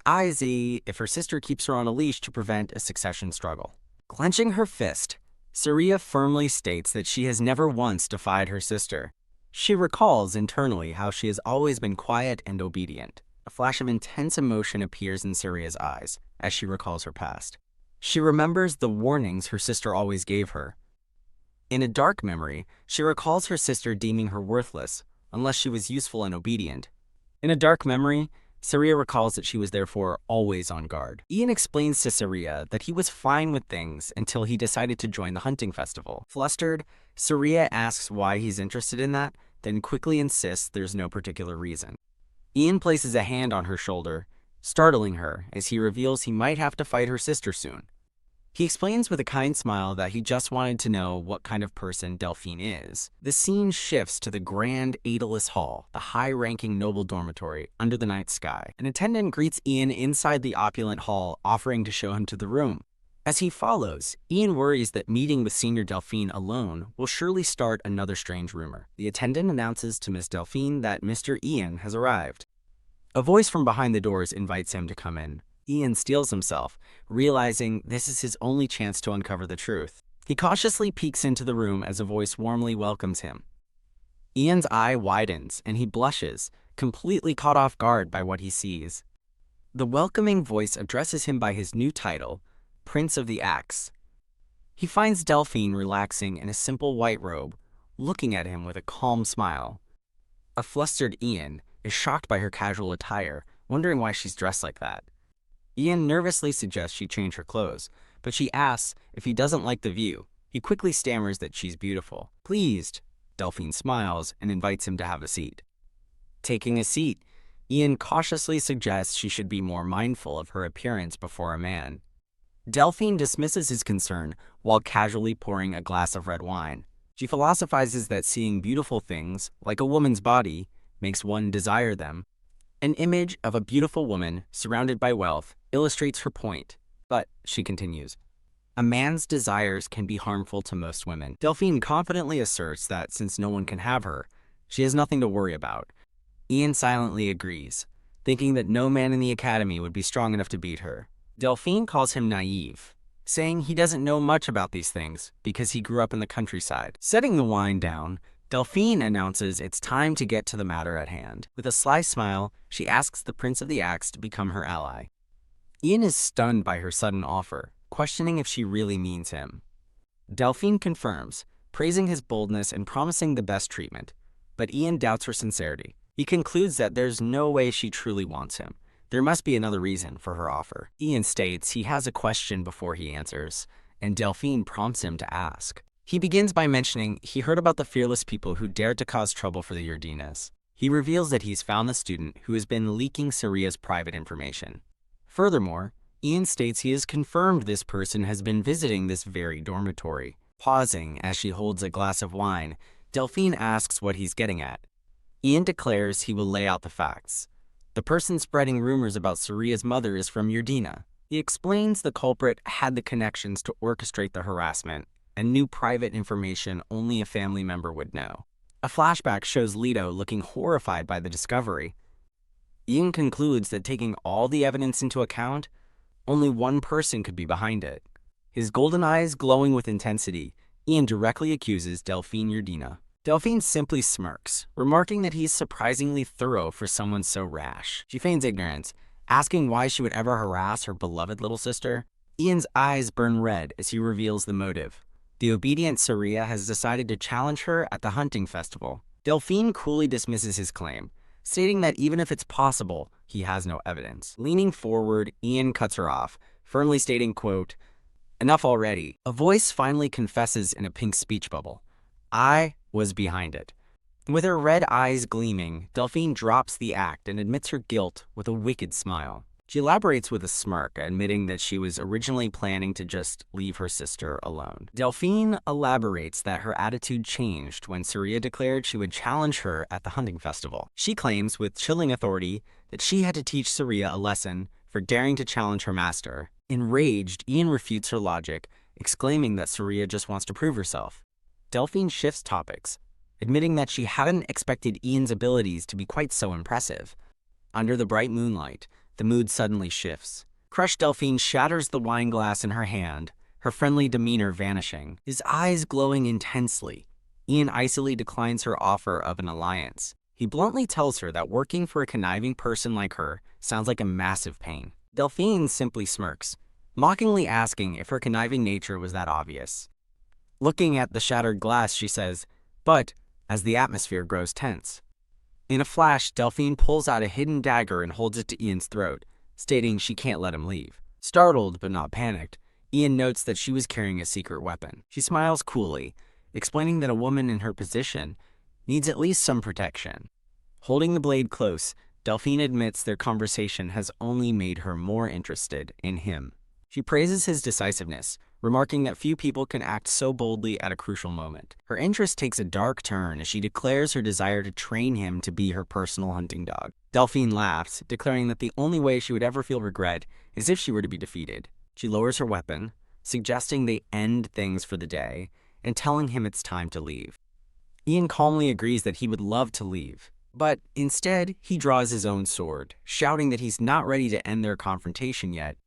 i.e. if her sister keeps her on a leash to prevent a succession struggle. Clenching her fist, Saria firmly states that she has never once defied her sister. She recalls internally how she has always been quiet and obedient. A flash of intense emotion appears in Saria's eyes as she recalls her past. She remembers the warnings her sister always gave her. In a dark memory, she recalls her sister deeming her worthless unless she was useful and obedient. In a dark memory, Saria recalls that she was therefore always on guard. Ian explains to Saria that he was fine with things until he decided to join the hunting festival. Flustered, Saria asks why he's interested in that, then quickly insists there's no particular reason. Ian places a hand on her shoulder, startling her as he reveals he might have to fight her sister soon. He explains with a kind smile that he just wanted to know what kind of person Delphine is. The scene shifts to the grand Aedalus Hall, the high-ranking noble dormitory under the night sky. An attendant greets Ian inside the opulent hall, offering to show him to the room. As he follows, Ian worries that meeting with Senior Delphine alone will surely start another strange rumor. The attendant announces to Miss Delphine that Mr. Ian has arrived. A voice from behind the doors invites him to come in. Ian steels himself, realizing this is his only chance to uncover the truth. He cautiously peeks into the room as a voice warmly welcomes him. Ian's eye widens and he blushes, completely caught off guard by what he sees. The welcoming voice addresses him by his new title, Prince of the Axe. He finds Delphine relaxing in a simple white robe, looking at him with a calm smile. A flustered Ian is shocked by her casual attire, wondering why she's dressed like that. Ian nervously suggests she change her clothes, but she asks if he doesn't like the view. He quickly stammers that she's beautiful. Pleased, Delphine smiles and invites him to have a seat. Taking a seat, Ian cautiously suggests she should be more mindful of her appearance before a man. Delphine dismisses his concern while casually pouring a glass of red wine. She philosophizes that seeing beautiful things, like a woman's body, makes one desire them. An image of a beautiful woman surrounded by wealth illustrates her point. But, she continues, a man's desires can be harmful to most women. Delphine confidently asserts that since no one can have her, she has nothing to worry about. Ian silently agrees, thinking that no man in the academy would be strong enough to beat her. Delphine calls him naive, saying he doesn't know much about these things because he grew up in the countryside. Setting the wine down, Delphine announces it's time to get to the matter at hand. With a sly smile, she asks the Prince of the Axe to become her ally. Ian is stunned by her sudden offer, questioning if she really means him. Delphine confirms, praising his boldness and promising the best treatment, but Ian doubts her sincerity. He concludes that there's no way she truly wants him. There must be another reason for her offer. Ian states he has a question before he answers, and Delphine prompts him to ask. He begins by mentioning he heard about the fearless people who dared to cause trouble for the Urdinas. He reveals that he's found the student who has been leaking Saria's private information. Furthermore, Ian states he has confirmed this person has been visiting this very dormitory. Pausing as she holds a glass of wine, Delphine asks what he's getting at. Ian declares he will lay out the facts. The person spreading rumors about Saria's mother is from Urdina. He explains the culprit had the connections to orchestrate the harassment and knew private information only a family member would know. A flashback shows Leto looking horrified by the discovery. Ian concludes that taking all the evidence into account, only one person could be behind it. His golden eyes glowing with intensity, Ian directly accuses Delphine Urdina. Delphine simply smirks, remarking that he's surprisingly thorough for someone so rash. She feigns ignorance, asking why she would ever harass her beloved little sister. Ian's eyes burn red as he reveals the motive. The obedient Saria has decided to challenge her at the hunting festival. Delphine coolly dismisses his claim, stating that even if it's possible, he has no evidence. Leaning forward, Ian cuts her off, firmly stating, quote, "Enough already." A voice finally confesses in a pink speech bubble. I was behind it. With her red eyes gleaming, Delphine drops the act and admits her guilt with a wicked smile. She elaborates with a smirk, admitting that she was originally planning to just leave her sister alone. Delphine elaborates that her attitude changed when Saria declared she would challenge her at the hunting festival. She claims with chilling authority that she had to teach Saria a lesson for daring to challenge her master. Enraged, Ian refutes her logic, exclaiming that Saria just wants to prove herself. Delphine shifts topics, admitting that she hadn't expected Ian's abilities to be quite so impressive. Under the bright moonlight, the mood suddenly shifts. Crushed Delphine shatters the wine glass in her hand, her friendly demeanor vanishing, his eyes glowing intensely. Ian icily declines her offer of an alliance. He bluntly tells her that working for a conniving person like her sounds like a massive pain. Delphine simply smirks, mockingly asking if her conniving nature was that obvious. Looking at the shattered glass, she says, "But," as the atmosphere grows tense. In a flash, Delphine pulls out a hidden dagger and holds it to Ian's throat, stating she can't let him leave. Startled but not panicked, Ian notes that she was carrying a secret weapon. She smiles coolly, explaining that a woman in her position needs at least some protection. Holding the blade close, Delphine admits their conversation has only made her more interested in him. She praises his decisiveness, remarking that few people can act so boldly at a crucial moment. Her interest takes a dark turn as she declares her desire to train him to be her personal hunting dog. Delphine laughs, declaring that the only way she would ever feel regret is if she were to be defeated. She lowers her weapon, suggesting they end things for the day, and telling him it's time to leave. Ian calmly agrees that he would love to leave, but instead he draws his own sword, shouting that he's not ready to end their confrontation yet.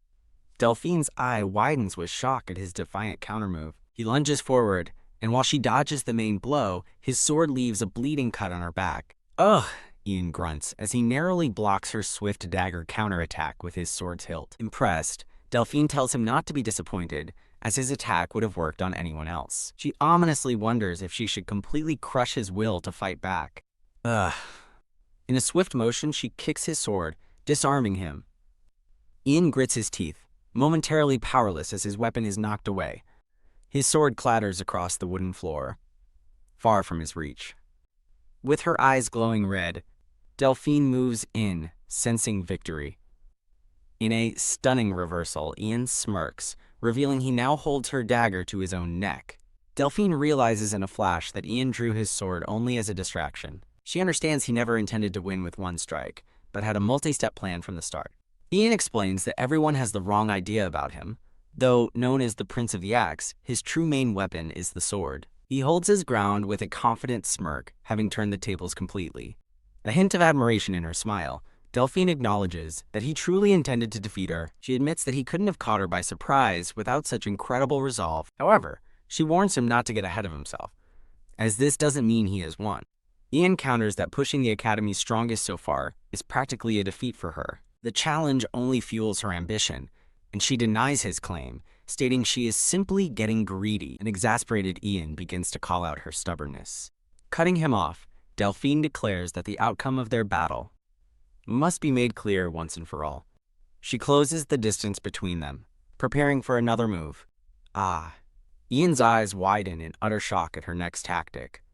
Delphine's eye widens with shock at his defiant countermove. He lunges forward, and while she dodges the main blow, his sword leaves a bleeding cut on her back. "Ugh," Ian grunts as he narrowly blocks her swift dagger counterattack with his sword's hilt. Impressed, Delphine tells him not to be disappointed, as his attack would have worked on anyone else. She ominously wonders if she should completely crush his will to fight back. Ugh. In a swift motion, she kicks his sword, disarming him. Ian grits his teeth, momentarily powerless as his weapon is knocked away. His sword clatters across the wooden floor, far from his reach. With her eyes glowing red, Delphine moves in, sensing victory. In a stunning reversal, Ian smirks, revealing he now holds her dagger to his own neck. Delphine realizes in a flash that Ian drew his sword only as a distraction. She understands he never intended to win with one strike, but had a multi-step plan from the start. Ian explains that everyone has the wrong idea about him. Though known as the Prince of the Axe, his true main weapon is the sword. He holds his ground with a confident smirk, having turned the tables completely. A hint of admiration in her smile, Delphine acknowledges that he truly intended to defeat her. She admits that he couldn't have caught her by surprise without such incredible resolve. However, she warns him not to get ahead of himself, as this doesn't mean he has won. Ian counters that pushing the Academy's strongest so far is practically a defeat for her. The challenge only fuels her ambition, and she denies his claim, stating she is simply getting greedy. An exasperated Ian begins to call out her stubbornness. Cutting him off, Delphine declares that the outcome of their battle must be made clear once and for all. She closes the distance between them, preparing for another move. Ian's eyes widen in utter shock at her next tactic.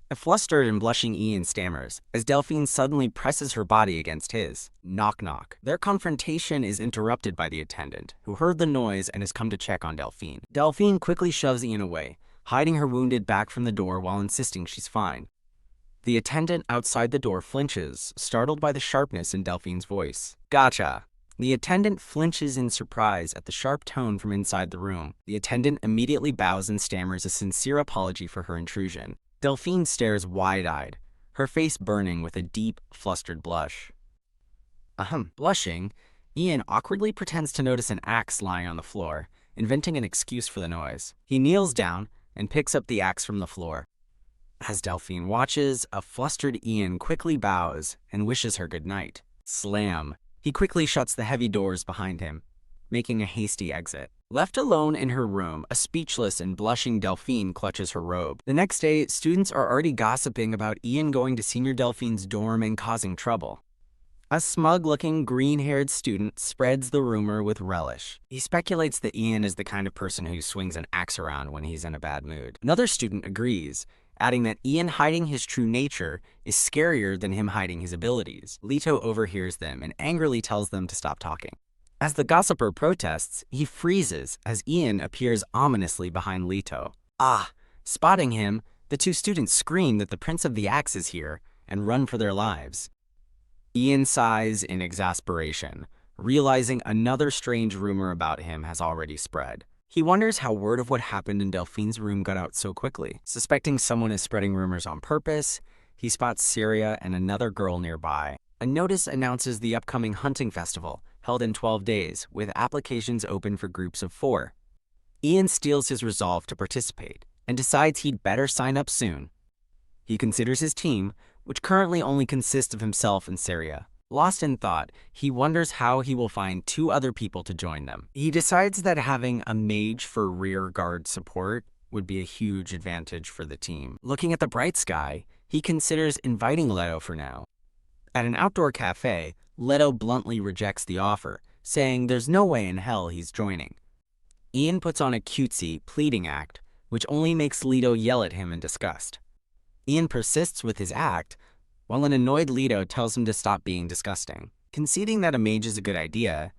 A flustered and blushing Ian stammers, as Delphine suddenly presses her body against his. Knock knock. Their confrontation is interrupted by the attendant, who heard the noise and has come to check on Delphine. Delphine quickly shoves Ian away, hiding her wounded back from the door while insisting she's fine. The attendant outside the door flinches, startled by the sharpness in Delphine's voice. Gotcha. The attendant flinches in surprise at the sharp tone from inside the room. The attendant immediately bows and stammers a sincere apology for her intrusion. Delphine stares wide-eyed, her face burning with a deep, flustered blush. Blushing, Ian awkwardly pretends to notice an axe lying on the floor, inventing an excuse for the noise. He kneels down and picks up the axe from the floor. As Delphine watches, a flustered Ian quickly bows and wishes her good night. Slam. He quickly shuts the heavy doors behind him, making a hasty exit. Left alone in her room, a speechless and blushing Delphine clutches her robe. The next day, students are already gossiping about Ian going to Senior Delphine's dorm and causing trouble. A smug-looking, green-haired student spreads the rumor with relish. He speculates that Ian is the kind of person who swings an axe around when he's in a bad mood. Another student agrees, adding that Ian hiding his true nature is scarier than him hiding his abilities. Leto overhears them and angrily tells them to stop talking. As the gossiper protests, he freezes as Ian appears ominously behind Leto. Spotting him, the two students scream that the Prince of the Axe is here and run for their lives. Ian sighs in exasperation, realizing another strange rumor about him has already spread. He wonders how word of what happened in Delphine's room got out so quickly. Suspecting someone is spreading rumors on purpose, he spots Syria and another girl nearby. A notice announces the upcoming hunting festival, held in 12 days, with applications open for groups of 4. Ian steels his resolve to participate, and decides he'd better sign up soon. He considers his team, which currently only consists of himself and Syria. Lost in thought, he wonders how he will find 2 other people to join them. He decides that having a mage for rear guard support would be a huge advantage for the team. Looking at the bright sky, he considers inviting Leto for now. At an outdoor cafe, Leto bluntly rejects the offer, saying there's no way in hell he's joining. Ian puts on a cutesy, pleading act, which only makes Leto yell at him in disgust. Ian persists with his act, while an annoyed Leto tells him to stop being disgusting. Conceding that a mage is a good idea,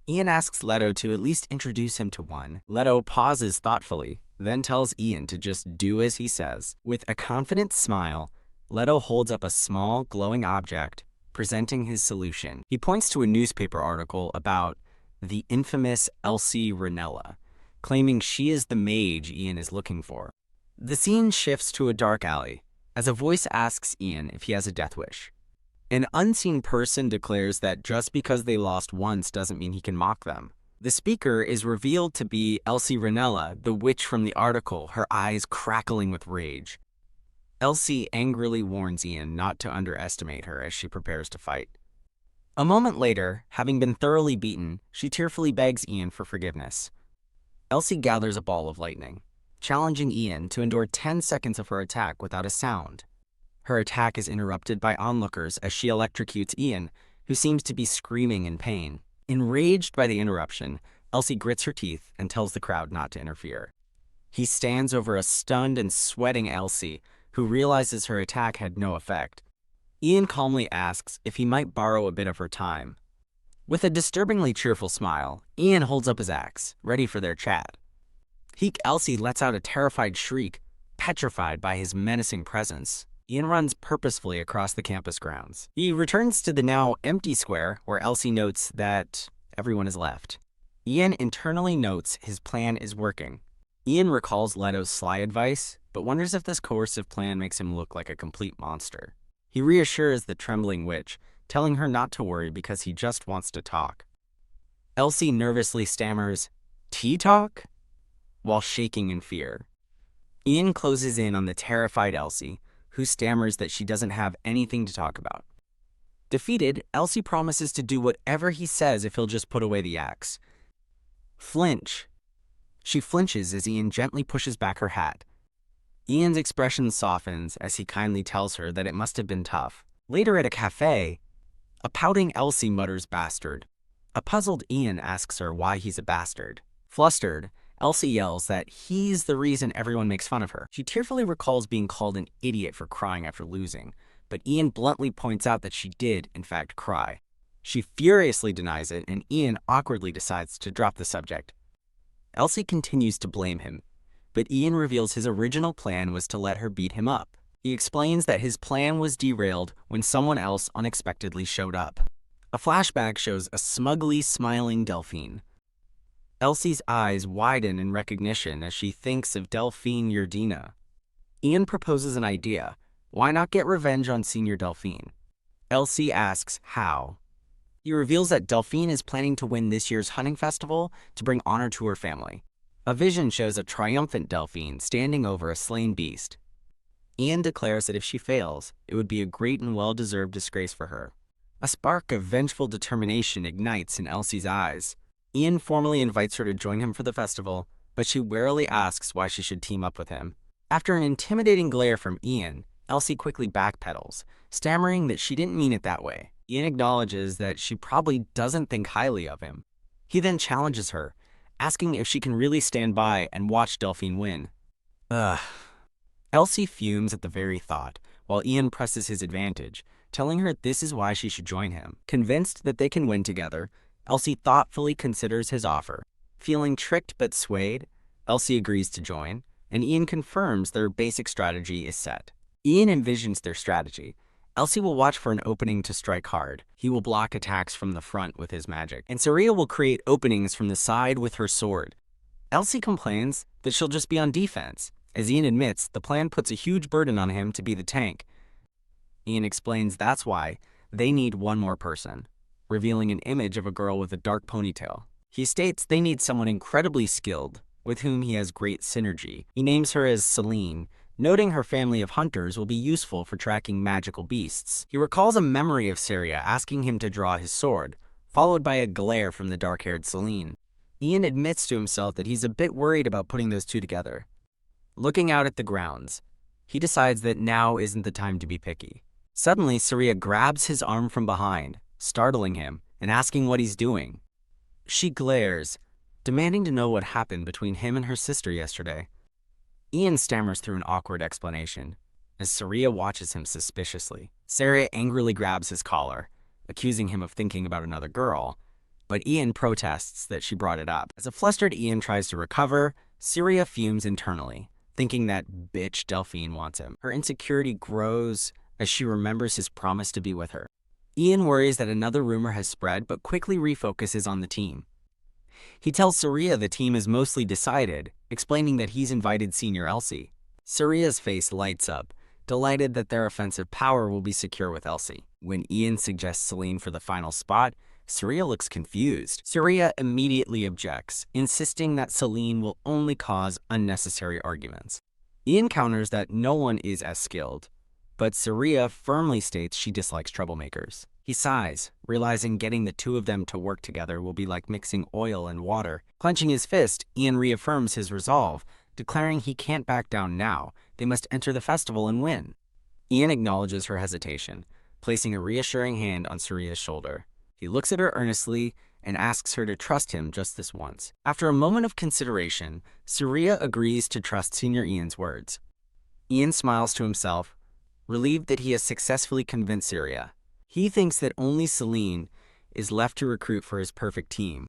Ian asks Leto to at least introduce him to one. Leto pauses thoughtfully, then tells Ian to just do as he says. With a confident smile, Leto holds up a small, glowing object, presenting his solution. He points to a newspaper article about the infamous Elsie Ranella, claiming she is the mage Ian is looking for. The scene shifts to a dark alley, as a voice asks Ian if he has a death wish. An unseen person declares that just because they lost once doesn't mean he can mock them. The speaker is revealed to be Elsie Ranella, the witch from the article, her eyes crackling with rage. Elsie angrily warns Ian not to underestimate her as she prepares to fight. A moment later, having been thoroughly beaten, she tearfully begs Ian for forgiveness. Elsie gathers a ball of lightning, challenging Ian to endure 10 seconds of her attack without a sound. Her attack is interrupted by onlookers as she electrocutes Ian, who seems to be screaming in pain. Enraged by the interruption, Elsie grits her teeth and tells the crowd not to interfere. He stands over a stunned and sweating Elsie, who realizes her attack had no effect. Ian calmly asks if he might borrow a bit of her time. With a disturbingly cheerful smile, Ian holds up his axe, ready for their chat. Elsie lets out a terrified shriek, petrified by his menacing presence. Ian runs purposefully across the campus grounds. He returns to the now empty square, where Elsie notes that everyone is left. Ian internally notes his plan is working. Ian recalls Leto's sly advice, but wonders if this coercive plan makes him look like a complete monster. He reassures the trembling witch, telling her not to worry because he just wants to talk. Elsie nervously stammers, "Tea talk?" while shaking in fear. Ian closes in on the terrified Elsie, who stammers that she doesn't have anything to talk about. Defeated, Elsie promises to do whatever he says if he'll just put away the axe. Flinch. She flinches as Ian gently pushes back her hat. Ian's expression softens as he kindly tells her that it must have been tough. Later at a cafe, a pouting Elsie mutters bastard. A puzzled Ian asks her why he's a bastard. Flustered, Elsie yells that he's the reason everyone makes fun of her. She tearfully recalls being called an idiot for crying after losing, but Ian bluntly points out that she did, in fact, cry. She furiously denies it, and Ian awkwardly decides to drop the subject. Elsie continues to blame him, but Ian reveals his original plan was to let her beat him up. He explains that his plan was derailed when someone else unexpectedly showed up. A flashback shows a smugly smiling Delphine. Elsie's eyes widen in recognition as she thinks of Delphine Yerdina. Ian proposes an idea. Why not get revenge on Senior Delphine? Elsie asks how. He reveals that Delphine is planning to win this year's hunting festival to bring honor to her family. A vision shows a triumphant Delphine standing over a slain beast. Ian declares that if she fails, it would be a great and well-deserved disgrace for her. A spark of vengeful determination ignites in Elsie's eyes. Ian formally invites her to join him for the festival, but she warily asks why she should team up with him. After an intimidating glare from Ian, Elsie quickly backpedals, stammering that she didn't mean it that way. Ian acknowledges that she probably doesn't think highly of him. He then challenges her, asking if she can really stand by and watch Delphine win. Elsie fumes at the very thought, while Ian presses his advantage, telling her this is why she should join him. Convinced that they can win together, Elsie thoughtfully considers his offer. Feeling tricked but swayed, Elsie agrees to join, and Ian confirms their basic strategy is set. Ian envisions their strategy. Elsie will watch for an opening to strike hard. He will block attacks from the front with his magic, and Saria will create openings from the side with her sword. Elsie complains that she'll just be on defense. As Ian admits, the plan puts a huge burden on him to be the tank. Ian explains that's why they need one more person, revealing an image of a girl with a dark ponytail. He states they need someone incredibly skilled, with whom he has great synergy. He names her as Celine, noting her family of hunters will be useful for tracking magical beasts. He recalls a memory of Saria asking him to draw his sword, followed by a glare from the dark-haired Celine. Ian admits to himself that he's a bit worried about putting those two together. Looking out at the grounds, he decides that now isn't the time to be picky. Suddenly, Saria grabs his arm from behind, startling him and asking what he's doing. She glares, demanding to know what happened between him and her sister yesterday. Ian stammers through an awkward explanation, as Saria watches him suspiciously. Saria angrily grabs his collar, accusing him of thinking about another girl, but Ian protests that she brought it up. As a flustered Ian tries to recover, Saria fumes internally, thinking that bitch Delphine wants him. Her insecurity grows as she remembers his promise to be with her. Ian worries that another rumor has spread, but quickly refocuses on the team. He tells Saria the team is mostly decided, explaining that he's invited Senior Elsie. Saria's face lights up, delighted that their offensive power will be secure with Elsie. When Ian suggests Celine for the final spot, Saria looks confused. Saria immediately objects, insisting that Celine will only cause unnecessary arguments. Ian counters that no one is as skilled, but Saria firmly states she dislikes troublemakers. He sighs, realizing getting the two of them to work together will be like mixing oil and water. Clenching his fist, Ian reaffirms his resolve, declaring he can't back down now. They must enter the festival and win. Ian acknowledges her hesitation, placing a reassuring hand on Saria's shoulder. He looks at her earnestly and asks her to trust him just this once. After a moment of consideration, Saria agrees to trust Senior Ian's words. Ian smiles to himself, relieved that he has successfully convinced Syria. He thinks that only Celine is left to recruit for his perfect team.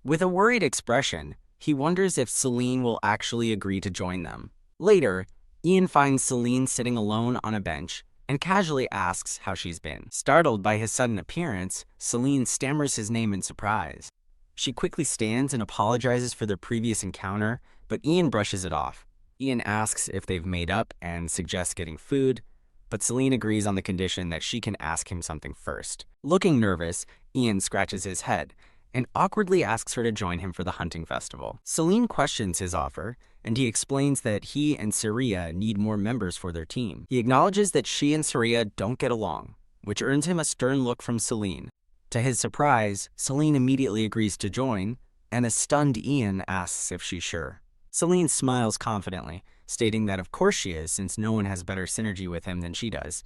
With a worried expression, he wonders if Celine will actually agree to join them. Later, Ian finds Celine sitting alone on a bench and casually asks how she's been. Startled by his sudden appearance, Celine stammers his name in surprise. She quickly stands and apologizes for their previous encounter, but Ian brushes it off. Ian asks if they've made up and suggests getting food, but Celine agrees on the condition that she can ask him something first. Looking nervous, Ian scratches his head and awkwardly asks her to join him for the hunting festival. Celine questions his offer, and he explains that he and Syria need more members for their team. He acknowledges that she and Syria don't get along, which earns him a stern look from Celine. To his surprise, Celine immediately agrees to join, and a stunned Ian asks if she's sure. Celine smiles confidently, stating that of course she is, since no one has better synergy with him than she does.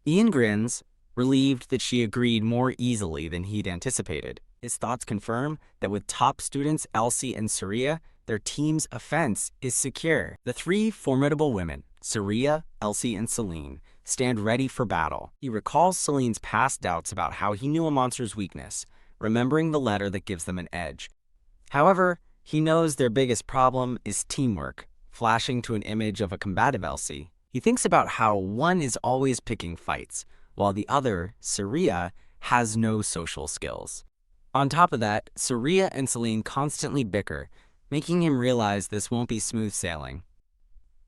Ian grins, relieved that she agreed more easily than he'd anticipated. His thoughts confirm that with top students Elsie and Syria, their team's offense is secure. The three formidable women, Syria, Elsie, and Celine, stand ready for battle. He recalls Celine's past doubts about how he knew a monster's weakness, remembering the letter that gives them an edge. However, he knows their biggest problem is teamwork. Flashing to an image of a combative Elsie, he thinks about how one is always picking fights, while the other, Syria, has no social skills. On top of that, Syria and Celine constantly bicker, making him realize this won't be smooth sailing.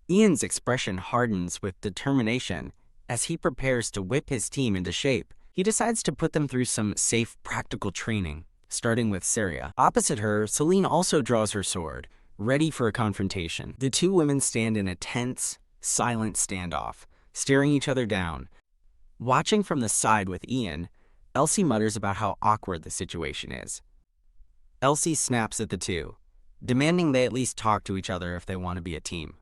Ian's expression hardens with determination as he prepares to whip his team into shape. He decides to put them through some safe, practical training, starting with Syria. Opposite her, Celine also draws her sword, ready for a confrontation. The two women stand in a tense, silent standoff, staring each other down. Watching from the side with Ian, Elsie mutters about how awkward the situation is. Elsie snaps at the two, demanding they at least talk to each other if they want to be a team.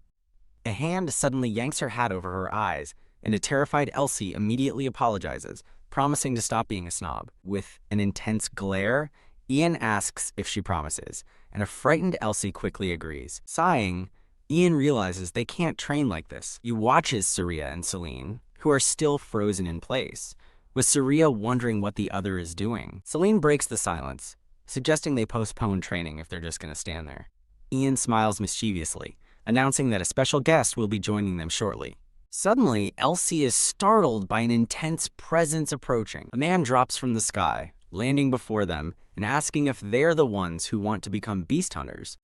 A hand suddenly yanks her hat over her eyes, and a terrified Elsie immediately apologizes, promising to stop being a snob. With an intense glare, Ian asks if she promises, and a frightened Elsie quickly agrees. Sighing, Ian realizes they can't train like this. He watches Syria and Celine, who are still frozen in place, with Syria wondering what the other is doing. Celine breaks the silence, suggesting they postpone training if they're just going to stand there. Ian smiles mischievously, announcing that a special guest will be joining them shortly. Suddenly, Elsie is startled by an intense presence approaching. A man drops from the sky, landing before them and asking if they're the ones who want to become beast hunters.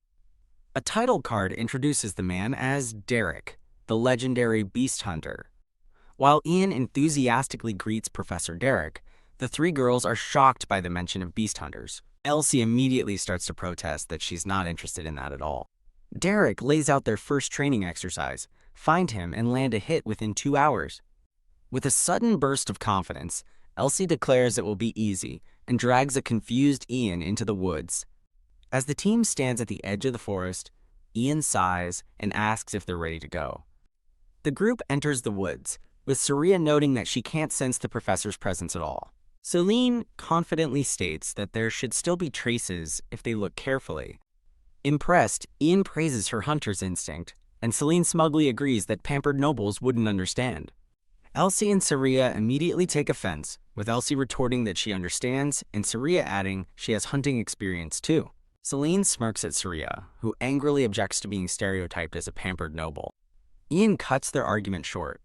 A title card introduces the man as Derek, the legendary beast hunter. While Ian enthusiastically greets Professor Derek, the three girls are shocked by the mention of beast hunters. Elsie immediately starts to protest that she's not interested in that at all. Derek lays out their first training exercise, find him, and land a hit within 2 hours. With a sudden burst of confidence, Elsie declares it will be easy and drags a confused Ian into the woods. As the team stands at the edge of the forest, Ian sighs and asks if they're ready to go. The group enters the woods, with Syria noting that she can't sense the professor's presence at all. Celine confidently states that there should still be traces if they look carefully. Impressed, Ian praises her hunter's instinct, and Celine smugly agrees that pampered nobles wouldn't understand. Elsie and Syria immediately take offense, with Elsie retorting that she understands and Syria adding she has hunting experience too. Celine smirks at Syria, who angrily objects to being stereotyped as a pampered noble. Ian cuts their argument short,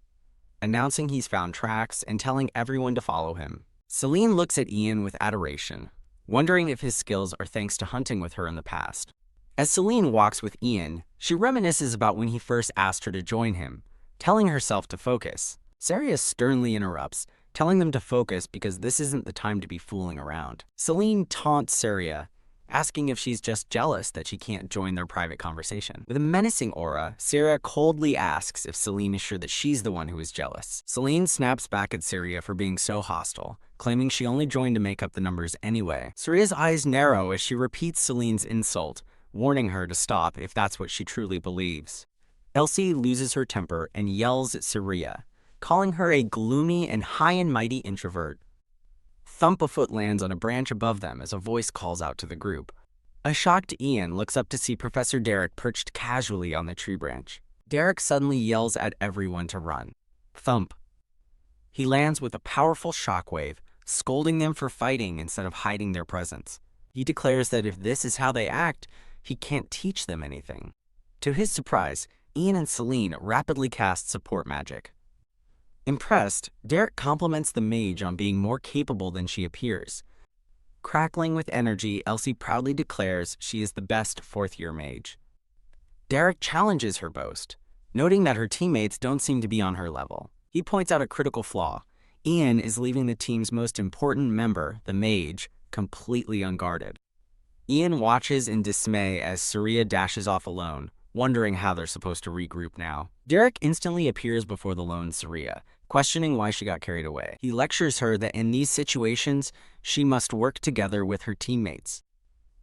announcing he's found tracks and telling everyone to follow him. Celine looks at Ian with adoration, wondering if his skills are thanks to hunting with her in the past. As Celine walks with Ian, she reminisces about when he first asked her to join him, telling herself to focus. Syria sternly interrupts, telling them to focus because this isn't the time to be fooling around. Celine taunts Syria, asking if she's just jealous that she can't join their private conversation. With a menacing aura, Syria coldly asks if Celine is sure that she's the one who is jealous. Celine snaps back at Syria for being so hostile, claiming she only joined to make up the numbers anyway. Syria's eyes narrow as she repeats Celine's insult, warning her to stop if that's what she truly believes. Elsie loses her temper and yells at Syria, calling her a gloomy and high and mighty introvert. Thump a foot lands on a branch above them as a voice calls out to the group. A shocked Ian looks up to see Professor Derek perched casually on the tree branch. Derek suddenly yells at everyone to run. Thump. He lands with a powerful shockwave, scolding them for fighting instead of hiding their presence. He declares that if this is how they act, he can't teach them anything. To his surprise, Ian and Celine rapidly cast support magic. Impressed, Derek compliments the mage on being more capable than she appears. Crackling with energy, Elsie proudly declares she is the best fourth-year mage. Derek challenges her boast, noting that her teammates don't seem to be on her level. He points out a critical flaw. Ian is leaving the team's most important member, the mage, completely unguarded. Ian watches in dismay as Saria dashes off alone, wondering how they're supposed to regroup now. Derek instantly appears before the lone Saria, questioning why she got carried away. He lectures her that in these situations, she must work together with her teammates.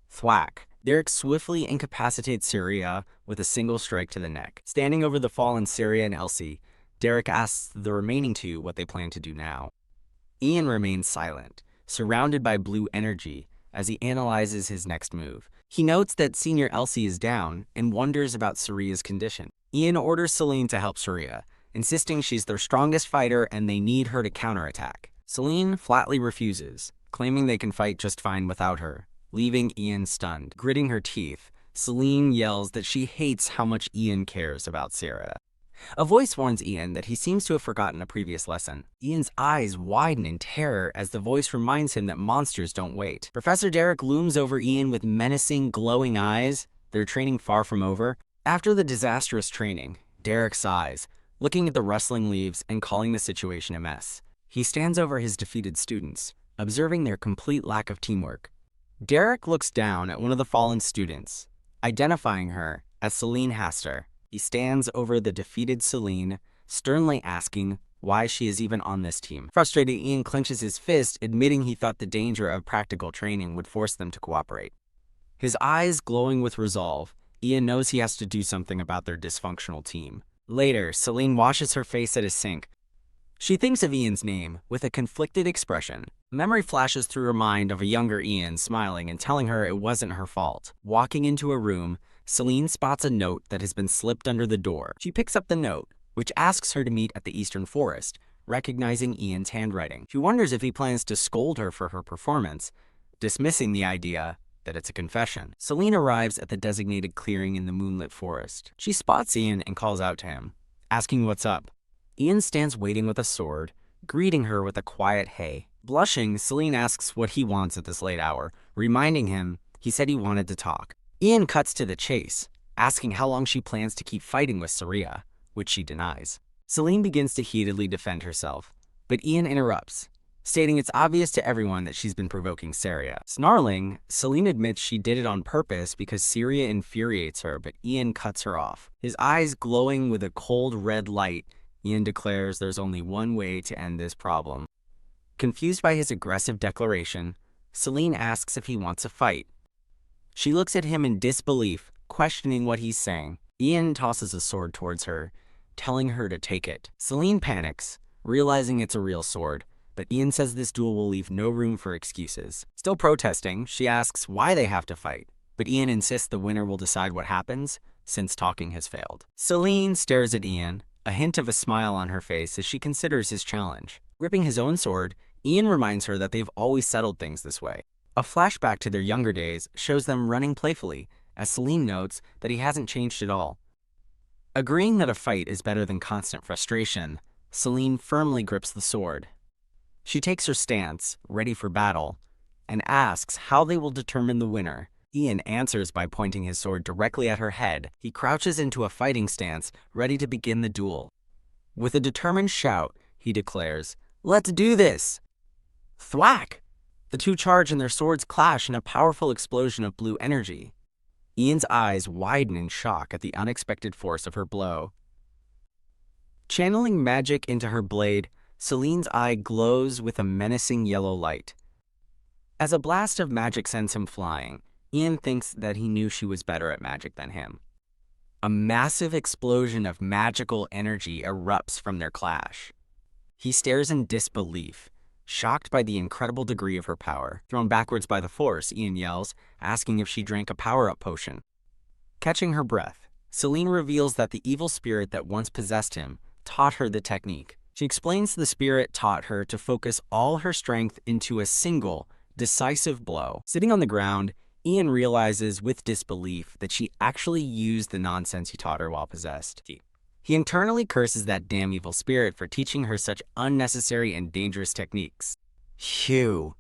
Thwack. Derek swiftly incapacitates Saria with a single strike to the neck. Standing over the fallen Saria and Elsie, Derek asks the remaining two what they plan to do now. Ian remains silent, surrounded by blue energy, as he analyzes his next move. He notes that Senior Elsie is down and wonders about Saria's condition. Ian orders Celine to help Saria, insisting she's their strongest fighter and they need her to counterattack. Celine flatly refuses, claiming they can fight just fine without her, leaving Ian stunned. Gritting her teeth, Celine yells that she hates how much Ian cares about Saria. A voice warns Ian that he seems to have forgotten a previous lesson. Ian's eyes widen in terror as the voice reminds him that monsters don't wait. Professor Derek looms over Ian with menacing, glowing eyes, their training far from over. After the disastrous training, Derek sighs, looking at the rustling leaves and calling the situation a mess. He stands over his defeated students, observing their complete lack of teamwork. Derek looks down at one of the fallen students, identifying her as Celine Haster. He stands over the defeated Celine, sternly asking why she is even on this team. Frustrated, Ian clenches his fist, admitting he thought the danger of practical training would force them to cooperate. His eyes glowing with resolve, Ian knows he has to do something about their dysfunctional team. Later, Celine washes her face at a sink. She thinks of Ian's name with a conflicted expression. Memory flashes through her mind of a younger Ian smiling and telling her it wasn't her fault. Walking into a room, Celine spots a note that has been slipped under the door. She picks up the note, which asks her to meet at the Eastern Forest, recognizing Ian's handwriting. She wonders if he plans to scold her for her performance, dismissing the idea that it's a confession. Celine arrives at the designated clearing in the moonlit forest. She spots Ian and calls out to him, asking what's up. Ian stands waiting with a sword, greeting her with a quiet hey. Blushing, Celine asks what he wants at this late hour, reminding him he said he wanted to talk. Ian cuts to the chase, asking how long she plans to keep fighting with Saria, which she denies. Celine begins to heatedly defend herself, but Ian interrupts, stating it's obvious to everyone that she's been provoking Saria. Snarling, Celine admits she did it on purpose because Saria infuriates her, but Ian cuts her off. His eyes glowing with a cold red light, Ian declares there's only one way to end this problem. Confused by his aggressive declaration, Celine asks if he wants a fight. She looks at him in disbelief, questioning what he's saying. Ian tosses a sword towards her, telling her to take it. Celine panics, realizing it's a real sword, but Ian says this duel will leave no room for excuses. Still protesting, she asks why they have to fight, but Ian insists the winner will decide what happens, since talking has failed. Celine stares at Ian, a hint of a smile on her face as she considers his challenge. Gripping his own sword, Ian reminds her that they've always settled things this way. A flashback to their younger days shows them running playfully, as Celine notes that he hasn't changed at all. Agreeing that a fight is better than constant frustration, Celine firmly grips the sword. She takes her stance, ready for battle, and asks how they will determine the winner. Ian answers by pointing his sword directly at her head. He crouches into a fighting stance, ready to begin the duel. With a determined shout, he declares, "Let's do this!" Thwack! The two charge and their swords clash in a powerful explosion of blue energy. Ian's eyes widen in shock at the unexpected force of her blow. Channeling magic into her blade, Celine's eye glows with a menacing yellow light. As a blast of magic sends him flying, Ian thinks that he knew she was better at magic than him. A massive explosion of magical energy erupts from their clash. He stares in disbelief, shocked by the incredible degree of her power. Thrown backwards by the force, Ian yells, asking if she drank a power-up potion. Catching her breath, Celine reveals that the evil spirit that once possessed him taught her the technique. She explains the spirit taught her to focus all her strength into a single, decisive blow. Sitting on the ground, Ian realizes with disbelief that she actually used the nonsense he taught her while possessed. He internally curses that damn evil spirit for teaching her such unnecessary and dangerous techniques. Phew.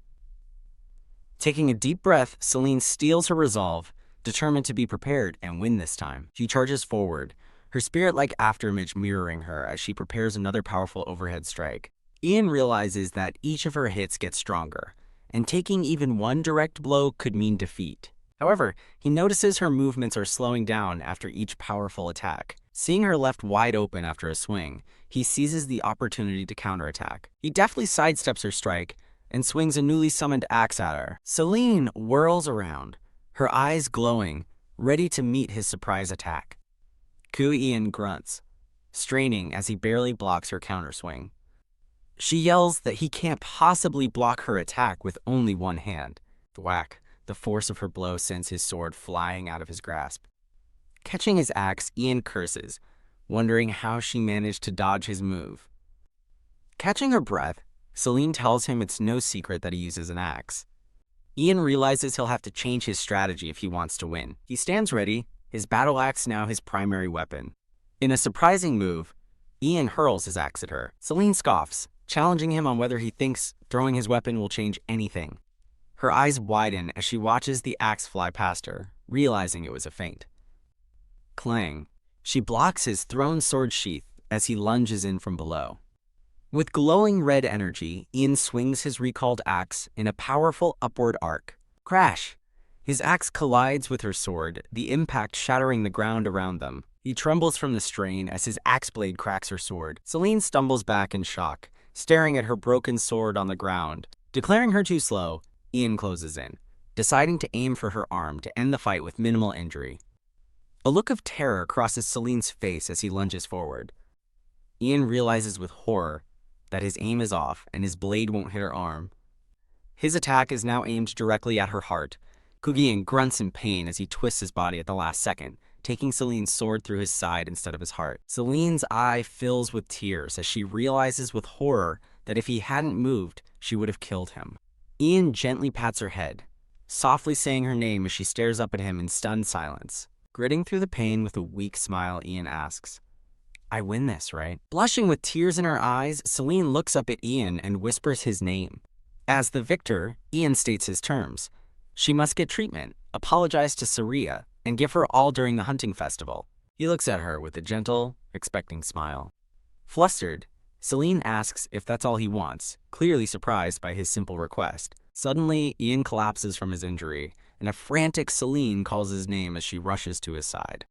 Taking a deep breath, Celine steels her resolve, determined to be prepared and win this time. She charges forward, her spirit-like afterimage mirroring her as she prepares another powerful overhead strike. Ian realizes that each of her hits gets stronger, and taking even one direct blow could mean defeat. However, he notices her movements are slowing down after each powerful attack. Seeing her left wide open after a swing, he seizes the opportunity to counterattack. He deftly sidesteps her strike and swings a newly summoned axe at her. Celine whirls around, her eyes glowing, ready to meet his surprise attack. Ian grunts, straining as he barely blocks her counterswing. She yells that he can't possibly block her attack with only one hand. Thwack, the force of her blow sends his sword flying out of his grasp. Catching his axe, Ian curses, wondering how she managed to dodge his move. Catching her breath, Celine tells him it's no secret that he uses an axe. Ian realizes he'll have to change his strategy if he wants to win. He stands ready, his battle axe now his primary weapon. In a surprising move, Ian hurls his axe at her. Celine scoffs, challenging him on whether he thinks throwing his weapon will change anything. Her eyes widen as she watches the axe fly past her, realizing it was a feint. Clang. She blocks his thrown sword sheath as he lunges in from below. With glowing red energy, Ian swings his recalled axe in a powerful upward arc. Crash! His axe collides with her sword, the impact shattering the ground around them. He trembles from the strain as his axe blade cracks her sword. Celine stumbles back in shock, staring at her broken sword on the ground. Declaring her too slow, Ian closes in, deciding to aim for her arm to end the fight with minimal injury. A look of terror crosses Celine's face as he lunges forward. Ian realizes with horror that his aim is off and his blade won't hit her arm. His attack is now aimed directly at her heart. Ian grunts in pain as he twists his body at the last second, taking Celine's sword through his side instead of his heart. Celine's eye fills with tears as she realizes with horror that if he hadn't moved, she would have killed him. Ian gently pats her head, softly saying her name as she stares up at him in stunned silence. Gritting through the pain with a weak smile, Ian asks, "I win this, right?" Blushing with tears in her eyes, Celine looks up at Ian and whispers his name. As the victor, Ian states his terms. She must get treatment, apologize to Saria, and give her all during the hunting festival. He looks at her with a gentle, expecting smile. Flustered, Celine asks if that's all he wants, clearly surprised by his simple request. Suddenly, Ian collapses from his injury, and a frantic Celine calls his name as she rushes to his side.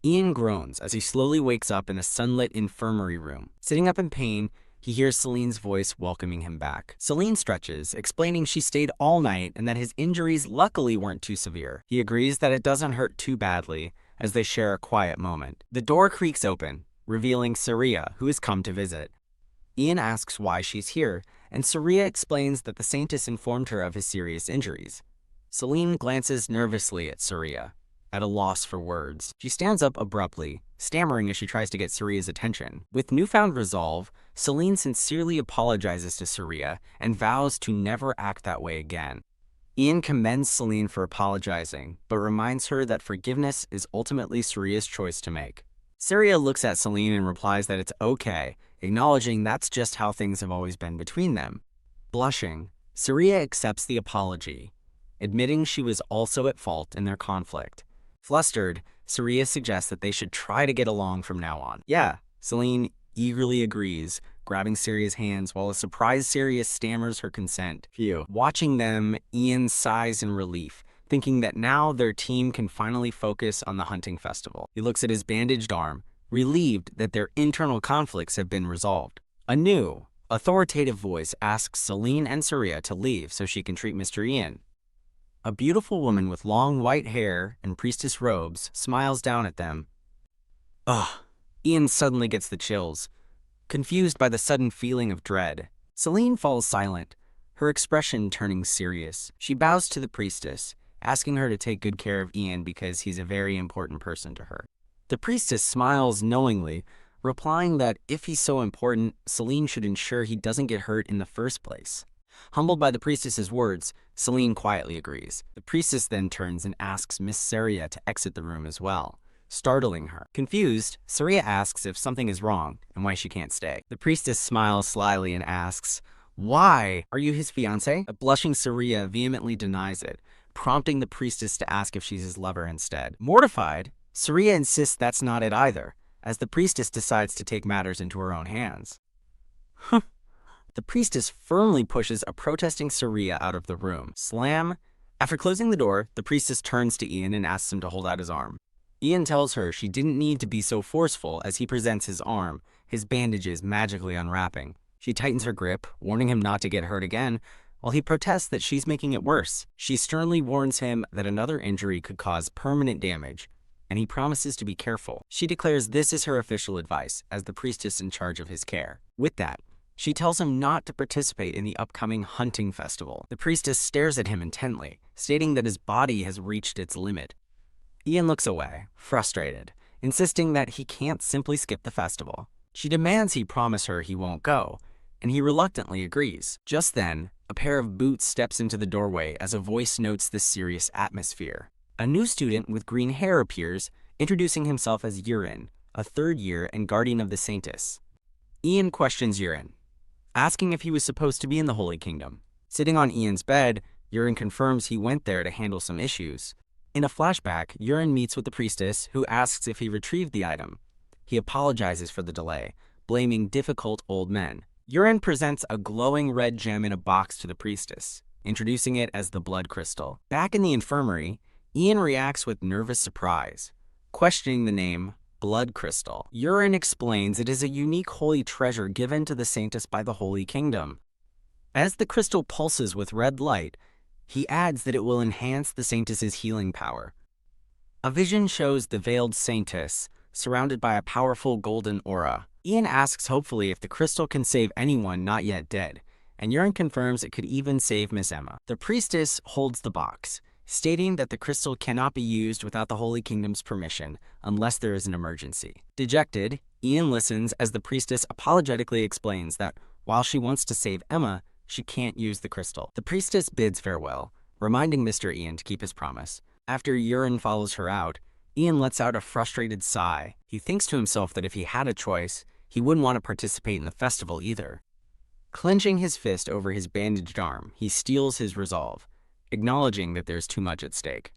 Ian groans as he slowly wakes up in a sunlit infirmary room. Sitting up in pain, he hears Celine's voice welcoming him back. Celine stretches, explaining she stayed all night and that his injuries luckily weren't too severe. He agrees that it doesn't hurt too badly as they share a quiet moment. The door creaks open, revealing Saria, who has come to visit. Ian asks why she's here, and Saria explains that the Saintess informed her of his serious injuries. Celine glances nervously at Saria, at a loss for words. She stands up abruptly, stammering as she tries to get Saria's attention. With newfound resolve, Celine sincerely apologizes to Saria and vows to never act that way again. Ian commends Celine for apologizing, but reminds her that forgiveness is ultimately Saria's choice to make. Saria looks at Celine and replies that it's okay, acknowledging that's just how things have always been between them. Blushing, Saria accepts the apology, admitting she was also at fault in their conflict. Flustered, Saria suggests that they should try to get along from now on. Yeah, Celine eagerly agrees, grabbing Saria's hands while a surprised Saria stammers her consent. Phew. Watching them, Ian sighs in relief, thinking that now their team can finally focus on the hunting festival. He looks at his bandaged arm, relieved that their internal conflicts have been resolved. A new, authoritative voice asks Celine and Saria to leave so she can treat Mr. Ian. A beautiful woman with long white hair and priestess robes smiles down at them. Ugh. Ian suddenly gets the chills, confused by the sudden feeling of dread. Celine falls silent, her expression turning serious. She bows to the priestess, asking her to take good care of Ian because he's a very important person to her. The priestess smiles knowingly, replying that if he's so important, Celine should ensure he doesn't get hurt in the first place. Humbled by the priestess's words, Celine quietly agrees. The priestess then turns and asks Miss Saria to exit the room as well, startling her. Confused, Saria asks if something is wrong and why she can't stay. The priestess smiles slyly and asks, "Why? Are you his fiancé?" A blushing Saria vehemently denies it, prompting the priestess to ask if she's his lover instead. Mortified, Saria insists that's not it either, as the priestess decides to take matters into her own hands. The priestess firmly pushes a protesting Saria out of the room. Slam! After closing the door, the priestess turns to Ian and asks him to hold out his arm. Ian tells her she didn't need to be so forceful as he presents his arm, his bandages magically unwrapping. She tightens her grip, warning him not to get hurt again, while he protests that she's making it worse. She sternly warns him that another injury could cause permanent damage, and he promises to be careful. She declares this is her official advice as the priestess in charge of his care. With that, she tells him not to participate in the upcoming hunting festival. The priestess stares at him intently, stating that his body has reached its limit. Ian looks away, frustrated, insisting that he can't simply skip the festival. She demands he promise her he won't go, and he reluctantly agrees. Just then, a pair of boots steps into the doorway as a voice notes the serious atmosphere. A new student with green hair appears, introducing himself as Yurin, a third year and guardian of the Saintess. Ian questions Yurin, asking if he was supposed to be in the Holy Kingdom. Sitting on Ian's bed, Yurin confirms he went there to handle some issues. In a flashback, Yurin meets with the priestess, who asks if he retrieved the item. He apologizes for the delay, blaming difficult old men. Yurin presents a glowing red gem in a box to the priestess, introducing it as the blood crystal. Back in the infirmary, Ian reacts with nervous surprise, questioning the name blood crystal. Yurin explains it is a unique holy treasure given to the Saintess by the Holy Kingdom. As the crystal pulses with red light, he adds that it will enhance the Saintess's healing power. A vision shows the veiled Saintess, surrounded by a powerful golden aura. Ian asks hopefully if the crystal can save anyone not yet dead, and Yurin confirms it could even save Miss Emma. The priestess holds the box, stating that the crystal cannot be used without the Holy Kingdom's permission unless there is an emergency. Dejected, Ian listens as the priestess apologetically explains that while she wants to save Emma, she can't use the crystal. The priestess bids farewell, reminding Mr. Ian to keep his promise. After Yurin follows her out, Ian lets out a frustrated sigh. He thinks to himself that if he had a choice, he wouldn't want to participate in the festival either. Clenching his fist over his bandaged arm, he steels his resolve, acknowledging that there's too much at stake.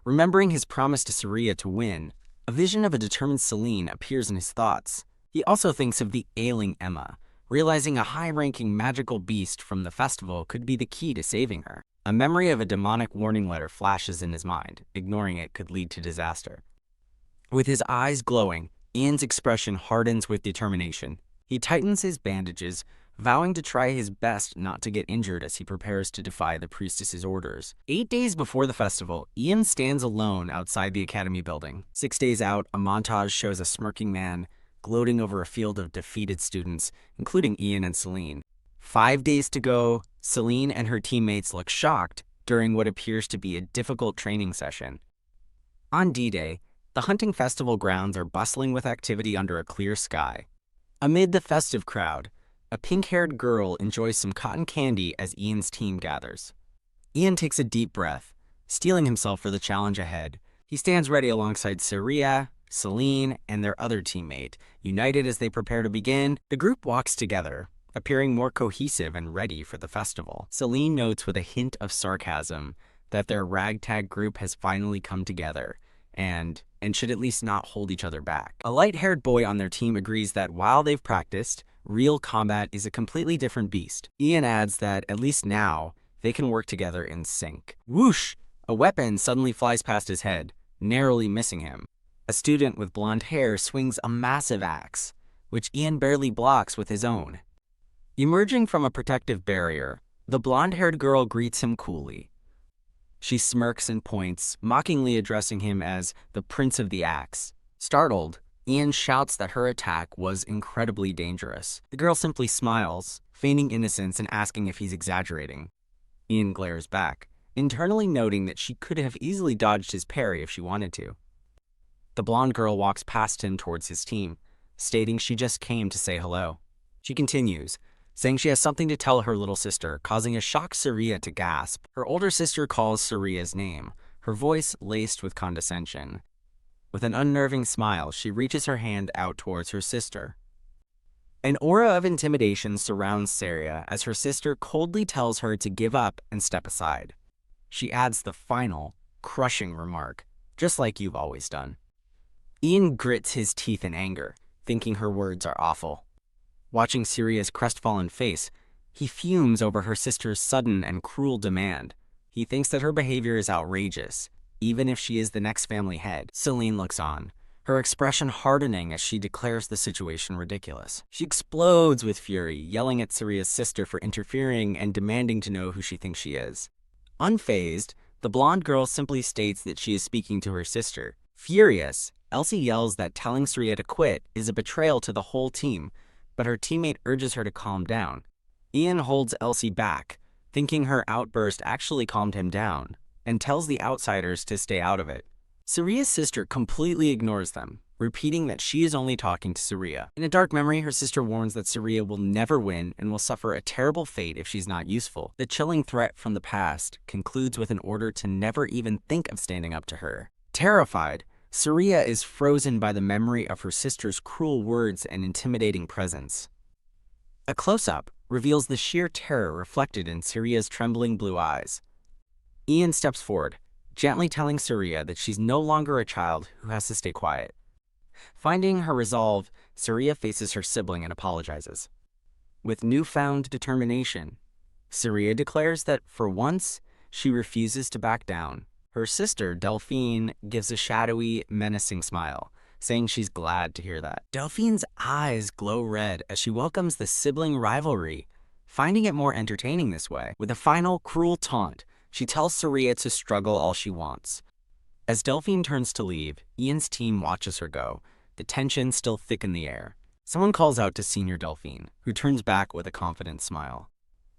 Remembering his promise to Saria to win, a vision of a determined Celine appears in his thoughts. He also thinks of the ailing Emma, realizing a high-ranking magical beast from the festival could be the key to saving her. A memory of a demonic warning letter flashes in his mind. Ignoring it could lead to disaster. With his eyes glowing, Ian's expression hardens with determination. He tightens his bandages, vowing to try his best not to get injured as he prepares to defy the priestess's orders. 8 days before the festival, Ian stands alone outside the academy building. 6 days out, a montage shows a smirking man gloating over a field of defeated students, including Ian and Celine. 5 days to go, Celine and her teammates look shocked during what appears to be a difficult training session. On D-Day, the hunting festival grounds are bustling with activity under a clear sky. Amid the festive crowd, a pink-haired girl enjoys some cotton candy as Ian's team gathers. Ian takes a deep breath, steeling himself for the challenge ahead. He stands ready alongside Saria, Celine, and their other teammate. United as they prepare to begin, the group walks together, appearing more cohesive and ready for the festival. Celine notes with a hint of sarcasm that their ragtag group has finally come together and should at least not hold each other back. A light-haired boy on their team agrees that while they've practiced, real combat is a completely different beast. Ian adds that at least now, they can work together in sync. Whoosh! A weapon suddenly flies past his head, narrowly missing him. A student with blonde hair swings a massive axe, which Ian barely blocks with his own. Emerging from a protective barrier, the blonde-haired girl greets him coolly. She smirks and points, mockingly addressing him as the Prince of the Axe. Startled, Ian shouts that her attack was incredibly dangerous. The girl simply smiles, feigning innocence and asking if he's exaggerating. Ian glares back, internally noting that she could have easily dodged his parry if she wanted to. The blonde girl walks past him towards his team, stating she just came to say hello. She continues, saying she has something to tell her little sister, causing a shocked Surya to gasp. Her older sister calls Surya's name, her voice laced with condescension. With an unnerving smile, she reaches her hand out towards her sister. An aura of intimidation surrounds Surya as her sister coldly tells her to give up and step aside. She adds the final, crushing remark, just like you've always done. Ian grits his teeth in anger, thinking her words are awful. Watching Surya's crestfallen face, he fumes over her sister's sudden and cruel demand. He thinks that her behavior is outrageous, even if she is the next family head. Celine looks on, her expression hardening as she declares the situation ridiculous. She explodes with fury, yelling at Surya's sister for interfering and demanding to know who she thinks she is. Unfazed, the blonde girl simply states that she is speaking to her sister. Furious, Elsie yells that telling Surya to quit is a betrayal to the whole team, but her teammate urges her to calm down. Ian holds Elsie back, thinking her outburst actually calmed him down, and tells the outsiders to stay out of it. Surya's sister completely ignores them, repeating that she is only talking to Surya. In a dark memory, her sister warns that Surya will never win and will suffer a terrible fate if she's not useful. The chilling threat from the past concludes with an order to never even think of standing up to her. Terrified, Surya is frozen by the memory of her sister's cruel words and intimidating presence. A close-up reveals the sheer terror reflected in Surya's trembling blue eyes. Ian steps forward, gently telling Surya that she's no longer a child who has to stay quiet. Finding her resolve, Surya faces her sibling and apologizes. With newfound determination, Surya declares that, for once, she refuses to back down. Her sister, Delphine, gives a shadowy, menacing smile, saying she's glad to hear that. Delphine's eyes glow red as she welcomes the sibling rivalry, finding it more entertaining this way. With a final, cruel taunt, she tells Surya to struggle all she wants. As Delphine turns to leave, Ian's team watches her go, the tension still thick in the air. Someone calls out to Senior Delphine, who turns back with a confident smile.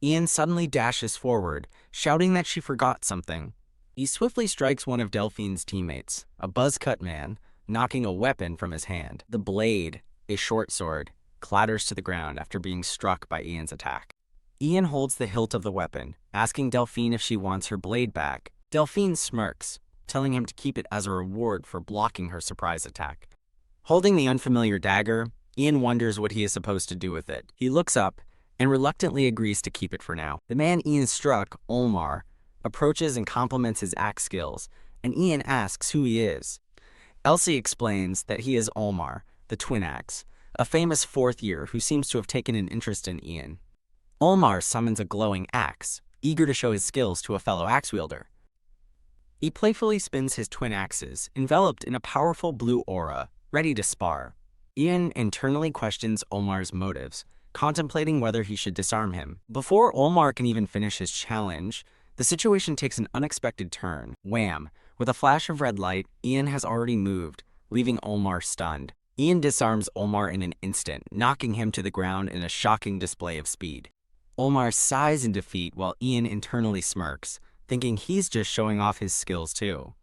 Ian suddenly dashes forward, shouting that she forgot something. He swiftly strikes one of Delphine's teammates, a buzz-cut man, knocking a weapon from his hand. The blade, a short sword, clatters to the ground after being struck by Ian's attack. Ian holds the hilt of the weapon, asking Delphine if she wants her blade back. Delphine smirks, telling him to keep it as a reward for blocking her surprise attack. Holding the unfamiliar dagger, Ian wonders what he is supposed to do with it. He looks up and reluctantly agrees to keep it for now. The man Ian struck, Olmar, approaches and compliments his axe skills, and Ian asks who he is. Elsie explains that he is Olmar, the twin axe, a famous fourth year who seems to have taken an interest in Ian. Olmar summons a glowing axe, eager to show his skills to a fellow axe wielder. He playfully spins his twin axes, enveloped in a powerful blue aura, ready to spar. Ian internally questions Olmar's motives, contemplating whether he should disarm him. Before Olmar can even finish his challenge, the situation takes an unexpected turn. Wham! With a flash of red light, Ian has already moved, leaving Olmar stunned. Ian disarms Olmar in an instant, knocking him to the ground in a shocking display of speed. Olmar sighs in defeat while Ian internally smirks, thinking he's just showing off his skills too.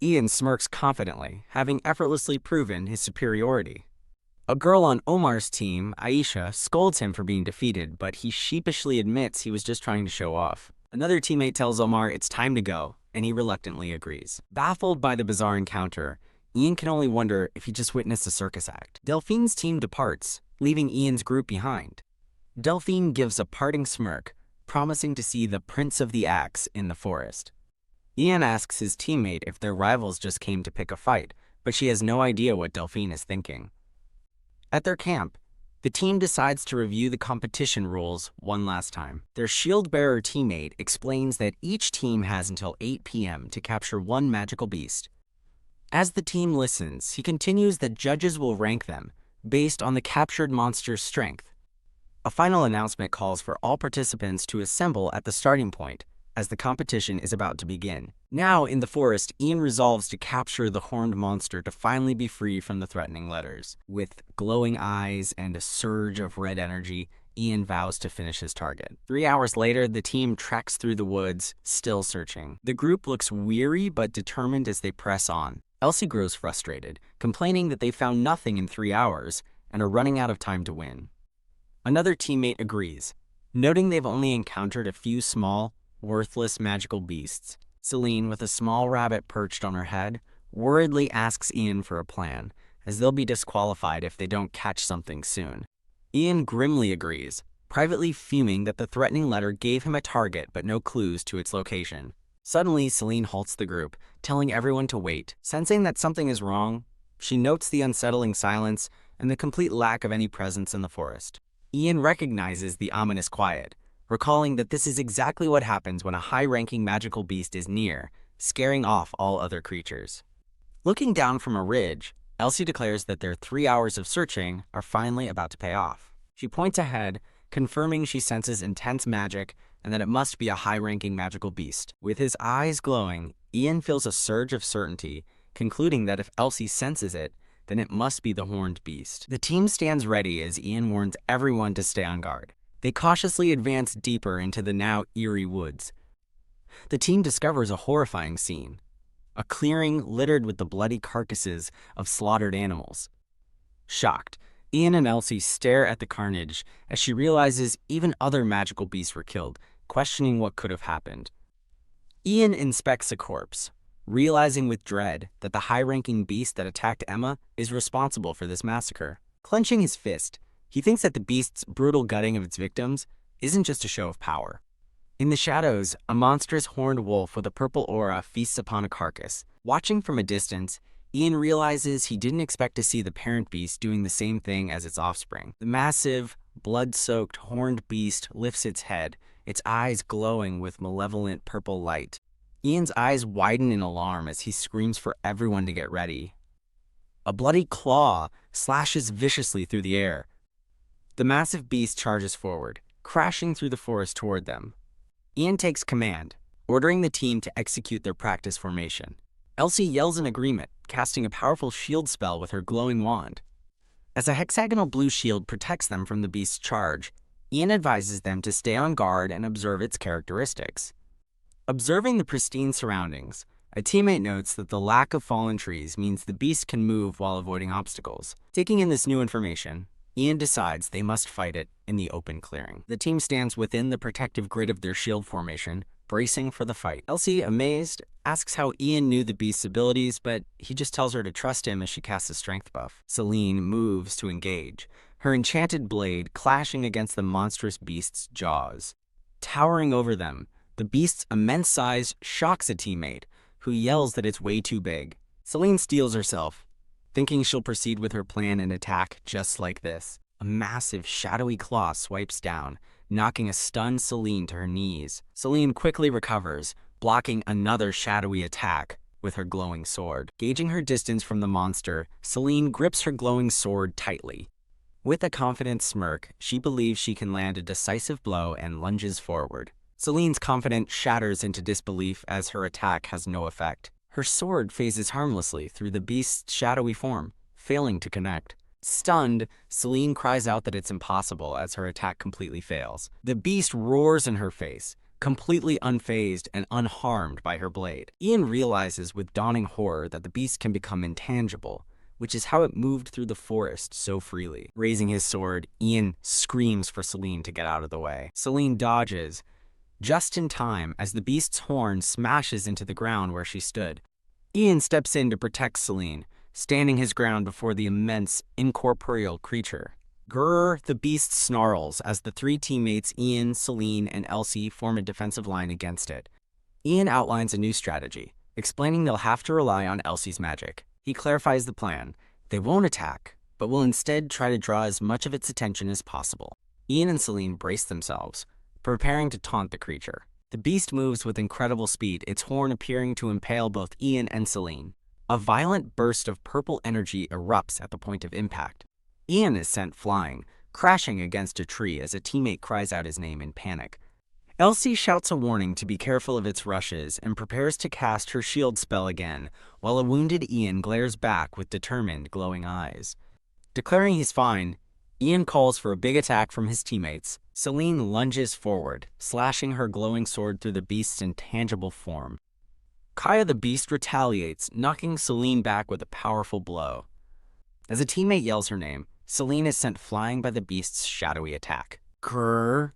Ian smirks confidently, having effortlessly proven his superiority. A girl on Omar's team, Aisha, scolds him for being defeated, but he sheepishly admits he was just trying to show off. Another teammate tells Omar it's time to go, and he reluctantly agrees. Baffled by the bizarre encounter, Ian can only wonder if he just witnessed a circus act. Delphine's team departs, leaving Ian's group behind. Delphine gives a parting smirk, promising to see the Prince of the Axe in the forest. Ian asks his teammate if their rivals just came to pick a fight, but she has no idea what Delphine is thinking. At their camp, the team decides to review the competition rules one last time. Their shield-bearer teammate explains that each team has until 8 p.m. to capture one magical beast. As the team listens, he continues that judges will rank them based on the captured monster's strength. A final announcement calls for all participants to assemble at the starting point, as the competition is about to begin. Now, in the forest, Ian resolves to capture the horned monster to finally be free from the threatening letters. With glowing eyes and a surge of red energy, Ian vows to finish his target. 3 hours later, the team treks through the woods, still searching. The group looks weary but determined as they press on. Elsie grows frustrated, complaining that they found nothing in 3 hours and are running out of time to win. Another teammate agrees, noting they've only encountered a few small, worthless magical beasts. Celine, with a small rabbit perched on her head, worriedly asks Ian for a plan, as they'll be disqualified if they don't catch something soon. Ian grimly agrees, privately fuming that the threatening letter gave him a target but no clues to its location. Suddenly, Celine halts the group, telling everyone to wait. Sensing that something is wrong, she notes the unsettling silence and the complete lack of any presence in the forest. Ian recognizes the ominous quiet, recalling that this is exactly what happens when a high-ranking magical beast is near, scaring off all other creatures. Looking down from a ridge, Elsie declares that their 3 hours of searching are finally about to pay off. She points ahead, confirming she senses intense magic and that it must be a high-ranking magical beast. With his eyes glowing, Ian feels a surge of certainty, concluding that if Elsie senses it, then it must be the horned beast. The team stands ready as Ian warns everyone to stay on guard. They cautiously advance deeper into the now eerie woods. The team discovers a horrifying scene, a clearing littered with the bloody carcasses of slaughtered animals. Shocked, Ian and Elsie stare at the carnage as she realizes even other magical beasts were killed, questioning what could have happened. Ian inspects a corpse, realizing with dread that the high-ranking beast that attacked Emma is responsible for this massacre. Clenching his fist, he thinks that the beast's brutal gutting of its victims isn't just a show of power. In the shadows, a monstrous horned wolf with a purple aura feasts upon a carcass. Watching from a distance, Ian realizes he didn't expect to see the parent beast doing the same thing as its offspring. The massive, blood-soaked horned beast lifts its head, its eyes glowing with malevolent purple light. Ian's eyes widen in alarm as he screams for everyone to get ready. A bloody claw slashes viciously through the air. The massive beast charges forward, crashing through the forest toward them. Ian takes command, ordering the team to execute their practice formation. Elsie yells in agreement, casting a powerful shield spell with her glowing wand. As a hexagonal blue shield protects them from the beast's charge, Ian advises them to stay on guard and observe its characteristics. Observing the pristine surroundings, a teammate notes that the lack of fallen trees means the beast can move while avoiding obstacles. Taking in this new information, Ian decides they must fight it in the open clearing. The team stands within the protective grid of their shield formation, bracing for the fight. Elsie, amazed, asks how Ian knew the beast's abilities, but he just tells her to trust him as she casts a strength buff. Celine moves to engage, her enchanted blade clashing against the monstrous beast's jaws. Towering over them, the beast's immense size shocks a teammate, who yells that it's way too big. Celine steels herself, thinking she'll proceed with her plan and attack just like this. A massive, shadowy claw swipes down, knocking a stunned Celine to her knees. Celine quickly recovers, blocking another shadowy attack with her glowing sword. Gauging her distance from the monster, Celine grips her glowing sword tightly. With a confident smirk, she believes she can land a decisive blow and lunges forward. Celine's confidence shatters into disbelief as her attack has no effect. Her sword phases harmlessly through the beast's shadowy form, failing to connect. Stunned, Celine cries out that it's impossible as her attack completely fails. The beast roars in her face, completely unfazed and unharmed by her blade. Ian realizes with dawning horror that the beast can become intangible, which is how it moved through the forest so freely. Raising his sword, Ian screams for Celine to get out of the way. Celine dodges, just in time as the beast's horn smashes into the ground where she stood. Ian steps in to protect Celine, standing his ground before the immense, incorporeal creature. Grrr, the beast snarls as the three teammates Ian, Celine, and Elsie form a defensive line against it. Ian outlines a new strategy, explaining they'll have to rely on Elsie's magic. He clarifies the plan. They won't attack, but will instead try to draw as much of its attention as possible. Ian and Celine brace themselves, preparing to taunt the creature. The beast moves with incredible speed, its horn appearing to impale both Ian and Celine. A violent burst of purple energy erupts at the point of impact. Ian is sent flying, crashing against a tree as a teammate cries out his name in panic. Elsie shouts a warning to be careful of its rushes and prepares to cast her shield spell again, while a wounded Ian glares back with determined, glowing eyes. Declaring he's fine, Ian calls for a big attack from his teammates. Celine lunges forward, slashing her glowing sword through the beast's intangible form. Kaya the Beast retaliates, knocking Celine back with a powerful blow. As a teammate yells her name, Celine is sent flying by the Beast's shadowy attack. Grrr!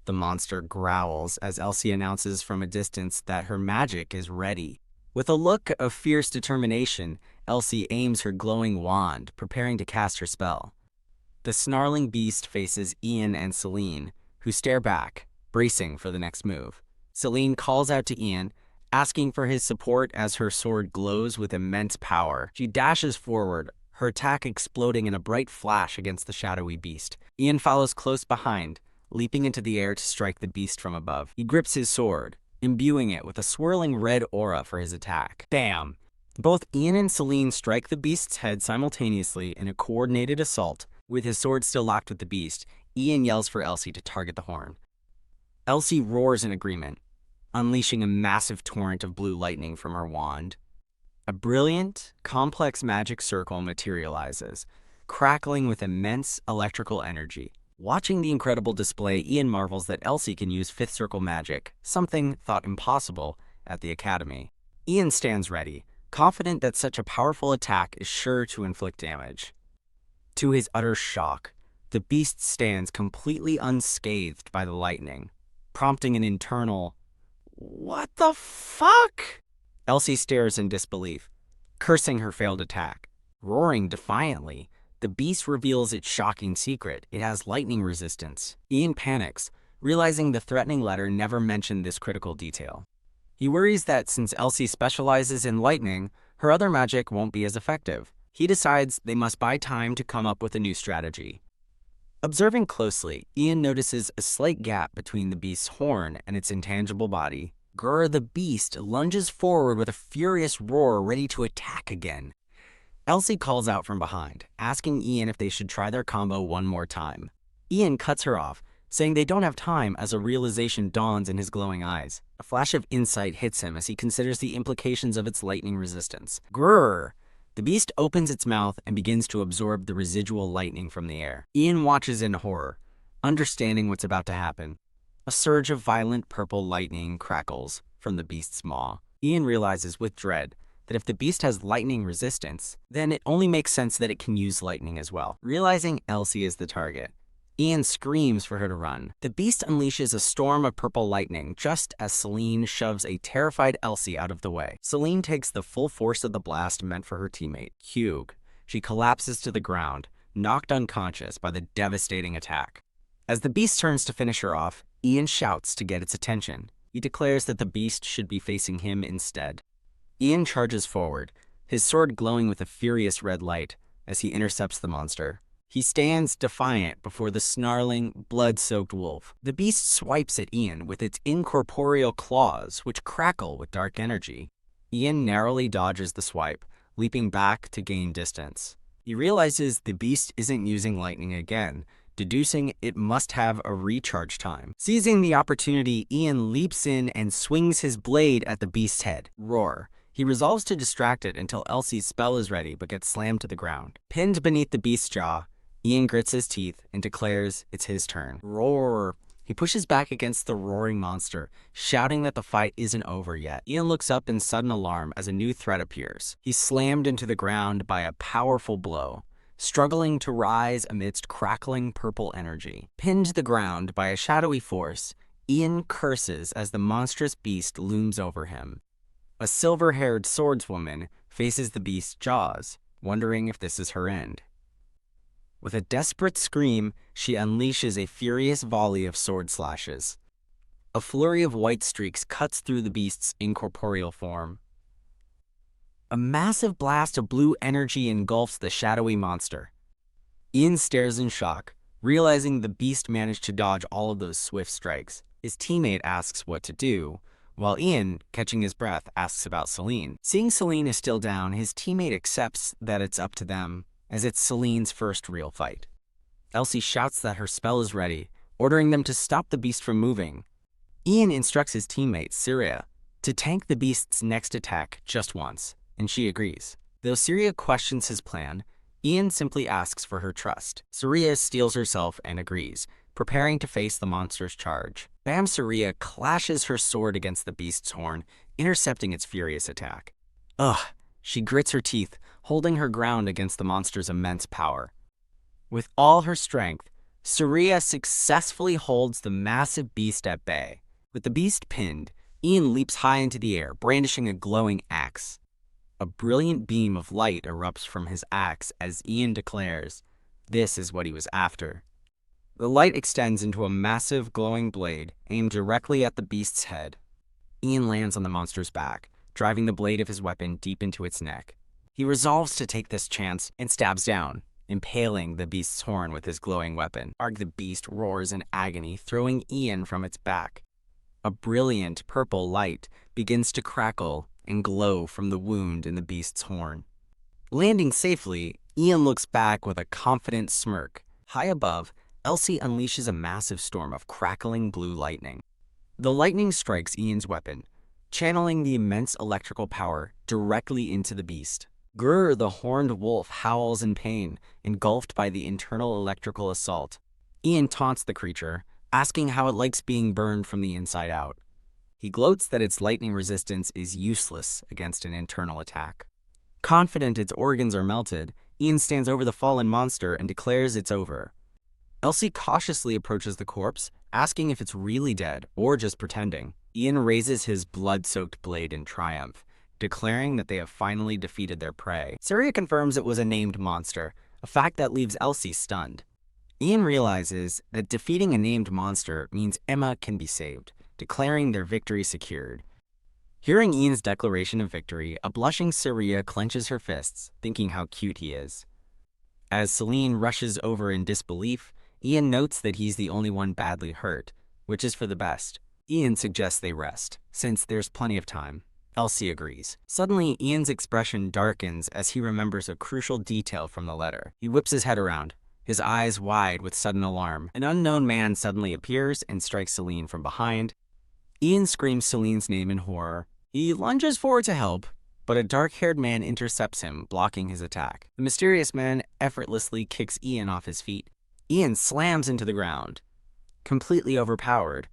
The monster growls as Elsie announces from a distance that her magic is ready. With a look of fierce determination, Elsie aims her glowing wand, preparing to cast her spell. The snarling beast faces Ian and Celine, who stare back, bracing for the next move. Celine calls out to Ian, asking for his support as her sword glows with immense power. She dashes forward, her attack exploding in a bright flash against the shadowy beast. Ian follows close behind, leaping into the air to strike the beast from above. He grips his sword, imbuing it with a swirling red aura for his attack. Bam! Both Ian and Celine strike the beast's head simultaneously in a coordinated assault. With his sword still locked with the beast, Ian yells for Elsie to target the horn. Elsie roars in agreement, unleashing a massive torrent of blue lightning from her wand. A brilliant, complex magic circle materializes, crackling with immense electrical energy. Watching the incredible display, Ian marvels that Elsie can use fifth circle magic, something thought impossible at the academy. Ian stands ready, confident that such a powerful attack is sure to inflict damage. To his utter shock, the beast stands completely unscathed by the lightning, prompting an internal, "What the fuck?" Elsie stares in disbelief, cursing her failed attack. Roaring defiantly, the beast reveals its shocking secret. It has lightning resistance. Ian panics, realizing the threatening letter never mentioned this critical detail. He worries that since Elsie specializes in lightning, her other magic won't be as effective. He decides they must buy time to come up with a new strategy. Observing closely, Ian notices a slight gap between the beast's horn and its intangible body. Grr the beast lunges forward with a furious roar, ready to attack again. Elsie calls out from behind, asking Ian if they should try their combo one more time. Ian cuts her off, saying they don't have time as a realization dawns in his glowing eyes. A flash of insight hits him as he considers the implications of its lightning resistance. Grr! The beast opens its mouth and begins to absorb the residual lightning from the air. Ian watches in horror, understanding what's about to happen. A surge of violent purple lightning crackles from the beast's maw. Ian realizes with dread that if the beast has lightning resistance, then it only makes sense that it can use lightning as well. Realizing Elsie is the target, Ian screams for her to run. The beast unleashes a storm of purple lightning just as Celine shoves a terrified Elsie out of the way. Celine takes the full force of the blast meant for her teammate, Hugh. She collapses to the ground, knocked unconscious by the devastating attack. As the beast turns to finish her off, Ian shouts to get its attention. He declares that the beast should be facing him instead. Ian charges forward, his sword glowing with a furious red light as he intercepts the monster. He stands defiant before the snarling, blood-soaked wolf. The beast swipes at Ian with its incorporeal claws, which crackle with dark energy. Ian narrowly dodges the swipe, leaping back to gain distance. He realizes the beast isn't using lightning again, deducing it must have a recharge time. Seizing the opportunity, Ian leaps in and swings his blade at the beast's head. Roar. He resolves to distract it until Elsie's spell is ready but gets slammed to the ground. Pinned beneath the beast's jaw, Ian grits his teeth and declares it's his turn. Roar! He pushes back against the roaring monster, shouting that the fight isn't over yet. Ian looks up in sudden alarm as a new threat appears. He's slammed into the ground by a powerful blow, struggling to rise amidst crackling purple energy. Pinned to the ground by a shadowy force, Ian curses as the monstrous beast looms over him. A silver-haired swordswoman faces the beast's jaws, wondering if this is her end. With a desperate scream, she unleashes a furious volley of sword slashes. A flurry of white streaks cuts through the beast's incorporeal form. A massive blast of blue energy engulfs the shadowy monster. Ian stares in shock, realizing the beast managed to dodge all of those swift strikes. His teammate asks what to do, while Ian, catching his breath, asks about Celine. Seeing Celine is still down, his teammate accepts that it's up to them, as it's Celine's first real fight. Elsie shouts that her spell is ready, ordering them to stop the beast from moving. Ian instructs his teammate, Syria, to tank the beast's next attack just once, and she agrees. Though Syria questions his plan, Ian simply asks for her trust. Syria steels herself and agrees, preparing to face the monster's charge. Bam Syria clashes her sword against the beast's horn, intercepting its furious attack. Ugh, she grits her teeth, holding her ground against the monster's immense power. With all her strength, Surya successfully holds the massive beast at bay. With the beast pinned, Ian leaps high into the air, brandishing a glowing axe. A brilliant beam of light erupts from his axe as Ian declares, this is what he was after. The light extends into a massive glowing blade aimed directly at the beast's head. Ian lands on the monster's back, driving the blade of his weapon deep into its neck. He resolves to take this chance and stabs down, impaling the beast's horn with his glowing weapon. The beast roars in agony, throwing Ian from its back. A brilliant purple light begins to crackle and glow from the wound in the beast's horn. Landing safely, Ian looks back with a confident smirk. High above, Elsie unleashes a massive storm of crackling blue lightning. The lightning strikes Ian's weapon, channeling the immense electrical power directly into the beast. Grr, the horned wolf howls in pain, engulfed by the internal electrical assault. Ian taunts the creature, asking how it likes being burned from the inside out. He gloats that its lightning resistance is useless against an internal attack. Confident its organs are melted, Ian stands over the fallen monster and declares it's over. Elsie cautiously approaches the corpse, asking if it's really dead or just pretending. Ian raises his blood-soaked blade in triumph, declaring that they have finally defeated their prey. Surya confirms it was a named monster, a fact that leaves Elsie stunned. Ian realizes that defeating a named monster means Emma can be saved, declaring their victory secured. Hearing Ian's declaration of victory, a blushing Surya clenches her fists, thinking how cute he is. As Celine rushes over in disbelief, Ian notes that he's the only one badly hurt, which is for the best. Ian suggests they rest, since there's plenty of time. Elsie agrees. Suddenly, Ian's expression darkens as he remembers a crucial detail from the letter. He whips his head around, his eyes wide with sudden alarm. An unknown man suddenly appears and strikes Celine from behind. Ian screams Celine's name in horror. He lunges forward to help, but a dark-haired man intercepts him, blocking his attack. The mysterious man effortlessly kicks Ian off his feet. Ian slams into the ground, completely overpowered.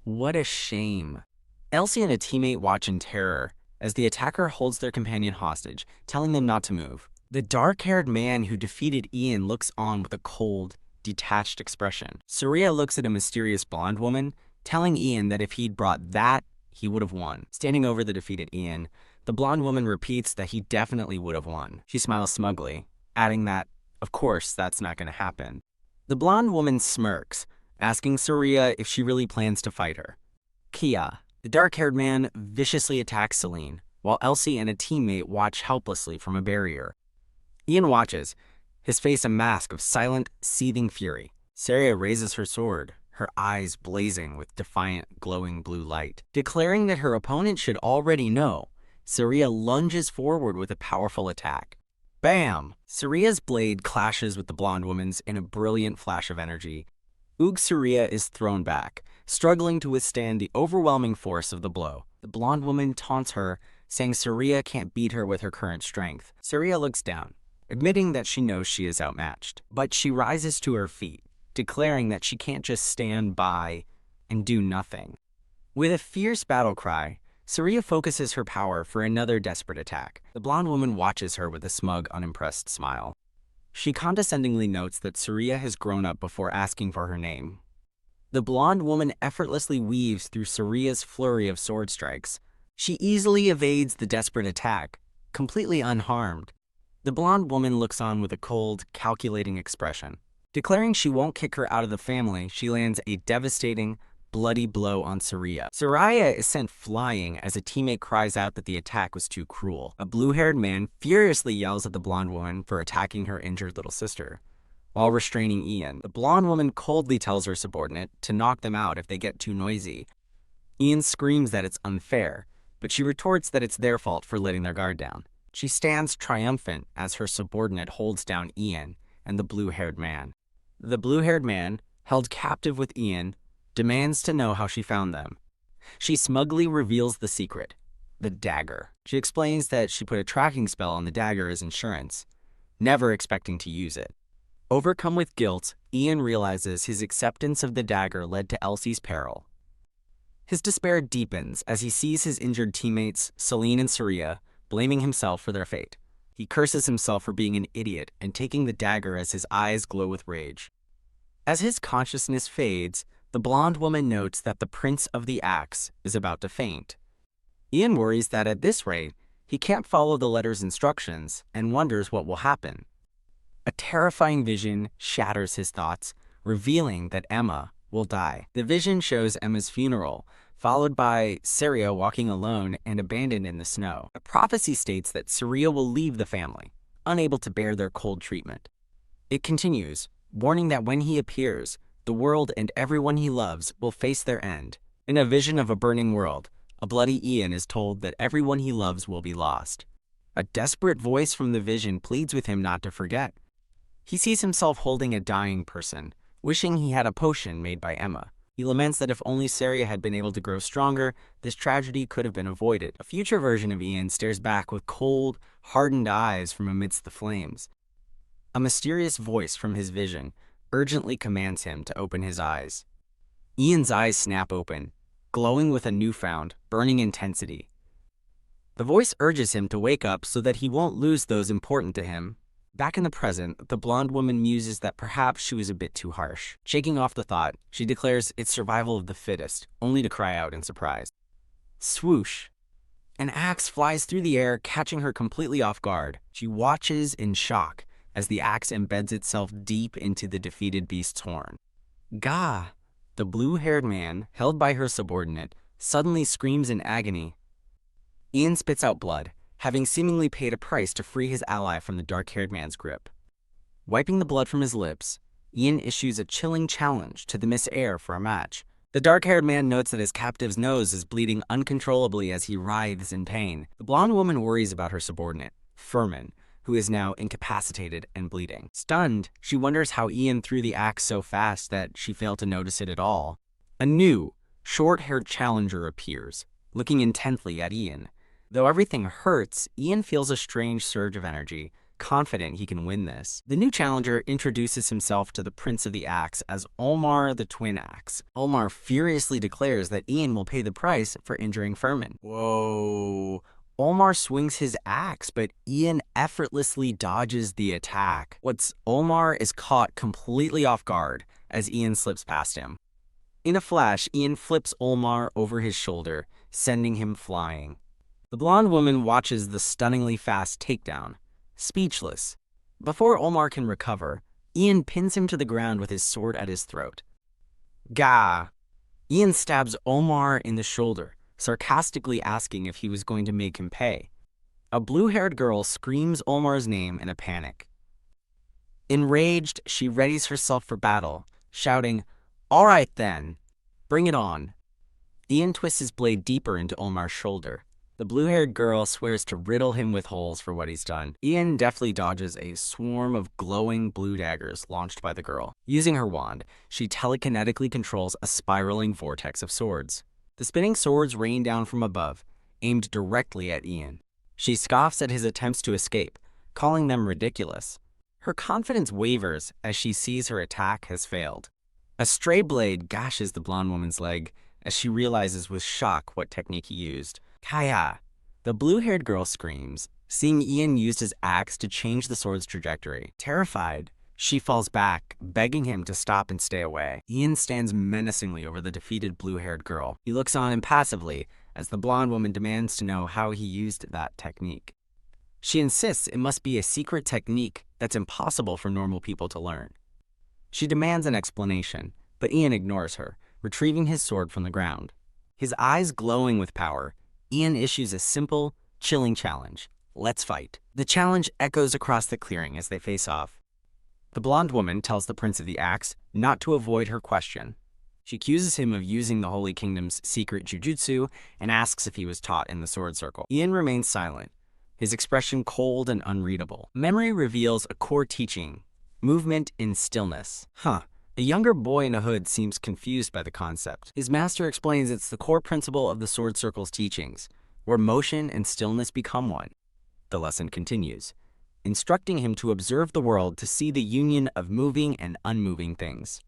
What a shame. Elsie and a teammate watch in terror as the attacker holds their companion hostage, telling them not to move. The dark-haired man who defeated Ian looks on with a cold, detached expression. Surya looks at a mysterious blonde woman, telling Ian that if he'd brought that, he would have won. Standing over the defeated Ian, the blonde woman repeats that he definitely would have won. She smiles smugly, adding that, of course, that's not going to happen. The blonde woman smirks, asking Surya if she really plans to fight her. Kia, the dark-haired man, viciously attacks Celine, while Elsie and a teammate watch helplessly from a barrier. Ian watches, his face a mask of silent, seething fury. Surya raises her sword, her eyes blazing with defiant, glowing blue light. Declaring that her opponent should already know, Surya lunges forward with a powerful attack. Bam! Surya's blade clashes with the blonde woman's in a brilliant flash of energy. Surya is thrown back, struggling to withstand the overwhelming force of the blow. The blonde woman taunts her, saying Surya can't beat her with her current strength. Surya looks down, admitting that she knows she is outmatched. But she rises to her feet, declaring that she can't just stand by and do nothing. With a fierce battle cry, Surya focuses her power for another desperate attack. The blonde woman watches her with a smug, unimpressed smile. She condescendingly notes that Surya has grown up before asking for her name. The blonde woman effortlessly weaves through Surya's flurry of sword strikes. She easily evades the desperate attack, completely unharmed. The blonde woman looks on with a cold, calculating expression. Declaring she won't kick her out of the family, she lands a devastating, bloody blow on Surya. Surya is sent flying as a teammate cries out that the attack was too cruel. A blue-haired man furiously yells at the blonde woman for attacking her injured little sister. While restraining Ian, the blonde woman coldly tells her subordinate to knock them out if they get too noisy. Ian screams that it's unfair, but she retorts that it's their fault for letting their guard down. She stands triumphant as her subordinate holds down Ian and the blue-haired man. The blue-haired man, held captive with Ian, demands to know how she found them. She smugly reveals the secret, the dagger. She explains that she put a tracking spell on the dagger as insurance, never expecting to use it. Overcome with guilt, Ian realizes his acceptance of the dagger led to Elsie's peril. His despair deepens as he sees his injured teammates, Celine and Surya, blaming himself for their fate. He curses himself for being an idiot and taking the dagger as his eyes glow with rage. As his consciousness fades, the blonde woman notes that the Prince of the Axe is about to faint. Ian worries that at this rate, he can't follow the letter's instructions and wonders what will happen. A terrifying vision shatters his thoughts, revealing that Emma will die. The vision shows Emma's funeral, followed by Surya walking alone and abandoned in the snow. A prophecy states that Surya will leave the family, unable to bear their cold treatment. It continues, warning that when he appears, the world and everyone he loves will face their end. In a vision of a burning world, a bloody Ian is told that everyone he loves will be lost. A desperate voice from the vision pleads with him not to forget. He sees himself holding a dying person, wishing he had a potion made by Emma. He laments that if only Surya had been able to grow stronger, this tragedy could have been avoided. A future version of Ian stares back with cold, hardened eyes from amidst the flames. A mysterious voice from his vision urgently commands him to open his eyes. Ian's eyes snap open, glowing with a newfound, burning intensity. The voice urges him to wake up so that he won't lose those important to him. Back in the present, the blonde woman muses that perhaps she was a bit too harsh. Shaking off the thought, she declares it's survival of the fittest, only to cry out in surprise. Swoosh! An axe flies through the air, catching her completely off guard. She watches in shock as the axe embeds itself deep into the defeated beast's horn. Gah! The blue-haired man, held by her subordinate, suddenly screams in agony. Ian spits out blood, having seemingly paid a price to free his ally from the dark-haired man's grip. Wiping the blood from his lips, Ian issues a chilling challenge to the Miss Air for a match. The dark-haired man notes that his captive's nose is bleeding uncontrollably as he writhes in pain. The blonde woman worries about her subordinate, Furman, who is now incapacitated and bleeding. Stunned, she wonders how Ian threw the axe so fast that she failed to notice it at all. A new, short-haired challenger appears, looking intently at Ian. Though everything hurts, Ian feels a strange surge of energy, confident he can win this. The new challenger introduces himself to the Prince of the Axe as Olmar the Twin Axe. Olmar furiously declares that Ian will pay the price for injuring Furman. Whoa! Olmar swings his axe, but Ian effortlessly dodges the attack. Olmar is caught completely off guard as Ian slips past him. In a flash, Ian flips Olmar over his shoulder, sending him flying. The blonde woman watches the stunningly fast takedown, speechless. Before Olmar can recover, Ian pins him to the ground with his sword at his throat. Gah! Ian stabs Olmar in the shoulder, sarcastically asking if he was going to make him pay. A blue-haired girl screams Olmar's name in a panic. Enraged, she readies herself for battle, shouting, "All right then, bring it on." Ian twists his blade deeper into Olmar's shoulder. The blue-haired girl swears to riddle him with holes for what he's done. Ian deftly dodges a swarm of glowing blue daggers launched by the girl. Using her wand, she telekinetically controls a spiraling vortex of swords. The spinning swords rain down from above, aimed directly at Ian. She scoffs at his attempts to escape, calling them ridiculous. Her confidence wavers as she sees her attack has failed. A stray blade gashes the blonde woman's leg as she realizes with shock what technique he used. Kaya! The blue-haired girl screams, seeing Ian used his axe to change the sword's trajectory. Terrified, she falls back, begging him to stop and stay away. Ian stands menacingly over the defeated blue-haired girl. He looks on impassively as the blonde woman demands to know how he used that technique. She insists it must be a secret technique that's impossible for normal people to learn. She demands an explanation, but Ian ignores her, retrieving his sword from the ground. His eyes glowing with power, Ian issues a simple, chilling challenge. Let's fight. The challenge echoes across the clearing as they face off. The blonde woman tells the Prince of the Axe not to avoid her question. She accuses him of using the Holy Kingdom's secret jujutsu and asks if he was taught in the sword circle. Ian remains silent, his expression cold and unreadable. Memory reveals a core teaching: movement in stillness. A younger boy in a hood seems confused by the concept. His master explains it's the core principle of the sword circle's teachings, where motion and stillness become one. The lesson continues, instructing him to observe the world to see the union of moving and unmoving things.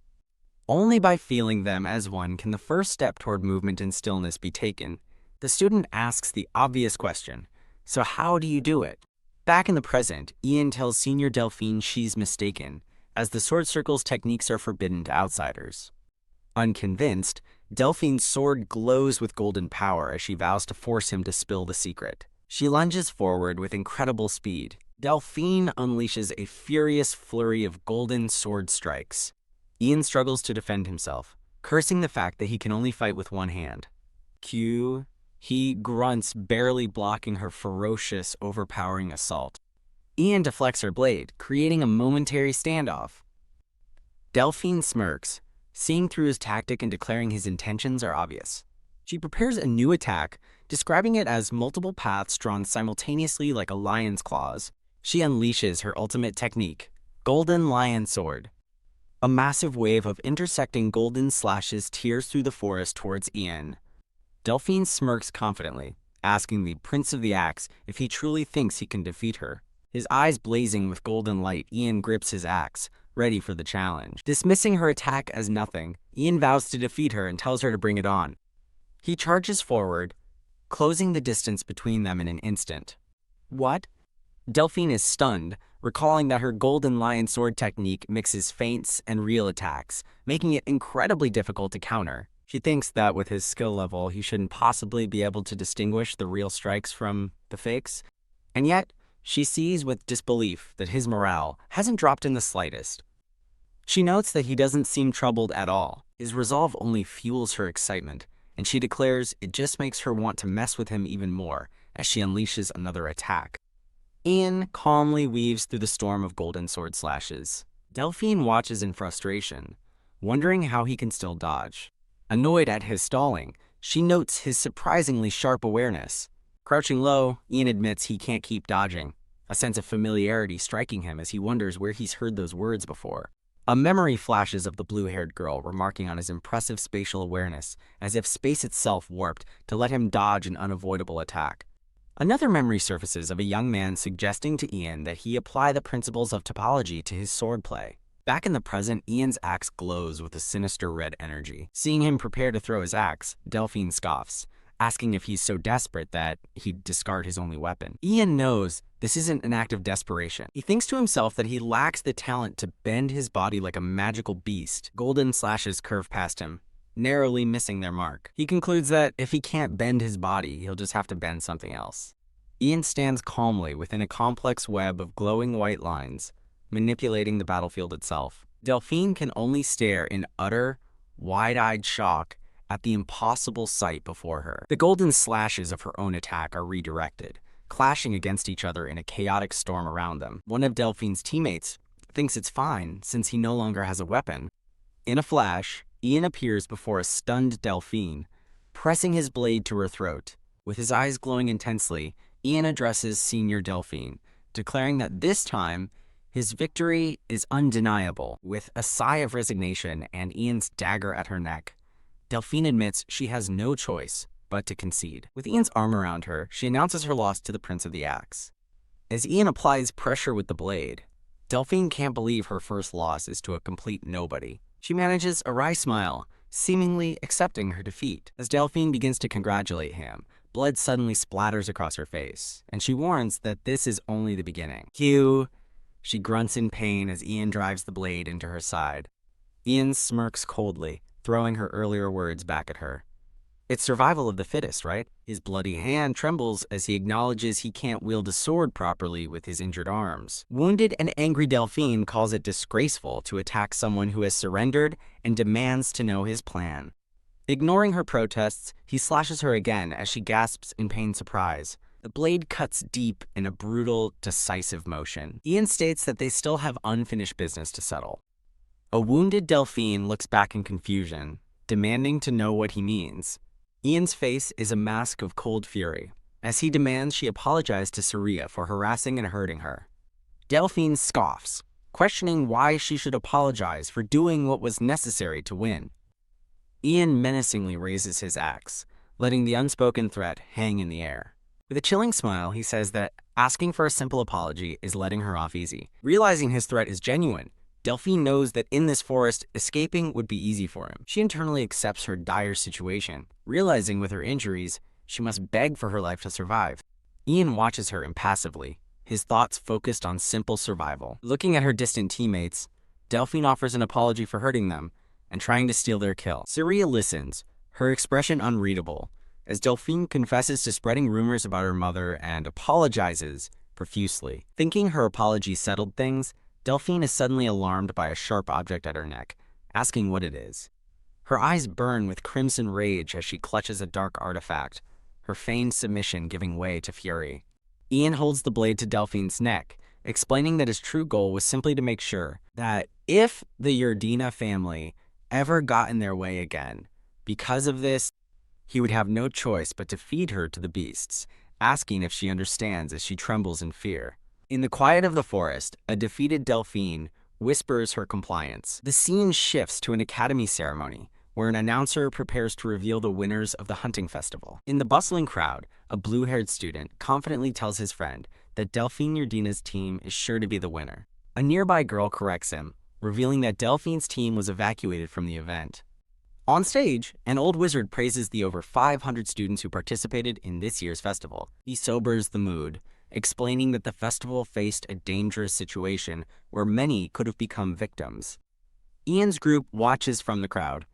Only by feeling them as one can the first step toward movement and stillness be taken. The student asks the obvious question, so how do you do it? Back in the present, Ian tells Senior Delphine she's mistaken, as the sword circle's techniques are forbidden to outsiders. Unconvinced, Delphine's sword glows with golden power as she vows to force him to spill the secret. She lunges forward with incredible speed. Delphine unleashes a furious flurry of golden sword strikes. Ian struggles to defend himself, cursing the fact that he can only fight with one hand. He grunts, barely blocking her ferocious, overpowering assault. Ian deflects her blade, creating a momentary standoff. Delphine smirks, seeing through his tactic and declaring his intentions are obvious. She prepares a new attack, describing it as multiple paths drawn simultaneously like a lion's claws. She unleashes her ultimate technique, Golden Lion Sword. A massive wave of intersecting golden slashes tears through the forest towards Ian. Delphine smirks confidently, asking the Prince of the Axe if he truly thinks he can defeat her. His eyes blazing with golden light, Ian grips his axe, ready for the challenge. Dismissing her attack as nothing, Ian vows to defeat her and tells her to bring it on. He charges forward, closing the distance between them in an instant. What? Delphine is stunned, recalling that her Golden Lion Sword technique mixes feints and real attacks, making it incredibly difficult to counter. She thinks that with his skill level, he shouldn't possibly be able to distinguish the real strikes from the fakes. And yet, she sees with disbelief that his morale hasn't dropped in the slightest. She notes that he doesn't seem troubled at all. His resolve only fuels her excitement, and she declares it just makes her want to mess with him even more as she unleashes another attack. Ian calmly weaves through the storm of golden sword slashes. Delphine watches in frustration, wondering how he can still dodge. Annoyed at his stalling, she notes his surprisingly sharp awareness. Crouching low, Ian admits he can't keep dodging, a sense of familiarity striking him as he wonders where he's heard those words before. A memory flashes of the blue-haired girl remarking on his impressive spatial awareness, as if space itself warped to let him dodge an unavoidable attack. Another memory surfaces of a young man suggesting to Ian that he apply the principles of topology to his swordplay. Back in the present, Ian's axe glows with a sinister red energy. Seeing him prepare to throw his axe, Delphine scoffs, asking if he's so desperate that he'd discard his only weapon. Ian knows this isn't an act of desperation. He thinks to himself that he lacks the talent to bend his body like a magical beast. Golden slashes curve past him, narrowly missing their mark. He concludes that if he can't bend his body, he'll just have to bend something else. Ian stands calmly within a complex web of glowing white lines, manipulating the battlefield itself. Delphine can only stare in utter, wide-eyed shock at the impossible sight before her. The golden slashes of her own attack are redirected, clashing against each other in a chaotic storm around them. One of Delphine's teammates thinks it's fine since he no longer has a weapon. In a flash, Ian appears before a stunned Delphine, pressing his blade to her throat. With his eyes glowing intensely, Ian addresses Senior Delphine, declaring that this time, his victory is undeniable. With a sigh of resignation and Ian's dagger at her neck, Delphine admits she has no choice but to concede. With Ian's arm around her, she announces her loss to the Prince of the Axe. As Ian applies pressure with the blade, Delphine can't believe her first loss is to a complete nobody. She manages a wry smile, seemingly accepting her defeat. As Delphine begins to congratulate him, blood suddenly splatters across her face, and she warns that this is only the beginning. She grunts in pain as Ian drives the blade into her side. Ian smirks coldly, throwing her earlier words back at her. It's survival of the fittest, right? His bloody hand trembles as he acknowledges he can't wield a sword properly with his injured arms. Wounded and angry Delphine calls it disgraceful to attack someone who has surrendered and demands to know his plan. Ignoring her protests, he slashes her again as she gasps in pained surprise. The blade cuts deep in a brutal, decisive motion. Ian states that they still have unfinished business to settle. A wounded Delphine looks back in confusion, demanding to know what he means. Ian's face is a mask of cold fury, as he demands she apologize to Saria for harassing and hurting her. Delphine scoffs, questioning why she should apologize for doing what was necessary to win. Ian menacingly raises his axe, letting the unspoken threat hang in the air. With a chilling smile, he says that asking for a simple apology is letting her off easy. Realizing his threat is genuine, Delphine knows that in this forest, escaping would be easy for him. She internally accepts her dire situation, realizing with her injuries, she must beg for her life to survive. Ian watches her impassively, his thoughts focused on simple survival. Looking at her distant teammates, Delphine offers an apology for hurting them and trying to steal their kill. Saria listens, her expression unreadable, as Delphine confesses to spreading rumors about her mother and apologizes profusely. Thinking her apology settled things, Delphine is suddenly alarmed by a sharp object at her neck, asking what it is. Her eyes burn with crimson rage as she clutches a dark artifact, her feigned submission giving way to fury. Ian holds the blade to Delphine's neck, explaining that his true goal was simply to make sure that if the Yardina family ever got in their way again, because of this, he would have no choice but to feed her to the beasts, asking if she understands as she trembles in fear. In the quiet of the forest, a defeated Delphine whispers her compliance. The scene shifts to an academy ceremony, where an announcer prepares to reveal the winners of the hunting festival. In the bustling crowd, a blue-haired student confidently tells his friend that Delphine Yardina's team is sure to be the winner. A nearby girl corrects him, revealing that Delphine's team was evacuated from the event. On stage, an old wizard praises the over 500 students who participated in this year's festival. He sobers the mood, explaining that the festival faced a dangerous situation where many could have become victims. Ian's group watches from the crowd,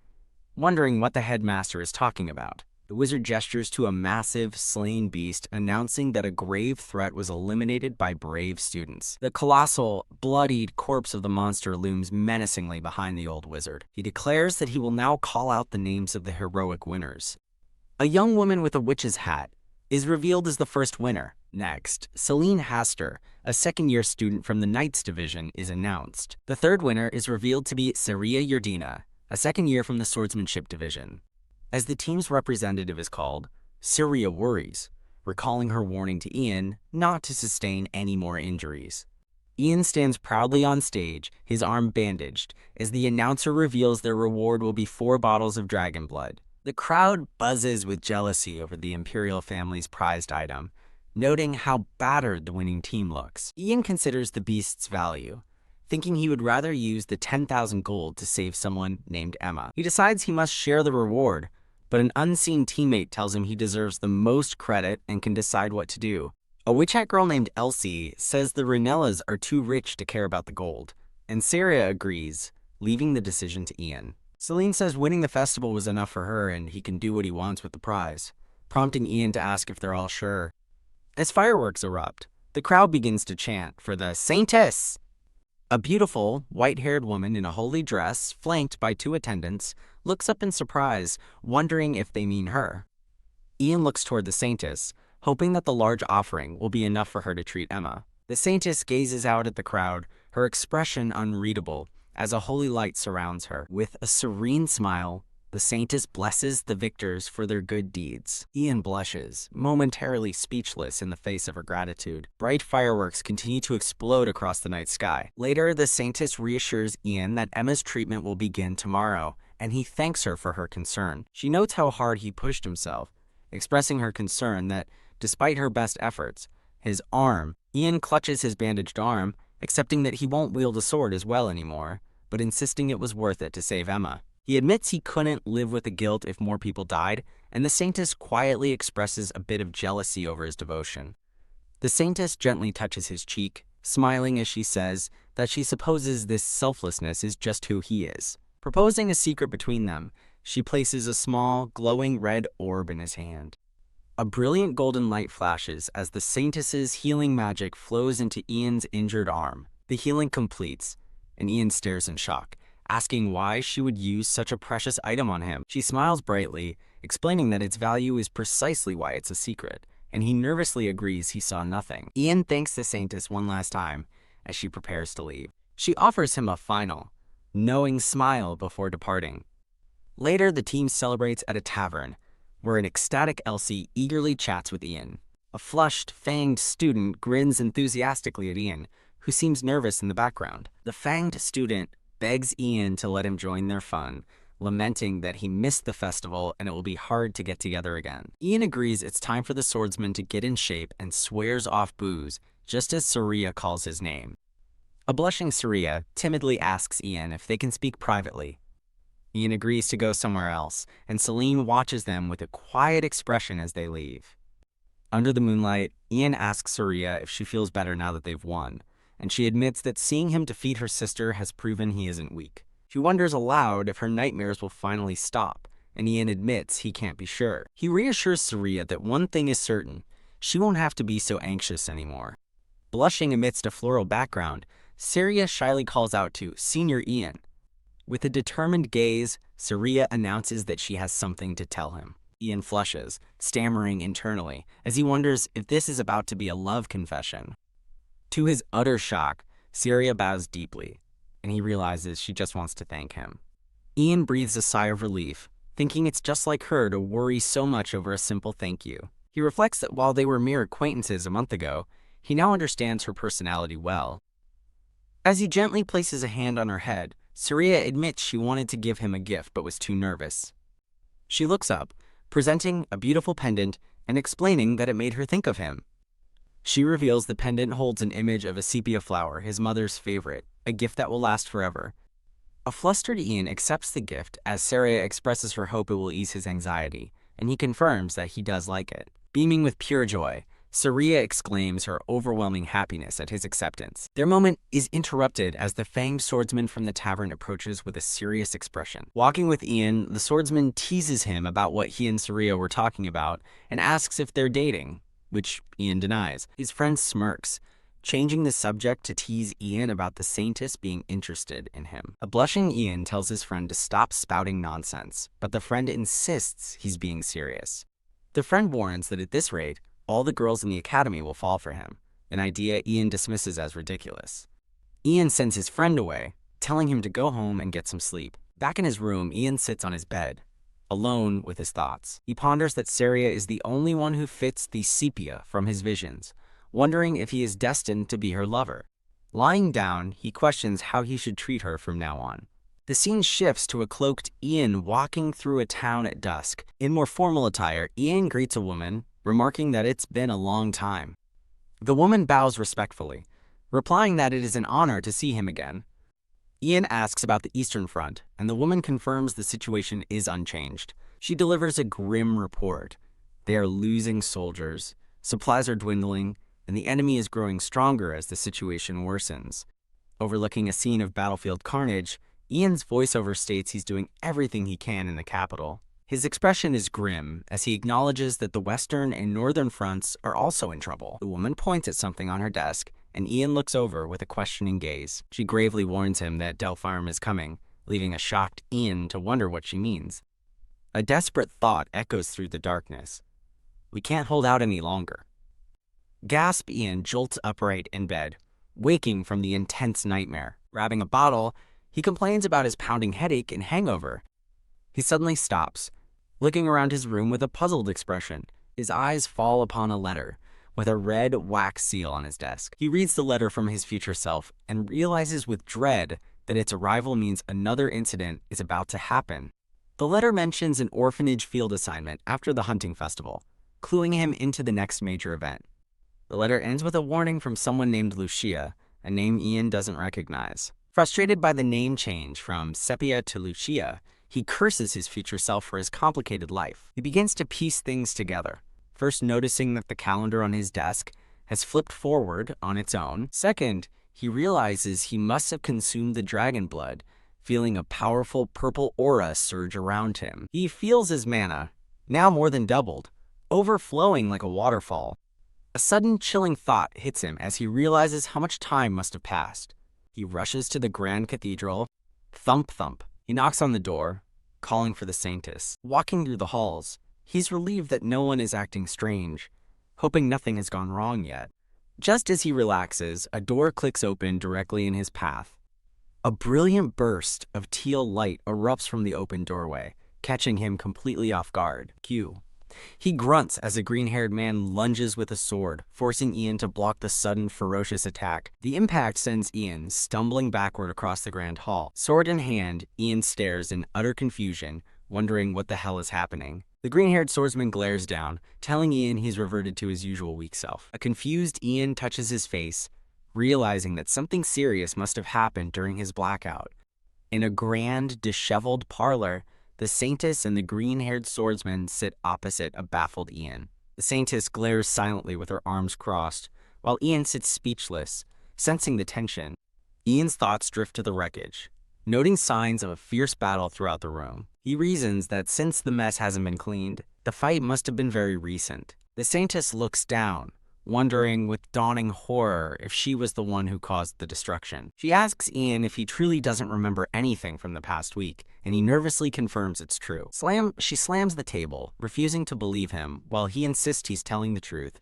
wondering what the headmaster is talking about. The wizard gestures to a massive, slain beast, announcing that a grave threat was eliminated by brave students. The colossal, bloodied corpse of the monster looms menacingly behind the old wizard. He declares that he will now call out the names of the heroic winners. A young woman with a witch's hat is revealed as the first winner. Next, Celine Haster, a second-year student from the Knights Division, is announced. The third winner is revealed to be Saria Yardina, a second year from the Swordsmanship Division. As the team's representative is called, Saria worries, recalling her warning to Ian not to sustain any more injuries. Ian stands proudly on stage, his arm bandaged, as the announcer reveals their reward will be 4 bottles of dragon blood. The crowd buzzes with jealousy over the Imperial family's prized item, noting how battered the winning team looks. Ian considers the beast's value, thinking he would rather use the 10,000 gold to save someone named Emma. He decides he must share the reward, but an unseen teammate tells him he deserves the most credit and can decide what to do. A witch hat girl named Elsie says the Ranellas are too rich to care about the gold, and Sarah agrees, leaving the decision to Ian. Celine says winning the festival was enough for her and he can do what he wants with the prize, prompting Ian to ask if they're all sure. As fireworks erupt, the crowd begins to chant for the Saintess. A beautiful, white-haired woman in a holy dress, flanked by 2 attendants, looks up in surprise, wondering if they mean her. Ian looks toward the Saintess, hoping that the large offering will be enough for her to treat Emma. The Saintess gazes out at the crowd, her expression unreadable, as a holy light surrounds her. With a serene smile, the Saintess blesses the victors for their good deeds. Ian blushes, momentarily speechless in the face of her gratitude. Bright fireworks continue to explode across the night sky. Later, the Saintess reassures Ian that Emma's treatment will begin tomorrow, and he thanks her for her concern. She notes how hard he pushed himself, expressing her concern that, despite her best efforts, Ian clutches his bandaged arm, accepting that he won't wield a sword as well anymore, but insisting it was worth it to save Emma. He admits he couldn't live with the guilt if more people died, and the Saintess quietly expresses a bit of jealousy over his devotion. The Saintess gently touches his cheek, smiling as she says that she supposes this selflessness is just who he is. Proposing a secret between them, she places a small, glowing red orb in his hand. A brilliant golden light flashes as the Saintess's healing magic flows into Ian's injured arm. The healing completes, and Ian stares in shock, asking why she would use such a precious item on him. She smiles brightly, explaining that its value is precisely why it's a secret, and he nervously agrees he saw nothing. Ian thanks the Saintess one last time as she prepares to leave. She offers him a final, knowing smile before departing. Later, the team celebrates at a tavern, where an ecstatic Elsie eagerly chats with Ian. A flushed, fanged student grins enthusiastically at Ian, who seems nervous in the background. The fanged student begs Ian to let him join their fun, lamenting that he missed the festival and it will be hard to get together again. Ian agrees it's time for the swordsman to get in shape and swears off booze, just as Saria calls his name. A blushing Saria timidly asks Ian if they can speak privately. Ian agrees to go somewhere else, and Celine watches them with a quiet expression as they leave. Under the moonlight, Ian asks Saria if she feels better now that they've won, and she admits that seeing him defeat her sister has proven he isn't weak. She wonders aloud if her nightmares will finally stop, and Ian admits he can't be sure. He reassures Saria that one thing is certain: she won't have to be so anxious anymore. Blushing amidst a floral background, Saria shyly calls out to Senior Ian. With a determined gaze, Saria announces that she has something to tell him. Ian flushes, stammering internally, as he wonders if this is about to be a love confession. To his utter shock, Saria bows deeply, and he realizes she just wants to thank him. Ian breathes a sigh of relief, thinking it's just like her to worry so much over a simple thank you. He reflects that while they were mere acquaintances a month ago, he now understands her personality well. As he gently places a hand on her head, Saria admits she wanted to give him a gift but was too nervous. She looks up, presenting a beautiful pendant and explaining that it made her think of him. She reveals the pendant holds an image of a sepia flower, his mother's favorite, a gift that will last forever. A flustered Ian accepts the gift as Saria expresses her hope it will ease his anxiety, and he confirms that he does like it. Beaming with pure joy, Saria exclaims her overwhelming happiness at his acceptance. Their moment is interrupted as the fanged swordsman from the tavern approaches with a serious expression. Walking with Ian, the swordsman teases him about what he and Saria were talking about and asks if they're dating, which Ian denies. His friend smirks, changing the subject to tease Ian about the saintess being interested in him. A blushing Ian tells his friend to stop spouting nonsense, but the friend insists he's being serious. The friend warns that at this rate, all the girls in the academy will fall for him, an idea Ian dismisses as ridiculous. Ian sends his friend away, telling him to go home and get some sleep. Back in his room, Ian sits on his bed, alone with his thoughts. He ponders that Saria is the only one who fits the sepia from his visions, wondering if he is destined to be her lover. Lying down, he questions how he should treat her from now on. The scene shifts to a cloaked Ian walking through a town at dusk. In more formal attire, Ian greets a woman, remarking that it's been a long time. The woman bows respectfully, replying that it is an honor to see him again. Ian asks about the Eastern Front, and the woman confirms the situation is unchanged. She delivers a grim report. They are losing soldiers, supplies are dwindling, and the enemy is growing stronger as the situation worsens. Overlooking a scene of battlefield carnage, Ian's voiceover states he's doing everything he can in the capital. His expression is grim as he acknowledges that the Western and Northern fronts are also in trouble. The woman points at something on her desk, and Ian looks over with a questioning gaze. She gravely warns him that Delpharm is coming, leaving a shocked Ian to wonder what she means. A desperate thought echoes through the darkness. We can't hold out any longer. Gasp! Ian jolts upright in bed, waking from the intense nightmare. Grabbing a bottle, he complains about his pounding headache and hangover. He suddenly stops, looking around his room with a puzzled expression. His eyes fall upon a letter with a red wax seal on his desk. He reads the letter from his future self and realizes with dread that its arrival means another incident is about to happen. The letter mentions an orphanage field assignment after the hunting festival, cluing him into the next major event. The letter ends with a warning from someone named Lucia, a name Ian doesn't recognize. Frustrated by the name change from Sepia to Lucia, he curses his future self for his complicated life. He begins to piece things together, first noticing that the calendar on his desk has flipped forward on its own. Second, he realizes he must have consumed the dragon blood, feeling a powerful purple aura surge around him. He feels his mana, now more than doubled, overflowing like a waterfall. A sudden chilling thought hits him as he realizes how much time must have passed. He rushes to the grand cathedral. Thump, thump. He knocks on the door, calling for the saintess. Walking through the halls, he's relieved that no one is acting strange, hoping nothing has gone wrong yet. Just as he relaxes, a door clicks open directly in his path. A brilliant burst of teal light erupts from the open doorway, catching him completely off guard. Cue. He grunts as a green-haired man lunges with a sword, forcing Ian to block the sudden, ferocious attack. The impact sends Ian stumbling backward across the grand hall. Sword in hand, Ian stares in utter confusion, wondering what the hell is happening. The green-haired swordsman glares down, telling Ian he's reverted to his usual weak self. A confused Ian touches his face, realizing that something serious must have happened during his blackout. In a grand, disheveled parlor, the Saintess and the green-haired swordsman sit opposite a baffled Ian. The Saintess glares silently with her arms crossed, while Ian sits speechless, sensing the tension. Ian's thoughts drift to the wreckage, noting signs of a fierce battle throughout the room. He reasons that since the mess hasn't been cleaned, the fight must have been very recent. The Saintess looks down, wondering with dawning horror if she was the one who caused the destruction. She asks Ian if he truly doesn't remember anything from the past week, and he nervously confirms it's true. She slams the table, refusing to believe him, while he insists he's telling the truth.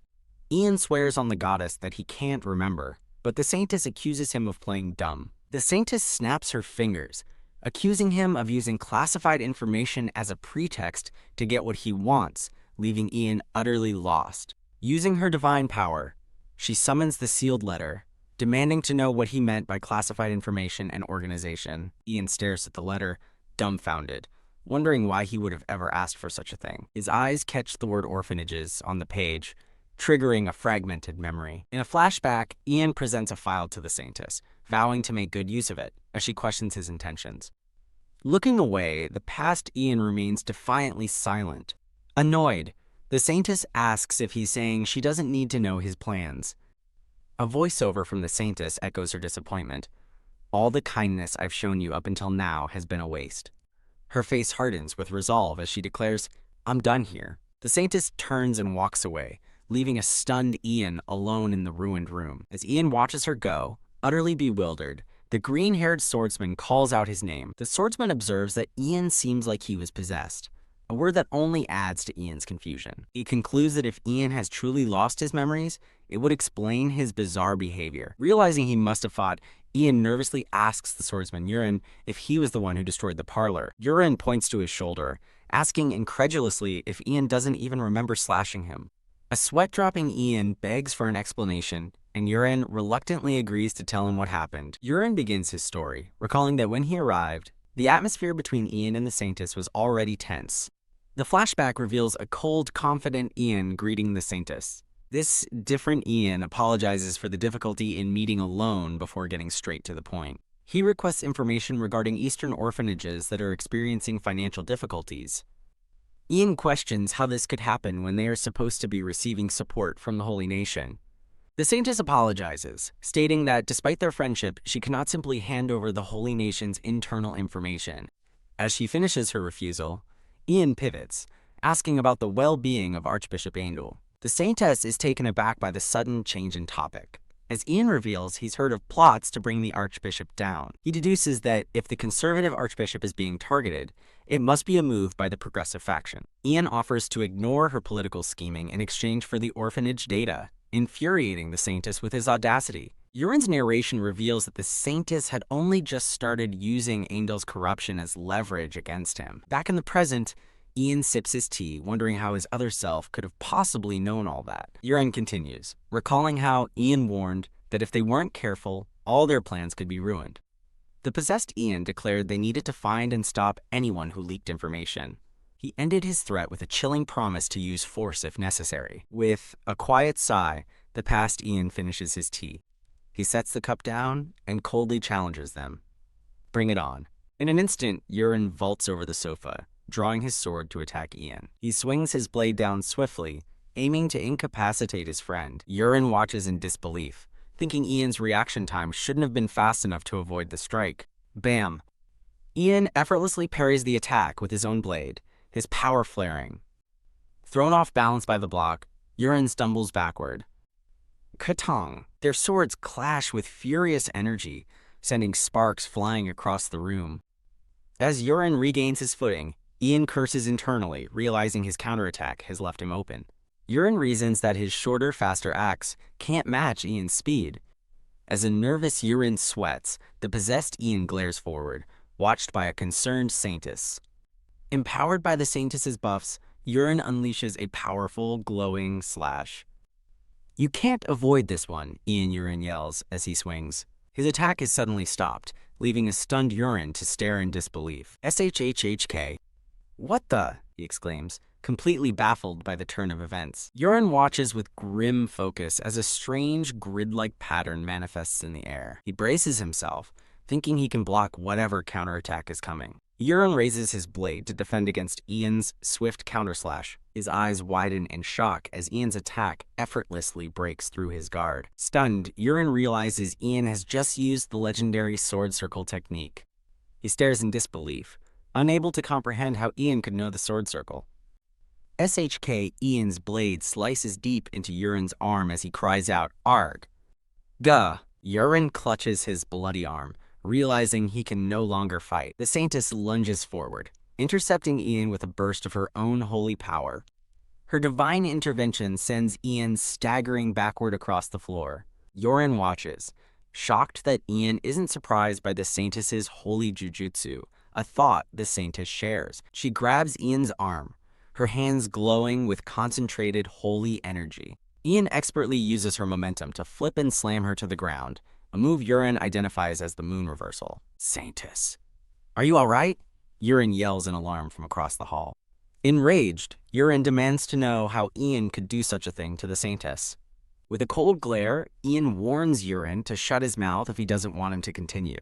Ian swears on the goddess that he can't remember, but the Saintess accuses him of playing dumb. The Saintess snaps her fingers, accusing him of using classified information as a pretext to get what he wants, leaving Ian utterly lost. Using her divine power, she summons the sealed letter, demanding to know what he meant by classified information and organization. Ian stares at the letter, dumbfounded, wondering why he would have ever asked for such a thing. His eyes catch the word orphanages on the page, triggering a fragmented memory. In a flashback, Ian presents a file to the Saintess, vowing to make good use of it, as she questions his intentions. Looking away, the past Ian remains defiantly silent. Annoyed, the Saintess asks if he's saying she doesn't need to know his plans. A voiceover from the Saintess echoes her disappointment. All the kindness I've shown you up until now has been a waste. Her face hardens with resolve as she declares, I'm done here. The Saintess turns and walks away, leaving a stunned Ian alone in the ruined room. As Ian watches her go, utterly bewildered, the green-haired swordsman calls out his name. The swordsman observes that Ian seems like he was possessed, a word that only adds to Ian's confusion. He concludes that if Ian has truly lost his memories, it would explain his bizarre behavior. Realizing he must have fought, Ian nervously asks the swordsman Urin if he was the one who destroyed the parlor. Urin points to his shoulder, asking incredulously if Ian doesn't even remember slashing him. A sweat-dropping Ian begs for an explanation, and Urin reluctantly agrees to tell him what happened. Urin begins his story, recalling that when he arrived, the atmosphere between Ian and the Saintess was already tense. The flashback reveals a cold, confident Ian greeting the Saintess. This different Ian apologizes for the difficulty in meeting alone before getting straight to the point. He requests information regarding Eastern orphanages that are experiencing financial difficulties. Ian questions how this could happen when they are supposed to be receiving support from the Holy Nation. The Saintess apologizes, stating that despite their friendship, she cannot simply hand over the Holy Nation's internal information. As she finishes her refusal, Ian pivots, asking about the well-being of Archbishop Angel. The Saintess is taken aback by the sudden change in topic. As Ian reveals, he's heard of plots to bring the Archbishop down. He deduces that if the conservative Archbishop is being targeted, it must be a move by the progressive faction. Ian offers to ignore her political scheming in exchange for the orphanage data, infuriating the Saintess with his audacity. Urin's narration reveals that the Saintess had only just started using Angel's corruption as leverage against him. Back in the present, Ian sips his tea, wondering how his other self could have possibly known all that. Urin continues, recalling how Ian warned that if they weren't careful, all their plans could be ruined. The possessed Ian declared they needed to find and stop anyone who leaked information. He ended his threat with a chilling promise to use force if necessary. With a quiet sigh, the past Ian finishes his tea. He sets the cup down and coldly challenges them. Bring it on. In an instant, Urin vaults over the sofa, drawing his sword to attack Ian. He swings his blade down swiftly, aiming to incapacitate his friend. Urin watches in disbelief, thinking Ian's reaction time shouldn't have been fast enough to avoid the strike. Bam! Ian effortlessly parries the attack with his own blade, his power flaring. Thrown off balance by the block, Urin stumbles backward. Katong! Their swords clash with furious energy, sending sparks flying across the room. As Urin regains his footing, Ian curses internally, realizing his counterattack has left him open. Urin reasons that his shorter, faster axe can't match Ian's speed. As a nervous Urin sweats, the possessed Ian glares forward, watched by a concerned Saintess. Empowered by the Saintess's buffs, Urin unleashes a powerful, glowing slash. You can't avoid this one, Urin yells as he swings. His attack is suddenly stopped, leaving a stunned Urin to stare in disbelief. SHHHK. What the? He exclaims, completely baffled by the turn of events. Yurin watches with grim focus as a strange grid-like pattern manifests in the air. He braces himself, thinking he can block whatever counterattack is coming. Yurin raises his blade to defend against Ian's swift counterslash. His eyes widen in shock as Ian's attack effortlessly breaks through his guard. Stunned, Yurin realizes Ian has just used the legendary sword circle technique. He stares in disbelief, unable to comprehend how Ian could know the sword circle. SHK Ian's blade slices deep into Yurin's arm as he cries out, "Arg!" Gah! Yurin clutches his bloody arm, realizing he can no longer fight. The Saintess lunges forward, intercepting Ian with a burst of her own holy power. Her divine intervention sends Ian staggering backward across the floor. Yurin watches, shocked that Ian isn't surprised by the Saintess's holy jujutsu, a thought the Saintess shares. She grabs Ian's arm, her hands glowing with concentrated holy energy. Ian expertly uses her momentum to flip and slam her to the ground, a move Yurin identifies as the moon reversal. Saintess, are you all right? Yurin yells in alarm from across the hall. Enraged, Yurin demands to know how Ian could do such a thing to the Saintess. With a cold glare, Ian warns Yurin to shut his mouth if he doesn't want him to continue.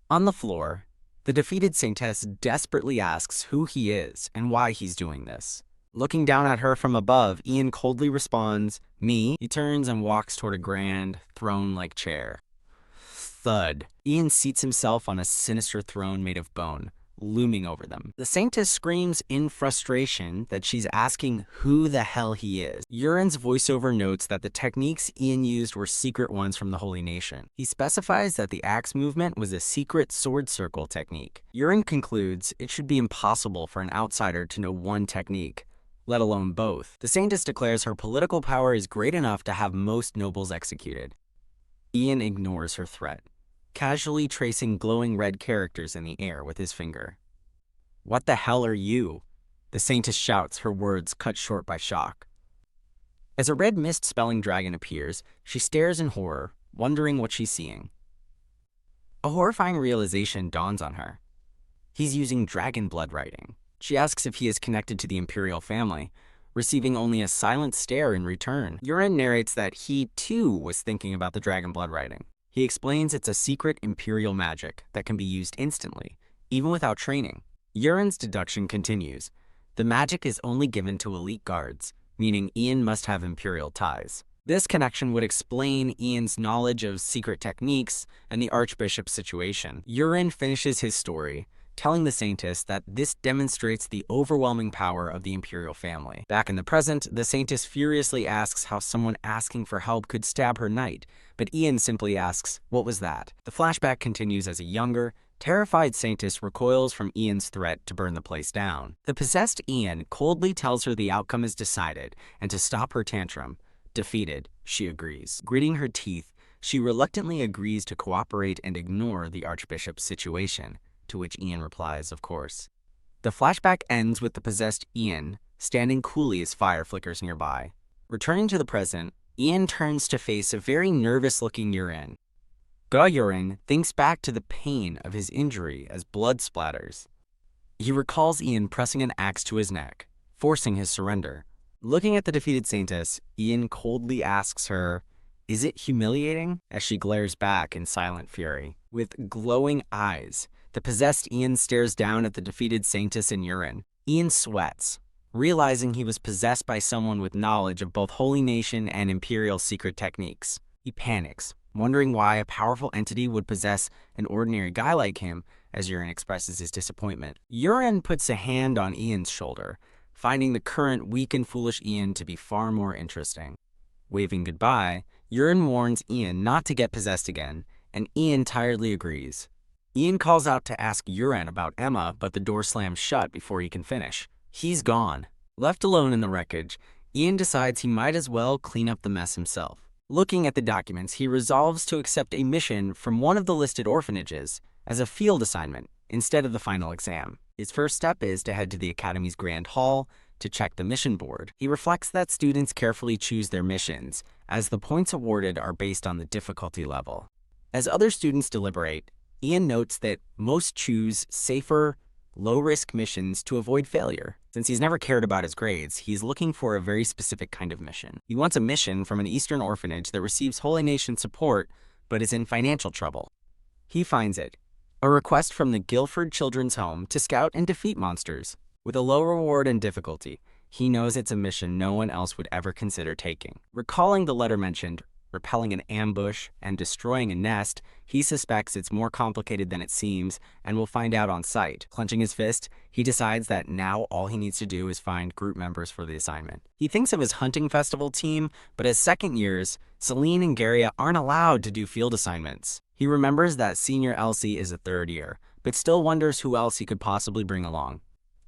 On the floor, the defeated Saintess desperately asks who he is and why he's doing this. Looking down at her from above, Ian coldly responds, "Me." He turns and walks toward a grand, throne-like chair. Thud. Ian seats himself on a sinister throne made of bone, looming over them. The Saintess screams in frustration that she's asking who the hell he is. Yurin's voiceover notes that the techniques Ian used were secret ones from the Holy Nation. He specifies that the axe movement was a secret sword circle technique. Yurin concludes it should be impossible for an outsider to know one technique, let alone both. The Saintess declares her political power is great enough to have most nobles executed. Ian ignores her threat, casually tracing glowing red characters in the air with his finger. "What the hell are you?" the Saintess shouts, her words cut short by shock. As a red mist-spelling dragon appears, she stares in horror, wondering what she's seeing. A horrifying realization dawns on her. He's using dragon blood writing. She asks if he is connected to the imperial family, receiving only a silent stare in return. Yurin narrates that he, too, was thinking about the dragon blood writing. He explains it's a secret imperial magic that can be used instantly, even without training. Yurin's deduction continues. The magic is only given to elite guards, meaning Ian must have imperial ties. This connection would explain Ian's knowledge of secret techniques and the Archbishop's situation. Yurin finishes his story, telling the Saintess that this demonstrates the overwhelming power of the imperial family. Back in the present, the Saintess furiously asks how someone asking for help could stab her knight, but Ian simply asks, "What was that?" The flashback continues as a younger, terrified Saintess recoils from Ian's threat to burn the place down. The possessed Ian coldly tells her the outcome is decided, and to stop her tantrum. Defeated, she agrees. Gritting her teeth, she reluctantly agrees to cooperate and ignore the Archbishop's situation, to which Ian replies, of course. The flashback ends with the possessed Ian standing coolly as fire flickers nearby. Returning to the present, Ian turns to face a very nervous-looking Yurin. Yurin thinks back to the pain of his injury as blood splatters. He recalls Ian pressing an axe to his neck, forcing his surrender. Looking at the defeated Saintess, Ian coldly asks her, "Is it humiliating?" as she glares back in silent fury. With glowing eyes, the possessed Ian stares down at the defeated Saintess and Yurin. Ian sweats, realizing he was possessed by someone with knowledge of both Holy Nation and Imperial secret techniques. He panics, wondering why a powerful entity would possess an ordinary guy like him, as Yurin expresses his disappointment. Yurin puts a hand on Ian's shoulder, finding the current weak and foolish Ian to be far more interesting. Waving goodbye, Yurin warns Ian not to get possessed again, and Ian tiredly agrees. Ian calls out to ask Yurin about Emma, but the door slams shut before he can finish. He's gone. Left alone in the wreckage, Ian decides he might as well clean up the mess himself. Looking at the documents, he resolves to accept a mission from one of the listed orphanages as a field assignment instead of the final exam. His first step is to head to the Academy's Grand Hall to check the mission board. He reflects that students carefully choose their missions, as the points awarded are based on the difficulty level. As other students deliberate, Ian notes that most choose safer, low-risk missions to avoid failure. Since he's never cared about his grades, he's looking for a very specific kind of mission. He wants a mission from an Eastern orphanage that receives Holy Nation support but is in financial trouble. He finds it, a request from the Guilford Children's Home to scout and defeat monsters. With a low reward and difficulty, he knows it's a mission no one else would ever consider taking. Recalling the letter mentioned, repelling an ambush and destroying a nest, he suspects it's more complicated than it seems and will find out on sight. Clenching his fist, he decides that now all he needs to do is find group members for the assignment. He thinks of his hunting festival team, but as second years, Celine and Garia aren't allowed to do field assignments. He remembers that senior Elsie is a third year, but still wonders who else he could possibly bring along.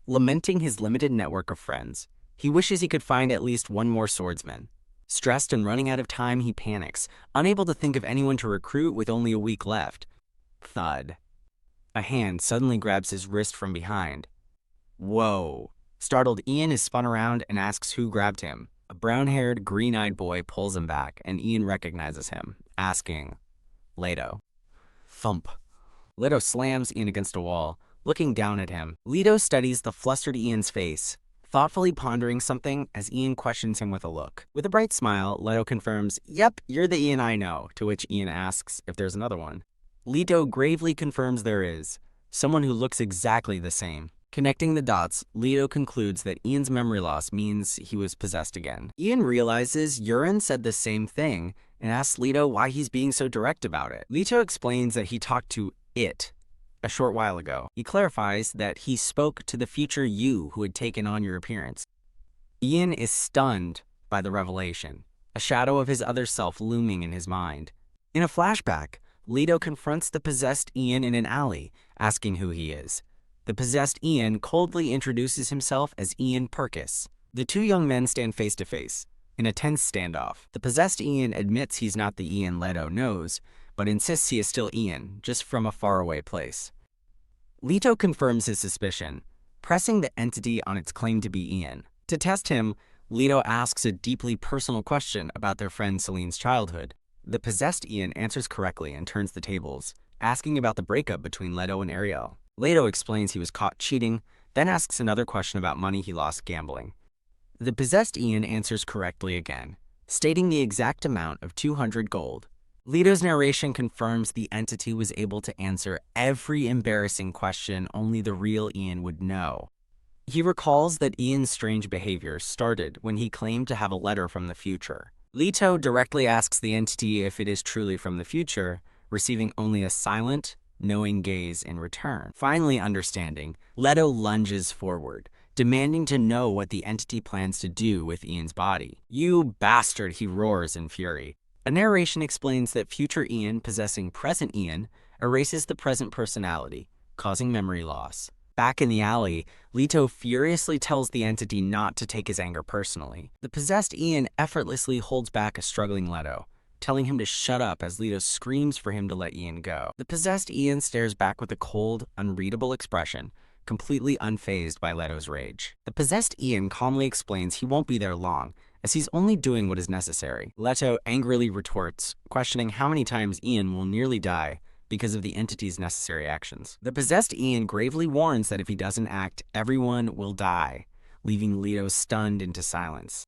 Lamenting his limited network of friends, he wishes he could find at least one more swordsman. Stressed and running out of time, he panics, unable to think of anyone to recruit with only a week left. Thud. A hand suddenly grabs his wrist from behind. Whoa. Startled, Ian is spun around and asks who grabbed him. A brown-haired, green-eyed boy pulls him back, and Ian recognizes him, asking, Leto. Thump. Leto slams Ian against a wall, looking down at him. Leto studies the flustered Ian's face, thoughtfully pondering something as Ian questions him with a look. With a bright smile, Leto confirms, Yep, you're the Ian I know, to which Ian asks if there's another one. Leto gravely confirms there is, someone who looks exactly the same. Connecting the dots, Leto concludes that Ian's memory loss means he was possessed again. Ian realizes Urine said the same thing and asks Leto why he's being so direct about it. Leto explains that he talked to it a short while ago. He clarifies that he spoke to the future you who had taken on your appearance. Ian is stunned by the revelation, a shadow of his other self looming in his mind. In a flashback, Leto confronts the possessed Ian in an alley, asking who he is. The possessed Ian coldly introduces himself as Ian Purkis. The two young men stand face to face, in a tense standoff. The possessed Ian admits he's not the Ian Leto knows, but insists he is still Ian, just from a faraway place. Leto confirms his suspicion, pressing the entity on its claim to be Ian. To test him, Leto asks a deeply personal question about their friend Celine's childhood. The possessed Ian answers correctly and turns the tables, asking about the breakup between Leto and Ariel. Leto explains he was caught cheating, then asks another question about money he lost gambling. The possessed Ian answers correctly again, stating the exact amount of 200 gold. Leto's narration confirms the entity was able to answer every embarrassing question only the real Ian would know. He recalls that Ian's strange behavior started when he claimed to have a letter from the future. Leto directly asks the entity if it is truly from the future, receiving only a silent, knowing gaze in return. Finally understanding, Leto lunges forward, demanding to know what the entity plans to do with Ian's body. You bastard, he roars in fury. A narration explains that future Ian possessing present Ian erases the present personality, causing memory loss. Back in the alley, Leto furiously tells the entity not to take his anger personally. The possessed Ian effortlessly holds back a struggling Leto, telling him to shut up as Leto screams for him to let Ian go. The possessed Ian stares back with a cold, unreadable expression, completely unfazed by Leto's rage. The possessed Ian calmly explains he won't be there long, as he's only doing what is necessary. Leto angrily retorts, questioning how many times Ian will nearly die because of the entity's necessary actions. The possessed Ian gravely warns that if he doesn't act, everyone will die, leaving Leto stunned into silence.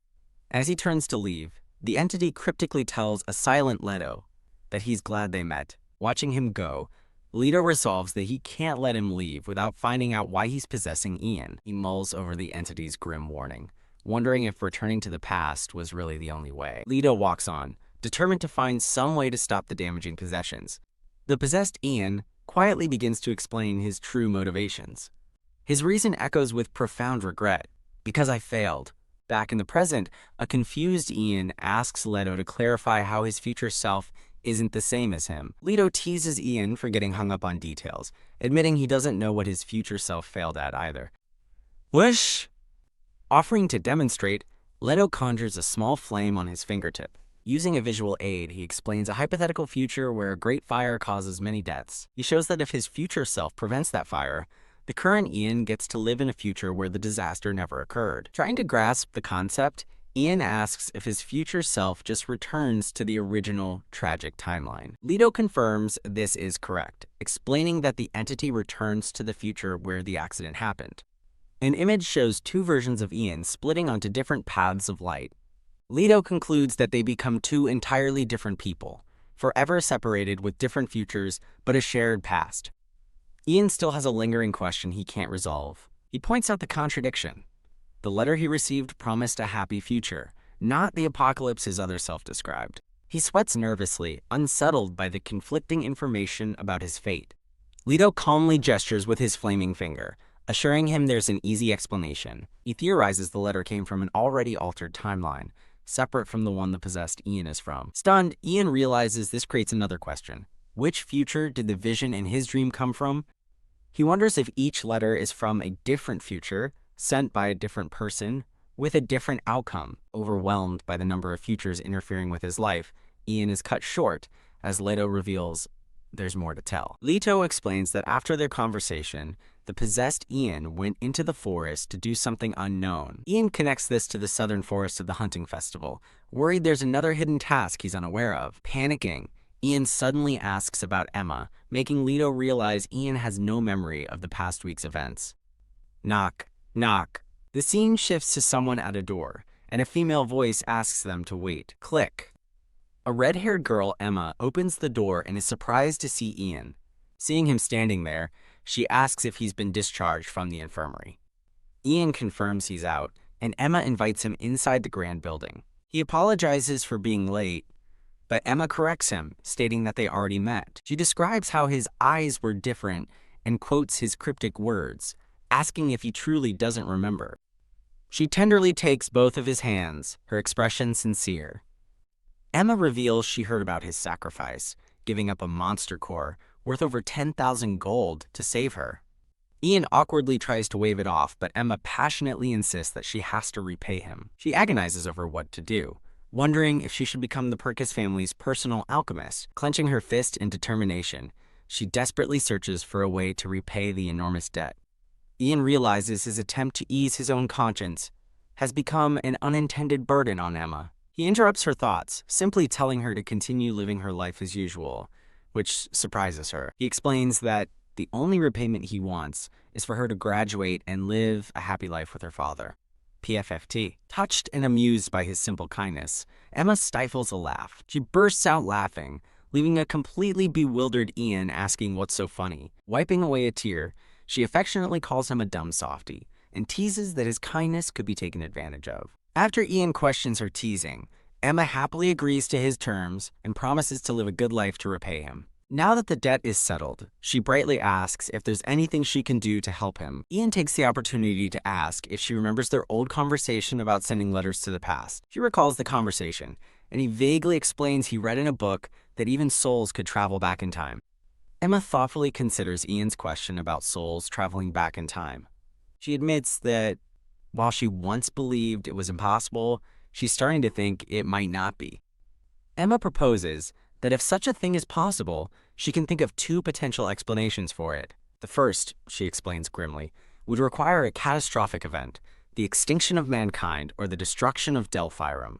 As he turns to leave, the entity cryptically tells a silent Leto that he's glad they met. Watching him go, Leto resolves that he can't let him leave without finding out why he's possessing Ian. He mulls over the entity's grim warning, wondering if returning to the past was really the only way. Leto walks on, determined to find some way to stop the damaging possessions. The possessed Ian quietly begins to explain his true motivations. His reason echoes with profound regret. Because I failed. Back in the present, a confused Ian asks Leto to clarify how his future self isn't the same as him. Leto teases Ian for getting hung up on details, admitting he doesn't know what his future self failed at either. Whoosh! Offering to demonstrate, Leto conjures a small flame on his fingertip. Using a visual aid, he explains a hypothetical future where a great fire causes many deaths. He shows that if his future self prevents that fire, the current Ian gets to live in a future where the disaster never occurred. Trying to grasp the concept, Ian asks if his future self just returns to the original tragic timeline. Leto confirms this is correct, explaining that the entity returns to the future where the accident happened. An image shows two versions of Ian splitting onto different paths of light. Leto concludes that they become two entirely different people, forever separated with different futures but a shared past. Ian still has a lingering question he can't resolve. He points out the contradiction. The letter he received promised a happy future, not the apocalypse his other self described. He sweats nervously, unsettled by the conflicting information about his fate. Leto calmly gestures with his flaming finger, assuring him there's an easy explanation. He theorizes the letter came from an already altered timeline, separate from the one the possessed Ian is from. Stunned, Ian realizes this creates another question. Which future did the vision in his dream come from? He wonders if each letter is from a different future, sent by a different person, with a different outcome. Overwhelmed by the number of futures interfering with his life, Ian is cut short as Leto reveals there's more to tell. Leto explains that after their conversation, the possessed Ian went into the forest to do something unknown. Ian connects this to the southern forest of the hunting festival, worried there's another hidden task he's unaware of. Panicking, Ian suddenly asks about Emma, making Leto realize Ian has no memory of the past week's events. Knock, knock. The scene shifts to someone at a door, and a female voice asks them to wait. Click. A red-haired girl, Emma, opens the door and is surprised to see Ian. Seeing him standing there, she asks if he's been discharged from the infirmary. Ian confirms he's out, and Emma invites him inside the grand building. He apologizes for being late, but Emma corrects him, stating that they already met. She describes how his eyes were different and quotes his cryptic words, asking if he truly doesn't remember. She tenderly takes both of his hands, her expression sincere. Emma reveals she heard about his sacrifice, giving up a monster core worth over 10,000 gold to save her. Ian awkwardly tries to wave it off, but Emma passionately insists that she has to repay him. She agonizes over what to do, wondering if she should become the Perkis family's personal alchemist. Clenching her fist in determination, she desperately searches for a way to repay the enormous debt. Ian realizes his attempt to ease his own conscience has become an unintended burden on Emma. He interrupts her thoughts, simply telling her to continue living her life as usual, which surprises her. He explains that the only repayment he wants is for her to graduate and live a happy life with her father. PFFT. Touched and amused by his simple kindness, Emma stifles a laugh. She bursts out laughing, leaving a completely bewildered Ian asking what's so funny. Wiping away a tear, she affectionately calls him a dumb softy and teases that his kindness could be taken advantage of. After Ian questions her teasing, Emma happily agrees to his terms and promises to live a good life to repay him. Now that the debt is settled, she brightly asks if there's anything she can do to help him. Ian takes the opportunity to ask if she remembers their old conversation about sending letters to the past. She recalls the conversation, and he vaguely explains he read in a book that even souls could travel back in time. Emma thoughtfully considers Ian's question about souls traveling back in time. She admits that while she once believed it was impossible, she's starting to think it might not be. Emma proposes that if such a thing is possible, she can think of two potential explanations for it. The first, she explains grimly, would require a catastrophic event, the extinction of mankind or the destruction of Delphirum.